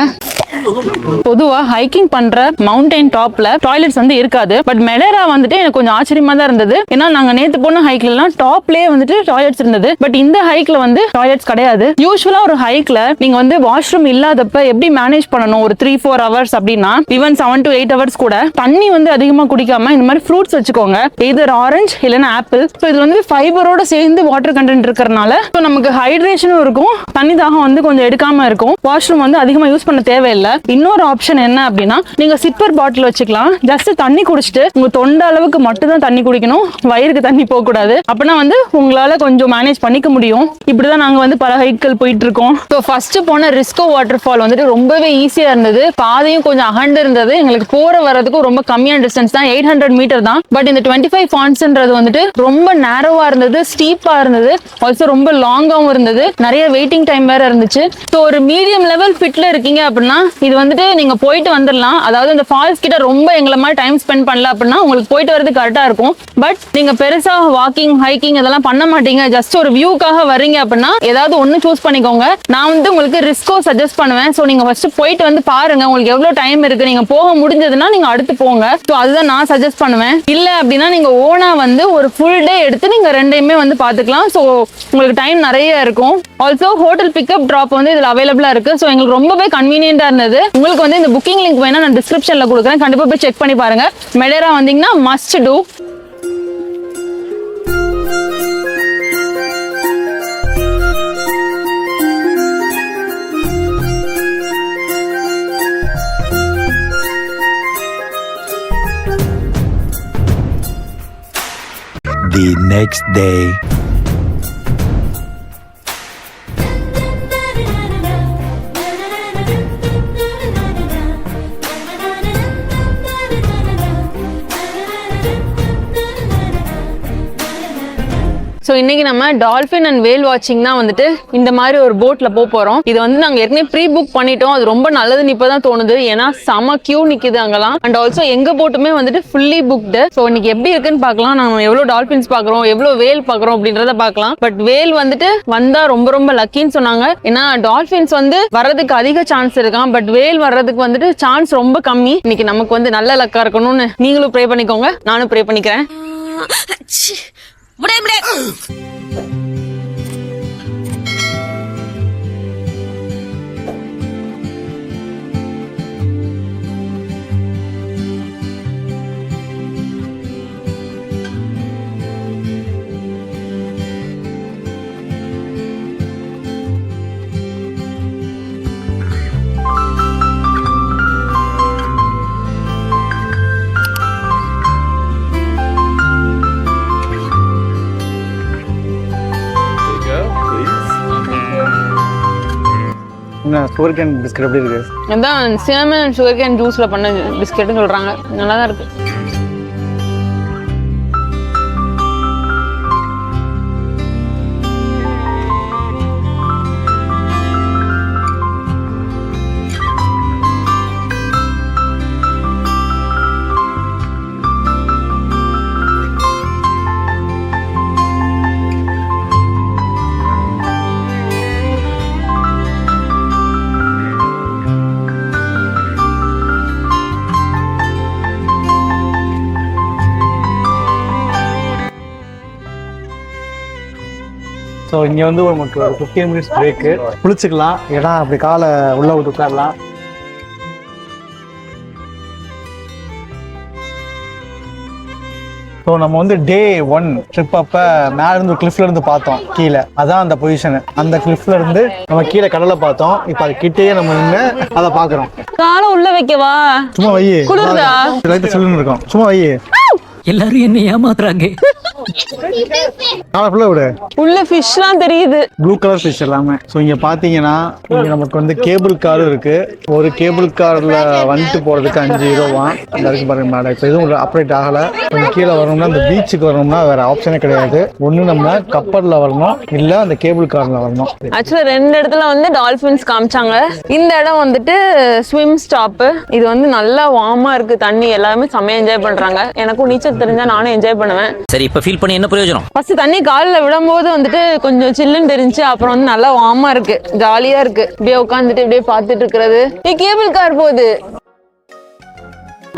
பொதுவா ஹைக்கிங் பண்ற மவுண்டைன் டாப்ல டாய்லெட்ஸ் வந்து இருக்காது. பட் மெடேரா வந்துட்டு எனக்கு கொஞ்சம் ஆச்சரியமா தான் இருந்தது. ஏன்னா நாங்க நேத்து போன ஹைக்ல எல்லாம் டாப்லயே வந்துட்டு டாய்லெட்ஸ் இருந்தது. பட் இந்த ஹைக்ல வந்து டாய்லெட்ஸ் கிடையாது. யூஸ்வலா ஒரு ஹைக்ல நீங்க வந்து வாஷ்ரூம் இல்லாதப்ப எப்படி மேனேஜ் பண்ணணும் ஒரு 3-4 ஹவர்ஸ் அப்படின்னா, ஈவன் 7 to 8 ஹவர்ஸ் கூட தண்ணி வந்து அதிகமா குடிக்காம இந்த மாதிரி ஃப்ரூட்ஸ் வச்சுக்கோங்க, எதர் ஆரஞ்சு இல்லைன்னா ஆப்பிள். ஸோ இது வந்து ஃபைபரோட சேர்ந்து வாட்டர் கண்டென்ட் இருக்கிறதுனால நமக்கு ஹைட்ரேஷனும் இருக்கும், தண்ணி தாகம் வந்து கொஞ்சம் எடுக்காம இருக்கும். வாஷ்ரூம் வந்து அதிகமா யூஸ் பண்ண தேவையில்லை. இன்னொரு ஆப்ஷன் என்ன அப்படின்னா, நீங்க சிப்பர் பாட்டில் வச்சுக்கலாம். ஜஸ்ட் தண்ணி குடிச்சிட்டு உங்க தொண்டை அளவுக்கு மட்டும் தான் தண்ணி குடிக்கணும், வயிறுக்கு தண்ணி போக கூடாது. அப்படின்னா வந்து உங்களால கொஞ்சம் மேனேஜ் பண்ணிக்க முடியும். இப்படிதான் நாங்க வந்து பல ஹைக்கள் போயிட்டு இருக்கோம். ஸோ ஃபர்ஸ்ட் போன ரிஸ்கோ வாட்டர் ஃபால் வந்துட்டு ரொம்பவே ஈஸியா இருந்தது. பாதையும் கொஞ்சம் அகண்டு இருந்தது. எங்களுக்கு போற வரதுக்கும் ரொம்ப கம்மியான டிஸ்டன்ஸ் தான், 800 மீட்டர் தான். பட் இந்த 25 ஃபான்ஸ்ன்றது வந்துட்டு ரொம்ப நேரோவா இருந்தது, ஸ்டீப்பா இருந்தது, ஆல்சோ ரொம்ப லாங்காவும் இருந்தது. நிறைய வெயிட்டிங் டைம் வேற இருந்துச்சு. ஸோ ஒரு மீடியம் லெவல் ஃபிட்ல இருக்கீங்க அப்படின்னா இது வந்துட்டு நீங்க போயிட்டு வந்துடலாம். அதாவது இந்த ஃபால்ஸ் கிட்ட ரொம்ப எங்களை மாதிரி டைம் ஸ்பெண்ட் பண்ணல அப்படின்னா உங்களுக்கு போயிட்டு வரது கரெக்டா இருக்கும். பட் நீங்க பெருசா வாக்கிங் ஹைக்கிங் இதெல்லாம் பண்ண மாட்டீங்க, ஜஸ்ட் ஒரு வியூக்காக வரீங்க அப்படின்னா ஏதாவது ஒண்ணு சூஸ் பண்ணிக்கோங்க. நான் வந்து உங்களுக்கு ரிஸ்கோ சஜஸ்ட் பண்ணுவேன். ஸோ நீங்க ஃபர்ஸ்ட் போயிட்டு வந்து பாருங்க, உங்களுக்கு எவ்வளவு டைம் இருக்கு, நீங்க போக முடிஞ்சதுன்னா நீங்க அடுத்து போங்க. ஸோ அதுதான் நான் சஜஸ்ட் பண்ணுவேன். இல்ல அப்படின்னா நீங்க ஓனா வந்து ஒரு ஃபுல் டே எடுத்து நீங்க ரெண்டையுமே வந்து பாத்துக்கலாம். ஸோ உங்களுக்கு டைம் நிறைய இருக்கும். ஆல்சோ ஹோட்டல் பிக்கப் டிராப் வந்து இதுல அவைலபிளா இருக்கு. ஸோ எங்களுக்கு ரொம்பவே கன்வீனியன்டா இருந்தது. உங்களுக்கு வந்து இந்த புக்கிங் லிங்க் வேணா நான் டிஸ்கிரிப்ஷன்ல கொடுக்குறேன், கண்டிப்பா போய் செக் பண்ணி பாருங்க. மெடேரா வந்தீங்கன்னா must do. The next day. So இன்னைக்கு நம்ம டால்ஃபின் அண்ட் வேல் வாட்சிங் தான் வந்துட்டு இந்த மாதிரி ஒரு போட்ல போறோம். இது வந்து நாங்க ஏற்கனவே ப்ரீ புக் பண்ணிட்டோம். அது ரொம்ப நல்லதுன்னு இப்பதான் தோணுது, ஏன்னா செம கியூ நிக்குது அங்கெல்லாம். அண்ட் ஆல்சோ எங்க போட்டுமே வந்துட்டு ஃபுல்லி புக்டு. ஸோ இன்னைக்கு எப்படி இருக்குன்னு பார்க்கலாம். நம்ம எவ்வளவு டால்ஃபின்ஸ் பாக்குறோம், எவ்வளவு வேல் பாக்குறோம் அப்படின்றத பார்க்கலாம். பட் வேல் வந்துட்டு வந்தா ரொம்ப ரொம்ப லக்கின்னு சொன்னாங்க. ஏன்னா டால்ஃபின்ஸ் வந்து வர்றதுக்கு அதிக சான்ஸ் இருக்கான், பட் வேல் வர்றதுக்கு வந்துட்டு சான்ஸ் ரொம்ப கம்மி. இன்னைக்கு நமக்கு வந்து நல்ல லக்கா இருக்கணும்னு நீங்களும் ப்ரே பண்ணிக்கோங்க, நானும் ப்ரே பண்ணிக்கிறேன். சுகர் கேன் பிஸ்கட் எப்படி இருக்கு? அதான் சினமன் சுகர் கேன் ஜூஸ்ல பண்ண பிஸ்கெட்னு சொல்றாங்க, நல்லா தான் இருக்கு. ஸோ இங்கே வந்து நமக்கு ஒரு 15 மினிட்ஸ் பிரேக்கு, குளிச்சுக்கலாம். ஏன்னா அப்படி காலை உள்ள விட்டு உட்காரலாம். ஸோ நம்ம வந்து டே 1 ட்ரிப் அப்ப மேல இருந்து கிளிஃப்ல இருந்து பார்த்தோம் கீழே, அதான் அந்த பொசிஷன். அந்த கிளிஃப்ல இருந்து நம்ம கீழே கடலை பார்த்தோம். இப்போ அது கிட்டேயே நம்ம நின்று அதை பாக்குறோம். காலை உள்ள வைக்கவா? சும்மா வை, குளிருதா? லைட்டா சில்லுன்னு இருக்கும். சும்மா வை. எல்லாரும் என்ன ஏமாத்துறாங்க. காலை ஃபுல்லா விடு. உள்ள ஃபிஷ்லாம் தெரியுது. ப்ளூ கலர் ஃபிஷ் எல்லாமே. ஸோ இங்க பாத்தீங்கன்னா இங்க நமக்கு வந்து கேபிள் காரும் இருக்கு. ஒரு கேபிள் கார்ல வந்துட்டு போறதுக்கு 5 யூரோவா இந்த இருக்கு பாருங்க மேடம். இப்போ எதுவும் அப்டேட் ஆகல. கொஞ்சம் கீழே வரணும்னா அந்த பீச்சுக்கு வரணும்னா வேற ஆப்ஷனே கிடையாது. ஒண்ணு நம்ம கப்பல்ல வரணும், இல்ல அந்த கேபிள் கார்ல வரணும். ஆக்சுவலா 2 இடத்துல வந்து டால்பின்ஸ் காமிச்சாங்க. இந்த இடம் வந்துட்டு ஸ்விம் ஸ்டாப். இது வந்து நல்லா வார்மா இருக்கு தண்ணி. எல்லாருமே செம்மையா என்ஜாய் பண்றாங்க. எனக்கும் நீச்சல் தெரிஞ்சா நானும் என்ஜாய் பண்ணுவேன். சரி, இப்ப ஃபீல் பண்ணி என்ன பிரயோஜனம்? ஃபர்ஸ்ட் தண்ணி காலில் விடும்போது வந்துட்டு கொஞ்சம் சில்லுன்னு தெரிஞ்சு, அப்புறம் வந்து நல்லா வார்மா இருக்கு, ஜாலியா இருக்கு. இப்படியே உட்காந்துட்டு இப்படியே பார்த்துட்டு இருக்கிறது. கேபிள் கார் போகுது.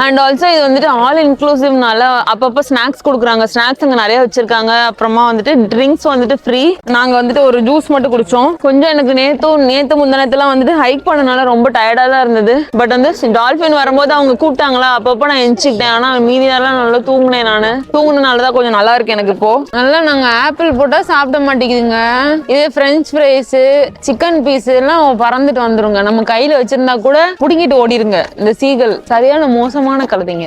அண்ட் ஆல்சோ இது வந்துட்டு ஆல் இன்க்ளூசிவ்னால அப்பப்போ ஸ்நாக்ஸ் கொடுக்குறாங்க. ஸ்நாக்ஸ் அங்கே நிறைய வச்சிருக்காங்க. அப்புறமா வந்துட்டு ட்ரிங்க்ஸ் வந்துட்டு ஃப்ரீ. நாங்க வந்துட்டு ஒரு ஜூஸ் மட்டும் குடிச்சோம். கொஞ்சம் எனக்கு நேத்து முந்தினத்துலாம் வந்துட்டு ஹைக் பண்ணனால ரொம்ப டயர்டா தான் இருந்தது. பட் வந்து டால்பின் வரும்போது அவங்க கூப்பிட்டாங்களா, அப்பப்போ நான் எந்திரிச்சிக்கிட்டேன். ஆனா மீதியெல்லாம் நல்லா தூங்கினேன். நான் தூங்குனதுனாலதான் கொஞ்சம் நல்லா இருக்கு எனக்கு இப்போ. நல்லா நாங்க ஆப்பிள் போட்டா சாப்பிட மாட்டேங்குதுங்க. இதே பிரெஞ்ச் ஃப்ரைஸ், சிக்கன் பீஸ் எல்லாம் பறந்துட்டு வந்துருங்க. நம்ம கையில வச்சிருந்தா கூட புடுங்கிட்டு ஓடிருங்க. இந்த சீகல் சரியான மோசம் கலந்தீங்க.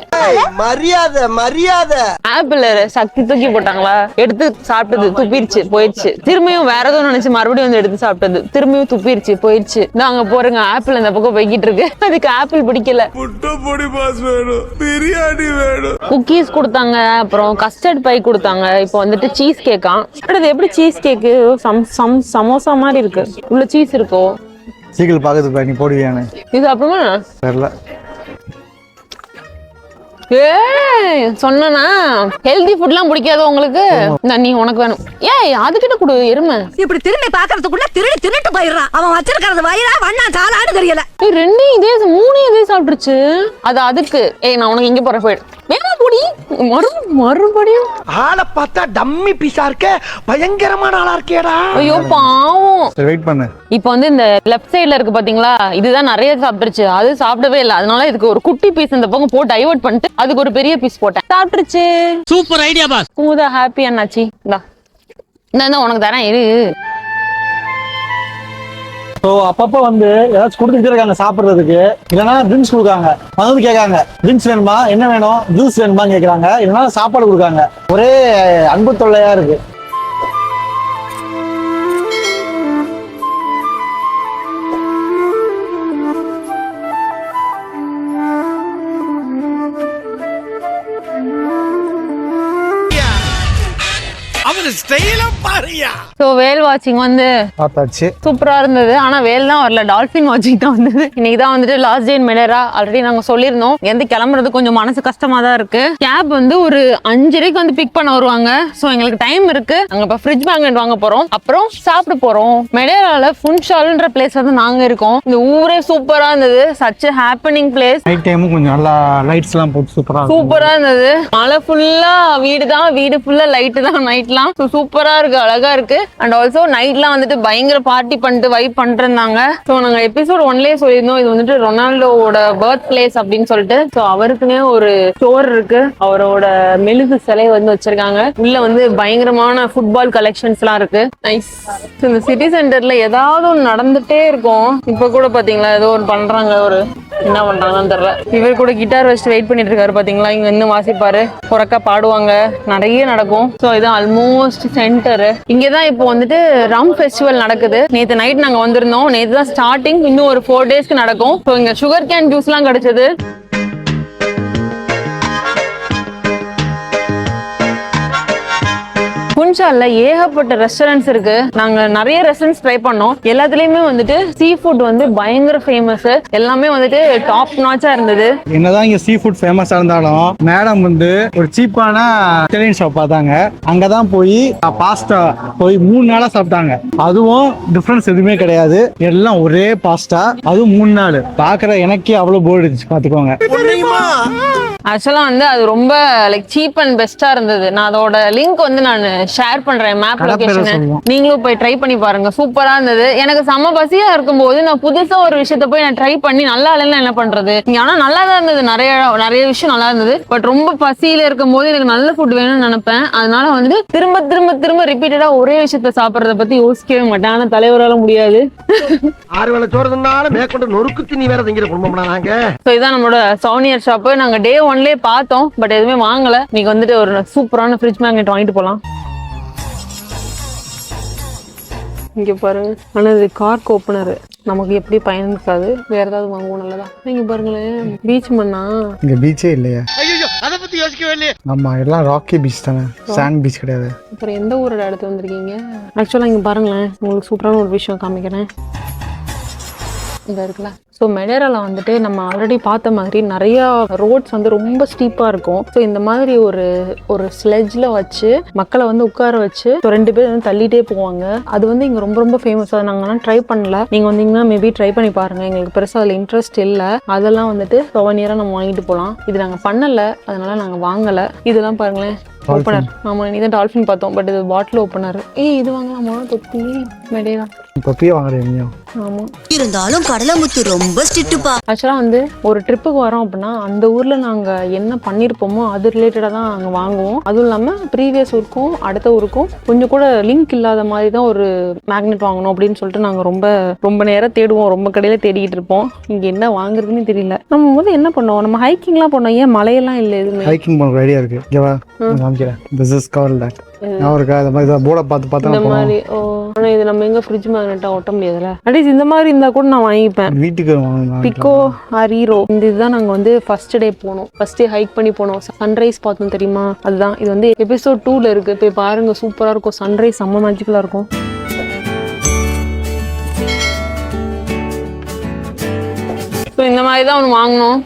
மரியாதை மரியாதை. ஆப்பிள் சக்தி தூக்கி போட்டாங்களா, எடுத்து சாப்பிட்டது துப்பிருச்சு போயிடுச்சு. திரும்பியும் வேற எதுவும் நினைச்சு மறுபடியும் வந்து எடுத்து சாப்பிட்டது, திரும்பியும் துப்பிருச்சு போயிடுச்சு. அங்க போறேங்க ஆப்பிள் இந்த பக்கம் போய்கிட்டு இருக்கு. அதுக்கு ஆப்பிள் பிடிக்கல. குக்கீஸ் கொடுத்தாங்க, அப்புறம் கஸ்டர்ட் பை கொடுத்தாங்க. இப்போ வந்துட்டு சீஸ் கேக்கா. அது எப்படி சீஸ் கேக்கு? சமோசா மாதிரி இருக்கு, உள்ள சீஸ் இருக்கோ? சீக்கிரம் பாக்குறது நீ போடுவியானு இது அப்புறமா தெரியல. சொன்னா ஹெல்தி ஃபுட்லாம் பிடிக்காது உங்களுக்கு. நீ உனக்கு வேணும். ஏய் அதுகிட்ட கொடு எருமை. இப்படி திரும்பி பாக்குறதுக்குள்ள திருடி தின்னுட்டு போயிடுறான். அவன் வச்சிருக்கிறது வயிறா வண்ணா சாலான்னு தெரியல. ரெண்டும் இதே 3 இதே சாப்பிட்டுருச்சு. அது அதுக்கு நான் உனக்கு இங்க போற போயிடு. வேணா போடி மறுபடியும். ஆளை பார்த்தா டம்மி பீஸா இருக்க, பயங்கரமான ஆளா இருக்கேடா. ஐயோ பாவம். வெயிட் பண்ணு. இப்போ வந்து இந்த லெஃப்ட் சைடுல இருக்கு பாத்தீங்களா, இதுதான் நிறைய சாப்பிட்டுருச்சு. அது சாப்பிடவே இல்லை. அதனால இதுக்கு ஒரு குட்டி பீஸ் இந்த பக்கம் போட்டு டைவர்ட் பண்ணிட்டு அதுக்கு ஒரு பெரிய பீஸ் போட்டேன். சாப்பிட்டுருச்சு. Super idea boss. Kumudha happy அண்ணாச்சி. இந்தா உனக்கு தரேன் இரு. ஸோ அப்பப்போ வந்து ஏதாச்சும் கொடுத்துட்டு இருக்காங்க சாப்பிட்றதுக்கு. இல்லைன்னா ட்ரிங்க்ஸ் கொடுக்காங்க. வந்து கேட்காங்க ட்ரிங்க்ஸ் வேணுமா, என்ன வேணும், ஜூஸ் வேணுமான்னு கேட்குறாங்க. இல்லைன்னா சாப்பாடு கொடுக்காங்க. ஒரே அன்பு தொல்லையா இருக்கு. சோ வேல் வாட்சிங் வந்து பார்த்தாச்சு, சூப்பரா இருந்தது. ஆனா வேல் தான் வரல, டால்பின் வாட்சிங் தான் வந்தது. இன்னைக்கு தான் வந்துட்டு லாஸ்ட் டே இன் மெடேரா. ஆல்ரெடி நாங்க சொல்லியிருந்தோம். எந்த கிளம்புறது கொஞ்சம் மனசு கஷ்டமா தான் இருக்கு. கேப் வந்து ஒரு 5:30 வந்து பிக் பண்ண வருவாங்க. சோ எங்களுக்கு டைம் இருக்கு. நாங்க இப்ப ஃப்ரிட்ஜ் மேக்னெட் வாங்க போறோம், அப்புறம் சாப்பிட போறோம். மெடேரால ஃபுன்ஷால்ன்ற பிளேஸ் வந்து நாங்க இருக்கோம். இந்த ஊரே சூப்பரா இருந்தது. Such a happening place. Night டைமும் கொஞ்சம் நல்லா லைட்ஸ் எல்லாம் போட்டு சூப்பரா இருந்தது. மழை ஃபுல்லா வீடு ஃபுல்லா லைட் தான் நைட்லாம். சூப்பரா இருக்கு, அழகா இருக்கு. அண்ட் ஆல்சோ நைட்லாம் வந்துட்டு பயங்கர பார்ட்டி பண்ணிட்டு வைப் பண்ணிட்டு இருந்தாங்க. ஸோ நாங்கள் எபிசோட் 1லயே சொல்லியிருந்தோம், இது வந்துட்டு ரொனால்டோவோட பர்த் பிளேஸ் அப்படின்னு சொல்லிட்டு. ஸோ அவருக்குன்னே ஒரு ஸ்டோர் இருக்கு. அவரோட மெழுகு சிலை வந்து வச்சிருக்காங்க. உள்ள வந்து பயங்கரமான ஃபுட்பால் கலெக்ஷன்ஸ் எல்லாம் இருக்கு. நைஸ். இந்த சிட்டி சென்டர்ல ஏதாவது ஒன்று நடந்துட்டே இருக்கும். இப்ப கூட பாத்தீங்களா ஏதோ ஒன்று பண்றாங்க. ஒரு என்ன பண்றாங்கன்னு தெரியல. இவர் கூட கிட்டார் வச்சுட்டு வெயிட் பண்ணிட்டு இருக்காரு பாத்தீங்களா. இங்க இன்னும் வாசிப்பாரு, பொறக்கா பாடுவாங்க, நிறைய நடக்கும். ஸோ இது ஆல்மோஸ்ட் சென்டர். இங்கதான் இப்போ வந்துட்டு ரம் ஃபெஸ்டிவல் நடக்குது. நேத்து நைட் நாங்க வந்திருந்தோம். நேத்து தான் ஸ்டார்டிங். இன்னும் ஒரு 4 டேஸ்க்கு நடக்கும். ஸோ இங்க சுகர் கேன் ஜூஸ் எல்லாம் கிடைச்சது. ஃபுன்ஷால்ல ஏகப்பட்ட ரெஸ்டாரண்ட்ஸ் இருக்கு. நாங்க நிறைய ரெஸ்டாரண்ட்ஸ் ட்ரை பண்ணோம். எல்லாத்துலயுமே வந்துட்டு சீ ஃபுட் வந்து பயங்கர ஃபேமஸ். எல்லாமே வந்துட்டு டாப் நாச்சா இருந்தது. என்னதான் இங்க சீ ஃபுட் ஃபேமஸா இருந்தாலும் மேடம் வந்து ஒரு சீப்பான இட்டாலியன் ஷாப் பார்த்தாங்க. அங்கதான் போய் பாஸ்தா போய் 3 நாளா சாப்பிட்டாங்க. அதுவும் டிஃபரன்ஸ் எதுவுமே கிடையாது. எல்லாம் ஒரே பாஸ்தா, அதுவும் 3 நாள். பாக்குற எனக்கே அவ்வளவு போர் அடிச்சு பாத்துக்கோங்க. ஆக்சுவலா வந்து அது ரொம்ப லைக் சீப் அண்ட் பெஸ்டா இருந்தது. நான் அதோட லிங்க் வந்து நான் ஷேர் பண்றேன், மேப் லொகேஷன். நீங்களும் போய் ட்ரை பண்ணி பாருங்க, சூப்பரா இருந்தது. எனக்கு செம்ம பசியா இருக்கும்போது நான் புதுசா ஒரு விஷயத்த போய் நான் ட்ரை பண்ணி நல்லா இல்லைன்னா என்ன பண்றது? ஆனா நல்லா தான் இருந்தது, நிறைய விஷயம் நல்லா இருந்தது. பட் ரொம்ப பசியில இருக்கும்போது எனக்கு நல்ல ஃபுட் வேணும்னு நினைப்பேன். அதனால வந்து திரும்ப திரும்ப திரும்ப ரிப்பீட்டடா ஒரே விஷயத்த சாப்பிடறத பத்தி யோசிக்கவே மாட்டேன். ஆனா தலைவரால முடியாது. 6 வேளை சோறு தின்னாலும் மேற்கொண்டு நொறுக்கு தண்ணி வேற திங்கிற குடும்பம்னா நாங்க. சோ இதான் நம்மளோட சௌனியர் ஷாப். நாங்க டே 1லயே பார்த்தோம், பட் எதுவுமே வாங்கல. நீங்க வந்துட்டு ஒரு சூப்பரான ஃப்ரிட்ஜ் மேக்னெட் வாங்கிட்டு போலாம். இங்க பாருங்க, ஆனா இது கார்க் ஓப்பனர் நமக்கு எப்படி பயன் இருக்காது. வேற ஏதாவது வாங்குவோம் நல்லதா. நீங்க பாருங்களேன், பீச் மண்ணா. இங்க பீச்சே இல்லையா? ஐயோ அத பத்தி யோசிக்கவே இல்லையே. ஆமா, எல்லாம் ராக்கி பீச் தானே, சாண்ட் பீச் கிடையாது. அப்புறம் எந்த ஊரோட இடத்துல வந்திருக்கீங்க? ஆக்சுவலா இங்க பாருங்களேன், உங்களுக்கு சூப்பரான ஒரு விஷயம் காமிக்கிறேன். இங்க இருக்குல்ல, ஸோ மெடேரால வந்துட்டு நம்ம ஆல்ரெடி பார்த்த மாதிரி நிறைய ரோட்ஸ் வந்து ரொம்ப ஸ்டீப்பா இருக்கும். ஸோ இந்த மாதிரி ஒரு ஸ்லெட்ஜ்ல வச்சு மக்களை வந்து உட்கார வச்சு 2 பேர் வந்து தள்ளிட்டே போவாங்க. அது வந்து இங்க ரொம்ப ரொம்ப ஃபேமஸ். அதை நாங்கெல்லாம் ட்ரை பண்ணல. நீங்க வந்தீங்கன்னா மேபி ட்ரை பண்ணி பாருங்க. எங்களுக்கு பெருசாக அதில் இன்ட்ரெஸ்ட் இல்லை. அதெல்லாம் வந்துட்டு சோவனியரா நம்ம வாங்கிட்டு போகலாம். இது நாங்கள் பண்ணல, அதனால நாங்கள் வாங்கலை. இதெல்லாம் பாருங்களேன், ஓப்பனர். ஆமா, நீதான் டால்ஃபின் பார்த்தோம், பட் இது பாட்டில் ஓப்பனர். இது வாங்கலாமா? தொப்பி மெடேரா தொப்பியே வாங்குறீங்க? ஆமா, இருந்தாலும் கடலமுத்து ரொம்ப ஸ்ட்ரிக்ட்டுப்பா. ஆக்சுவலா வந்து ஒரு ட்ரிப்புக்கு வரோம் அப்படின்னா அந்த ஊர்ல நாங்க என்ன பண்ணிருப்போமோ அது ரிலேட்டடா தான் நாங்க வாங்குவோம். அதுவும் இல்லாம ப்ரீவியஸ் ஊருக்கும் அடுத்த ஊருக்கும் கொஞ்சம் கூட லிங்க் இல்லாத மாதிரி தான் ஒரு மேக்னெட் வாங்கணும் அப்படின்னு சொல்லிட்டு நாங்க ரொம்ப நேரம் தேடுவோம், ரொம்ப கடையில தேடிட்டு இருப்போம். இங்க என்ன வாங்குறதுன்னு தெரியல. நம்ம வந்து என்ன பண்ணோம், நம்ம ஹைக்கிங்லாம் பண்ணோம், ஏன் மலையெல்லாம் இல்லை எதுவுமே? ஹைக்கிங் போற ஐடியா இருக்கு. ஓகேவா, காமிக்கிறேன். This is called that. நான் இருக்கா இந்த மாதிரி போர்டை பார்த்து இந்த மாதிரி. ஓ, ஆனா இது நம்ம எங்க ஃப்ரிட்ஜ் மேக்னெட்டா ஒட்ட முடியாதுல்ல. அட்லீஸ்ட் இந்த மாதிரி இருந்தா கூட நான் வாங்கிப்பேன். வீட்டுக்கு வாங்கணும். பிக்கோ ஆர் ஹீரோ. இந்த இதுதான் நாங்க வந்து ஃபர்ஸ்ட் டே போனோம். ஃபர்ஸ்ட் டே ஹைக் பண்ணி போனோம். சன்ரைஸ் பார்த்தோம் தெரியுமா? அதுதான். இது வந்து எபிசோட் 2ல இருக்கு, போய் பாருங்க, சூப்பரா இருக்கும். சன்ரைஸ் செம்ம மேஜிக்கலா இருக்கும். ஸோ இந்த மாதிரி தான் ஒன்று வாங்கினோம்.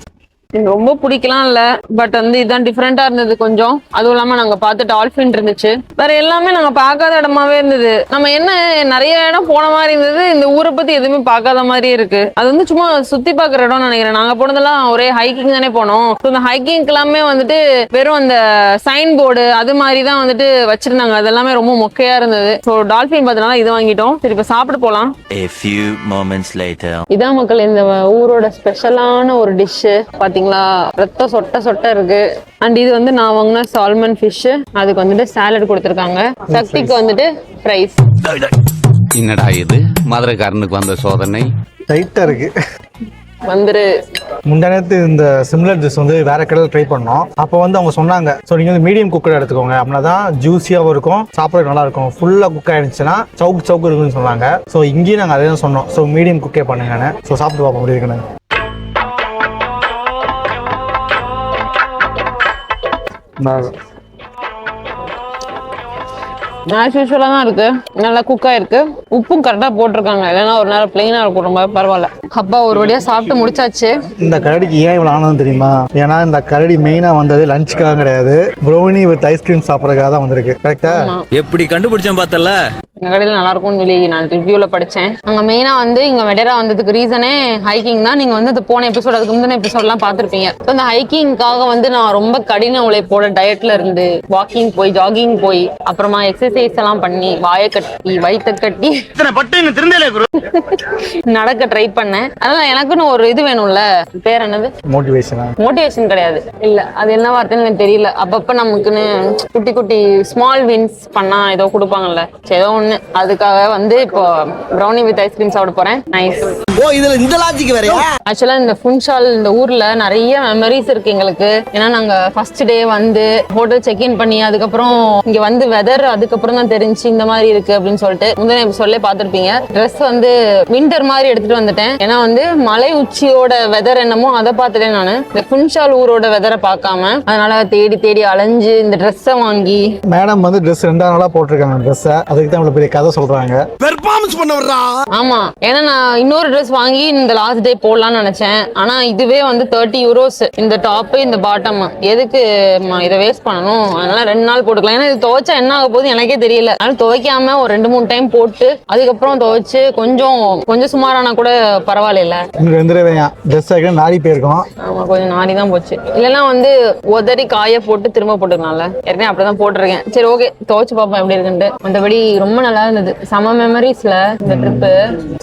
எனக்கு ரொம்ப பிடிக்கலாம் இல்ல, பட் வந்து இதுதான் டிஃப்ரெண்டா இருந்தது கொஞ்சம். அதுவும் இல்லாம நாங்க பார்த்து டால்ஃபின் இருந்துச்சு. வேற எல்லாமே நாங்க பார்க்காத இடமாவே இருந்தது. நம்ம என்ன நிறைய இடம் போன மாதிரி இருந்தது, இந்த ஊரை பத்தி எதுவுமே பார்க்காத மாதிரியே இருக்கு. அது வந்து சும்மா சுத்தி பார்க்குற இடம்னு நினைக்கிறேன். நாங்க போனதெல்லாம் ஒரே ஹைக்கிங் தானே போனோம். இந்த ஹைக்கிங்க்கு எல்லாமே வந்துட்டு வெறும் அந்த சைன் போர்டு அது மாதிரி தான் வந்துட்டு வச்சிருந்தாங்க. அது எல்லாமே ரொம்ப மொக்கையா இருந்தது. ஸோ டால்ஃபின் பார்த்தனால இது வாங்கிட்டோம். சரி, இப்ப சாப்பிட போலாம். A few moments later. இதான் மக்கள் இந்த ஊரோட ஸ்பெஷலான ஒரு டிஷ். பாத்தீங்களா, ரத்தம் சொட்ட இருக்கு. அண்ட் இது வந்து நான் வாங்கின சால்மன் ஃபிஷ். அதுக்கு வந்துட்டு சாலட் கொடுத்துருக்காங்க. சக்திக்கு வந்துட்டு ஃப்ரைஸ். என்னடா இது மதுரைக்காரனுக்கு வந்த சோதனை? டைட்டா இருக்கு. வந்துரு. முந்தானத்து இந்த சிமிலர் டிஷ் வந்து வேற கடையில் ட்ரை பண்ணோம். அப்போ வந்து அவங்க சொன்னாங்க, ஸோ நீங்கள் வந்து மீடியம் குக்கர் எடுத்துக்கோங்க, அப்படின்னா தான் ஜூஸியாகவும் இருக்கும், சாப்பிட நல்லா இருக்கும். ஃபுல்லாக குக் ஆயிடுச்சுன்னா சவுக்கு இருக்குன்னு சொன்னாங்க. ஸோ இங்கேயும் நாங்கள் அதே தான் சொன்னோம். ஸோ மீடியம் குக்கே பண்ணுங்கன்னு. ஸோ சாப்பிட்டு பார்ப்போம் அப்படி இருக்குன்னு. ஆஸ் யூஸ்வலா தான் இருக்கு, நல்லா குக் ஆயிருக்கு. உப்பும் கரெக்டா போட்டிருக்காங்க, இல்லைன்னா ஒரு நேரம் பிளெயினா இருக்கும். ரொம்ப பரவாயில்ல. அப்பா ஒரு வழியா சாப்பிட்டு முடிச்சாச்சு. இந்த கரடிக்கு ஏன் இவ்வளவு ஆனதும் தெரியுமா? ஏன்னா இந்த கரடி மெயினா வந்தது லஞ்சுக்காக கிடையாது, ப்ரௌனி வித் ஐஸ்கிரீம் சாப்பிட்றதுக்காக தான் வந்திருக்கு. கரெக்டா? எப்படி கண்டுபிடிச்சேன் பார்த்தல? எங்க கடையில நல்லா இருக்கும்னு சொல்லி நான் ரிவ்யூல படிச்சேன். அங்க மெயினா வந்து இங்க மெடேரா வந்ததுக்கு ரீசனே ஹைக்கிங் தான். நீங்க வந்து அது போன எபிசோட், அதுக்கு முந்தின எபிசோட்லாம் பார்த்திருப்பீங்க. இந்த ஹைக்கிங்காக வந்து நான் ரொம்ப கடின உழைப்போட டயட்ல இருந்து வாக்கிங் போய் ஜாகிங் போய் அப்புறமா எக்ஸசைஸ் எல்லாம் பண்ணி வாயை கட்டி வயிற்ற கட்டி நடக்க ட்ரை பண்ணேன். அதனால எனக்குன்னு ஒரு இது வேணும்ல, பேர் என்னது? மோட்டிவேஷன் கிடையாது, இல்ல அது என்ன வார்த்தைன்னு எனக்கு தெரியல. அப்பப்ப நமக்குன்னு குட்டி குட்டி ஸ்மால் வின்ஸ் பண்ணா ஏதோ கொடுப்பாங்கல்ல, ஏதோ ஒண்ணு. அதுக்காக வந்து இப்போ ப்ரௌனி வித் ஐஸ்கிரீம் சாப்பிட போறேன். நைஸ். ஓ, இதுல இந்த லாஜிக் வேறயா? ஆக்சுவலா இந்த ஃபுன்ஷால் இந்த ஊர்ல நிறைய மெமரிஸ் இருக்கு எங்களுக்கு. ஏன்னா நாங்க ஃபர்ஸ்ட் டே வந்து ஹோட்டல் செக் இன் பண்ணி அதுக்கப்புறம் இங்க வந்து வெதர் அதுக்கப்புறம் தான் தெரிஞ்சு இந்த மாதிரி இருக்கு அப்படின்னு சொல்லிட்டு முந்தின சொல்ல பார்த்திருப்பீங்க. ட்ரெஸ் வந்து வின்டர் மாதிரி எடுத்துட்டு வந்துட்டேன். ஏன்னா வந்து மலை உச்சியோட வெதர் என்னமோ அதை பார்த்துட்டேன் நானு, இந்த ஃபுன்ஷால் ஊரோட வெதரை பார்க்காம. அதனால தேடி அலைஞ்சு இந்த ட்ரெஸ்ஸை வாங்கி. மேடம் வந்து ட்ரெஸ் 2 நாளா போட்டிருக்காங்க ட்ரெஸ். அதுக்கு தான் பெரிய கதை சொல்றாங்க. பெர்ஃபார்மன்ஸ் பண்ண வர்றா. ஆமா, ஏன்னா நான் இன்னொரு ட்ரெஸ் வாங்கி இந்த லாஸ்ட் டே போடலாம்னு நினைச்சேன். ஆனா இதுவே வந்து 30 euros இந்த டாப் இந்த பாட்டம். எதுக்கு இதை வேஸ்ட் பண்ணணும்? அதனால 2 நாள் போட்டுக்கலாம். ஏன்னா இது துவைச்சா என்ன ஆக போகுது எனக்கே எனக்கே தெரியல. அதனால துவைக்காம ஒரு 2-3 டைம் போட்டு அதுக்கப்புறம் துவைச்சு கொஞ்சம் சுமாரானா கூட பரவாயில்ல. உங்களுக்கு வந்துடுவேன் ட்ரெஸ் ஆகிடும் நாடி போயிருக்கோம். ஆமா, கொஞ்சம் நாடி தான் போச்சு. இல்லைன்னா வந்து உதறி காய போட்டு திரும்ப போட்டுக்கலாம்ல. ஏற்கனவே அப்படிதான் போட்டிருக்கேன். சரி ஓகே, துவைச்சு பார்ப்போம் எப்படி இருக்குன்ட்டு. மற்றபடி ரொம்ப நல்லா இருந்தது. செம மெமரிஸ்ல இந்த ட்ரிப்பு.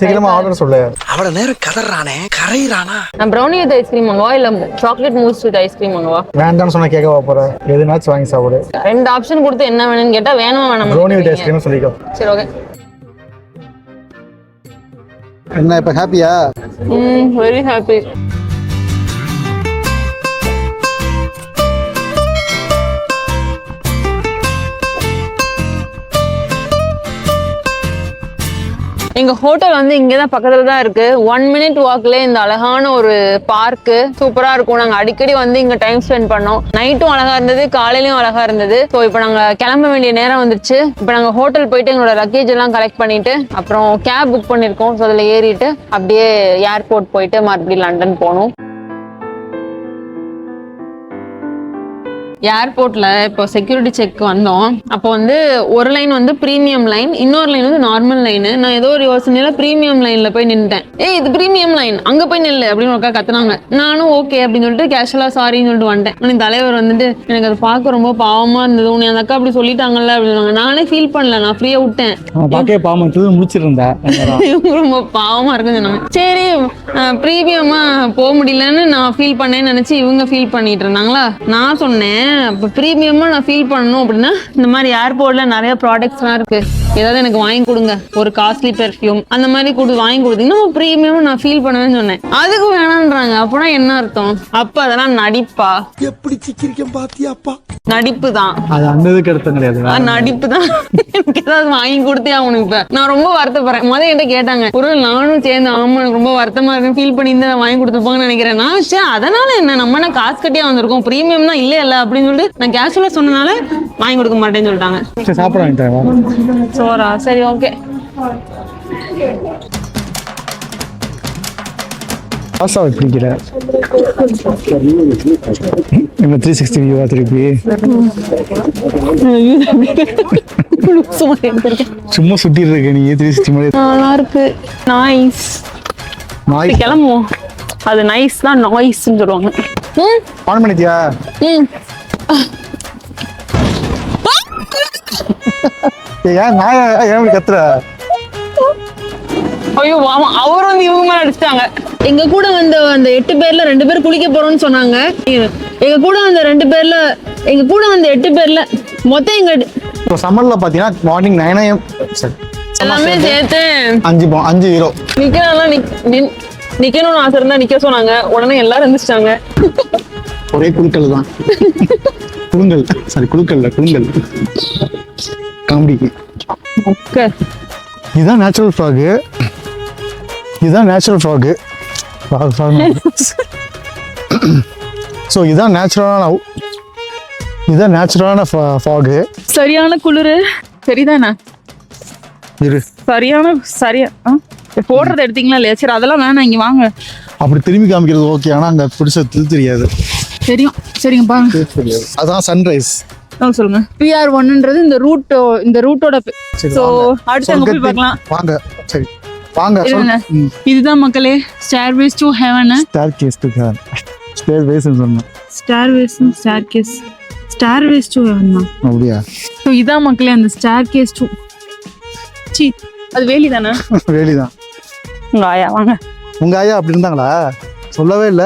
சீக்கிரமா ஆர்டர் சொல்லு. அவ்வளவு நேரம் கதறானே கரையிறானா. நான் ப்ரௌனி வித் ஐஸ்கிரீம் வாங்குவா இல்ல சாக்லேட் மூஸ் வித் ஐஸ்கிரீம் வாங்குவா? வேண்டாம்னு சொன்னா கேட்க போறேன். எதுனாச்சும் வாங்கி சாப்பிடு. 2 ஆப்ஷன் கொடுத்து என்ன வேணும்னு கேட்டா வேணுமா வேணாமா? ப்ரௌனி வித் ஐஸ்கிரீம் சொல்லிக்கோ. சரி ஓகே. என்ன இப்ப ஹாப்பியா? Very happy. எங்க ஹோட்டல் வந்து இங்கதான் பக்கத்துல தான் இருக்கு. 1 minute வாக்ல இந்த அழகான ஒரு பார்க்கு சூப்பரா இருக்கும். நாங்க அடிக்கடி வந்து இங்க டைம் ஸ்பெண்ட் பண்ணோம். நைட்டும் அழகா இருந்தது, காலையிலயும் அழகா இருந்தது. ஸோ இப்போ நாங்க கிளம்ப வேண்டிய நேரம் வந்துருச்சு. இப்போ நாங்க ஹோட்டல் போயிட்டு எங்களோட லக்கேஜ் எல்லாம் கலெக்ட் பண்ணிட்டு அப்புறம் கேப் புக் பண்ணிருக்கோம். ஸோ அதுல ஏறிட்டு அப்படியே ஏர்போர்ட் போயிட்டு மறுபடியும் லண்டன் போகணும். ஏர்போர்ட்ல இப்போ செக்யூரிட்டி செக் வந்தோம். அப்போ வந்து ஒரு லைன் வந்து ப்ரீமியம் லைன், இன்னொரு லைன் வந்து நார்மல் லைன். நான் ஏதோ ஒரு யோசனையில ப்ரீமியம் லைன்ல போய் நின்றுட்டேன். இது ப்ரீமியம் லைன், அங்க போய் நில்லு அப்படின்னு ஒரு கத்துனாங்க. நானும் ஓகே அப்படின்னு சொல்லிட்டு கேஷுவலா சாரின்னு சொல்லிட்டு வந்துட்டேன். ஆனால் தலைவர் வந்துட்டு எனக்கு அதை பார்க்க ரொம்ப பாவமா இருந்தது, உன்னை அந்த அக்கா அப்படி சொல்லிட்டாங்கல்ல அப்படின்னு. நானே ஃபீல் பண்ணல, நான் ஃப்ரீயா விட்டேன். பாக்கே பாவம் முடிச்சிருந்தேன். ரொம்ப பாவமா இருக்குன்னு சொன்னாங்க. சரி ப்ரீமியமா போக முடியலன்னு நான் ஃபீல் பண்ணேன்னு நினைச்சு இவங்க ஃபீல் பண்ணிட்டு இருந்தாங்களா. நான் சொன்னேன் இப்போ ப்ரீமியமா நான் ஃபீல் பண்ணணும் அப்படின்னா இந்த மாதிரி ஏர்போர்ட்ல நிறைய ப்ராடக்ட்ஸ்லாம் இருக்கு, ஏதாவது எனக்கு வாங்கி கொடுங்க, ஒரு காஸ்ட்லி பெர்ஃப்யூம் அந்த மாதிரி வாங்கி கொடுத்தீங்கன்னா ப்ரீமியமா நான் ஃபீல் பண்ணுவேன்னு சொன்னேன். அதுக்கு வேணான்றாங்க. அப்பனா என்ன அர்த்தம்? அப்ப அதெல்லாம் நடிப்பா? எப்படி சிக்கிரிக்கம் பாத்தியாப்பா? நடிப்பு தான் அது. அந்ததுக்கு அர்த்தம் கிடையாது, நடிப்பு தான். எனக்கு ஏதாவது வாங்கி கொடுத்தே அவனுக்கு. இப்ப நான் ரொம்ப வருத்தப்படுறேன். என்கிட்ட கேட்டாங்க, ஒரு நானும் சேர்ந்து ஆமா எனக்கு ரொம்ப வருத்தமா இருக்கு ஃபீல் பண்ணி வாங்கி கொடுத்துருப்பாங்கன்னு நினைக்கிறேன். நான் சரி அதனால என்ன, நம்ம காசு கட்டியா வந்திருக்கோம், ப்ரீமியம் தான் இல்ல இல்ல அப்படின்னு சொல்லிட்டு நான் கேஷுவலா சொன்னனால வாங்கி கொடுக்க மாட்டேன்னு சொல்லிட்டாங்க. சாப்பிட சோரா? சரி ஓகே. பாஸ்தா பிடிக்கல. நம்ம 360 வியூவா திருப்பி சும்மா சுத்திட்டு இருக்க நீ. 360 மாதிரி நல்லா இருக்கு. நைஸ். கிளம்புவோம். அது நைஸ் தான், நாய்ஸ்ன்னு சொல்லுவாங்க. ஆன் பண்ணிட்டியா? ஏன் நான் ஏன் கத்துற? ஐயோ அவர் வந்து இவங்க மேல அடிச்சிட்டாங்க. எங்க கூட வந்து அந்த 8 பேர்ல 2 பேர் குளிக்க போறோம்னு சொன்னாங்க. எங்க கூட அந்த 2 பேர்ல மொத்தம் எங்க சம்மர்ல பாத்தீங்கன்னா மார்னிங் 9 AM எல்லாமே சேர்த்து 5 யூரோ. நிக்கணும்னு ஆசை இருந்தா நிக்க சொன்னாங்க. உடனே எல்லாரும் எந்திரிச்சிட்டாங்க. ஒரே குழுக்கள் தான். குழுக்கள் காமெடிக்கு. இதுதான் நேச்சுரல் ஃப்ராக். ஸோ இதுதான் நேச்சுரலான ஃபாகு. சரியான குளிரு சரிதானே? சரியா போடுறத எடுத்தீங்களா இல்லையா? சரி அதெல்லாம் வேணாம், இங்க வாங்க. அப்படி திரும்பி காமிக்கிறது ஓகே, ஆனா அங்க பிடிச்சது தெரியாது. தெரியும். சரிங்க பாருங்க. அதான் சன்ரைஸ். சொல்லுங்க. PR1ன்றது இந்த ரூட்டோட. சோ அடுத்து அங்க போய் பார்க்கலாம். வாங்க. சரி வாங்க. இதுதான் மக்களே ஸ்டேர்வேஸ் டு ஹெவன். ஸ்டேர்வேஸ் டு ஹெவன் தான். அப்படியா? சோ இதான் மக்களே அந்த ஸ்டேர்கேஸ் டு. அது வேலி தானே? வேலிதான். உங்க ஆயா வாங்க. உங்க ஆயா அப்படி இருந்தாங்களா? சொல்லவே இல்ல.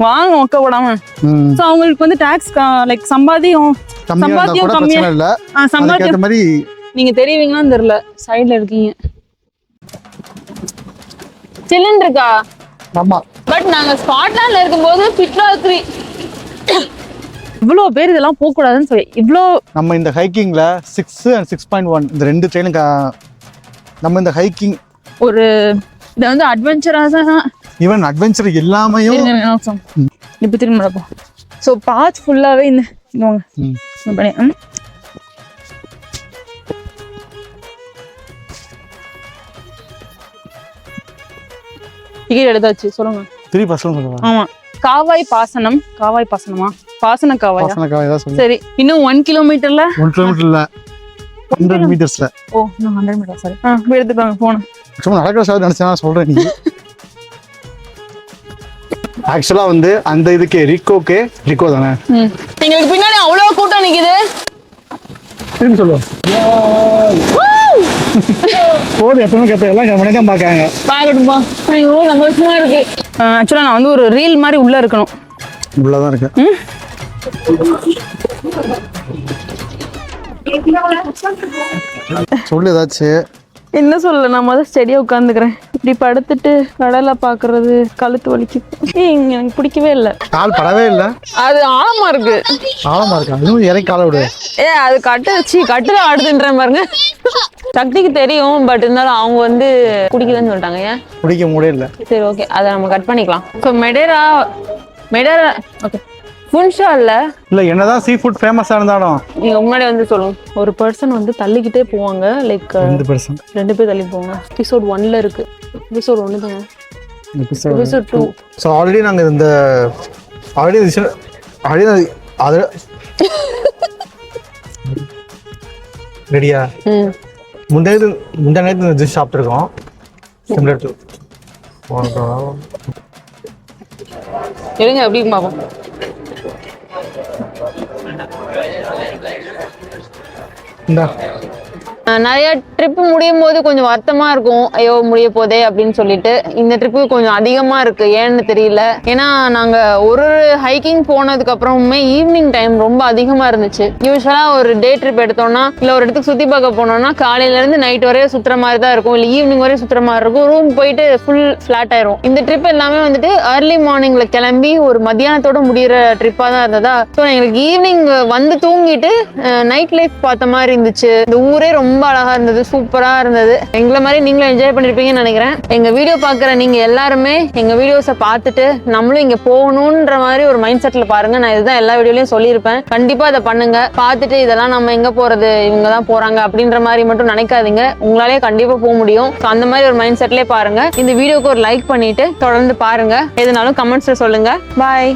வாங்க ஒக்க போடாம. சோ அவங்களுக்கு வந்து டாக்ஸ் லைக் சம்பாதியம் கம்மியா இல்ல. சம்பாதியம் மாதிரி நீங்க தெரியுவீங்களான்னு தெரியல. சைடுல இருக்கீங்க. சிலிண்டர் இருக்கா? ஆமா. பட் நாங்க ஸ்காட்லாண்ட்ல இருக்கும்போது பிட்லாத்ரி இவ்வளவு பேர் இதெல்லாம் போக கூடாதுன்னு சொல்லி இவ்வளோ நம்ம இந்த ஹைக்கிங்ல 6 and 6.1 இந்த 2 ட்ரெயினுக்கு நம்ம இந்த ஹைக்கிங் ஒரு இது வந்து அட்வென்ச்சரா தான். ஈவன் அட்வென்ச்சர் எல்லாமே இப்ப திரும்ப நடப்போம். ஸோ பாத் ஃபுல்லாவே இந்த டிக்கெட் எடுத்தாச்சு. சொல்லுங்க. 3% சொல்லுங்க. ஆமா. காவாய் பாசனமா? பாசன காவாயா? தான் சொல்லுங்க. சரி இன்னும் 1 கிலோமீட்டர்ல 1 கிலோமீட்டர்ல 100 மீட்டர்ஸ்ல. ஓ நான் 100 மீட்டர் சாரி எடுத்துக்கோங்க போன சும்மா நடக்கிற சார் நினைச்சா சொல்றேன். நீ ஆக்சுவலா வந்து அந்த இதுக்கு ரிக்கோ தானே. எங்களுக்கு பின்னாடி அவ்வளவு கூட்டம் நிக்குது. திரும்பி சொல்லுவோம். போது எப்பவுமே கேட்பேன், எல்லாம் வணக்கம் பார்க்காங்க. பாக்கட்டும்பா. ஐயோ சந்தோஷமா இருக்கு. ஆக்சுவலா நான் வந்து ஒரு ரீல் மாதிரி உள்ள இருக்கணும். உள்ளதான் இருக்கு. சொல்லு ஏதாச்சும். என்ன சொல்ல, நான் முதல் ஸ்டெடியா உட்காந்துக்கிறேன். இப்படி படுத்துட்டு கடலை பாக்குறது கழுத்து வலிக்குது. எனக்கு பிடிக்கவே இல்லை. கால் படவே இல்லை. அது ஆழமா இருக்கு. ஆழமா இருக்கு. அதுவும் இறக்கி காலை விடு. அது கட்டுல ஆடுதுன்ற பாருங்க. சக்திக்கு தெரியும், பட் இருந்தாலும் அவங்க வந்து குடிக்கலன்னு சொல்லிட்டாங்க. ஏன் குடிக்க முடியல. சரி ஓகே, அதை நம்ம கட் பண்ணிக்கலாம். ஸோ மெடேரா ஓகே ஃபுன்ஷா இல்ல என்னதான் சீ ஃபுட் ஃபேமஸா இருந்தாலும் நீங்க முன்னாடி வந்து சொல்லுங்க. ஒரு பர்சன் வந்து தள்ளிக்கிட்டே போவாங்க. லைக் 2 பேர் தள்ளி போவாங்க. எபிசோட் 1ல இருக்கு. எபிசோட் 1 தாங்க. எபிசோட் 2. ஸோ ஆல்ரெடி நாங்கள் இந்த அது ரெடியா முந்தா நேரத்து ஜூஸ் சாப்பிட்ருக்கோம். சிம்லர் டு எடுங்க எப்படி பார்ப்போம். இந்தா நிறைய ட்ரிப் முடியும் போது கொஞ்சம் வருத்தமா இருக்கும். ஐயோ முடிய போதே அப்படின்னு சொல்லிட்டு. இந்த ட்ரிப்பு கொஞ்சம் அதிகமா இருக்கு, ஏன்னு தெரியல. ஏன்னா நாங்க ஒரு ஹைக்கிங் போனதுக்கு அப்புறமுமே ஈவினிங் டைம் ரொம்ப அதிகமா இருந்துச்சு. யூஸ்வலா ஒரு டே ட்ரிப் எடுத்தோம்னா இல்ல ஒரு இடத்துக்கு சுத்தி பார்க்க போனோம்னா காலையில இருந்து நைட் வரையும் சுத்துற மாதிரி தான் இருக்கும், இல்ல ஈவினிங் வரையும் சுத்துற மாதிரி இருக்கும். ரூம் போயிட்டு ஃபுல் ஃபிளாட் ஆயிரும். இந்த ட்ரிப் எல்லாமே வந்துட்டு ஏர்லி மார்னிங்ல கிளம்பி ஒரு மத்தியானத்தோட முடிகிற ட்ரிப்பா தான் இருந்ததா. ஸோ எங்களுக்கு ஈவினிங் வந்து தூங்கிட்டு நைட் லைஃப் பார்த்த மாதிரி இருந்துச்சு. இந்த ஊரே ரொம்ப அழகா இருந்தது, சூப்பரா இருந்தது. எங்களை மாதிரி நீங்களும் என்ஜாய் பண்ணிருப்பீங்கன்னு நினைக்கிறேன். எங்க வீடியோ பாக்குற நீங்க எல்லாருமே எங்க வீடியோஸை பார்த்துட்டு நம்மளும் இங்க போகணும்ன்ற மாதிரி ஒரு மைண்ட் செட்ல பாருங்க. நான் இதுதான் எல்லா வீடியோலயும் சொல்லியிருப்பேன். கண்டிப்பா அதை பண்ணுங்க. பார்த்துட்டு இதெல்லாம் நம்ம எங்க போறது, இவங்க தான் போறாங்க அப்படின்ற மாதிரி மட்டும் நினைக்காதீங்க. உங்களாலே கண்டிப்பா போக முடியும். அந்த மாதிரி ஒரு மைண்ட் செட்லயே பாருங்க. இந்த வீடியோக்கு ஒரு லைக் பண்ணிட்டு தொடர்ந்து பாருங்க. எதுனாலும் கமெண்ட்ஸ்ல சொல்லுங்க. பாய்.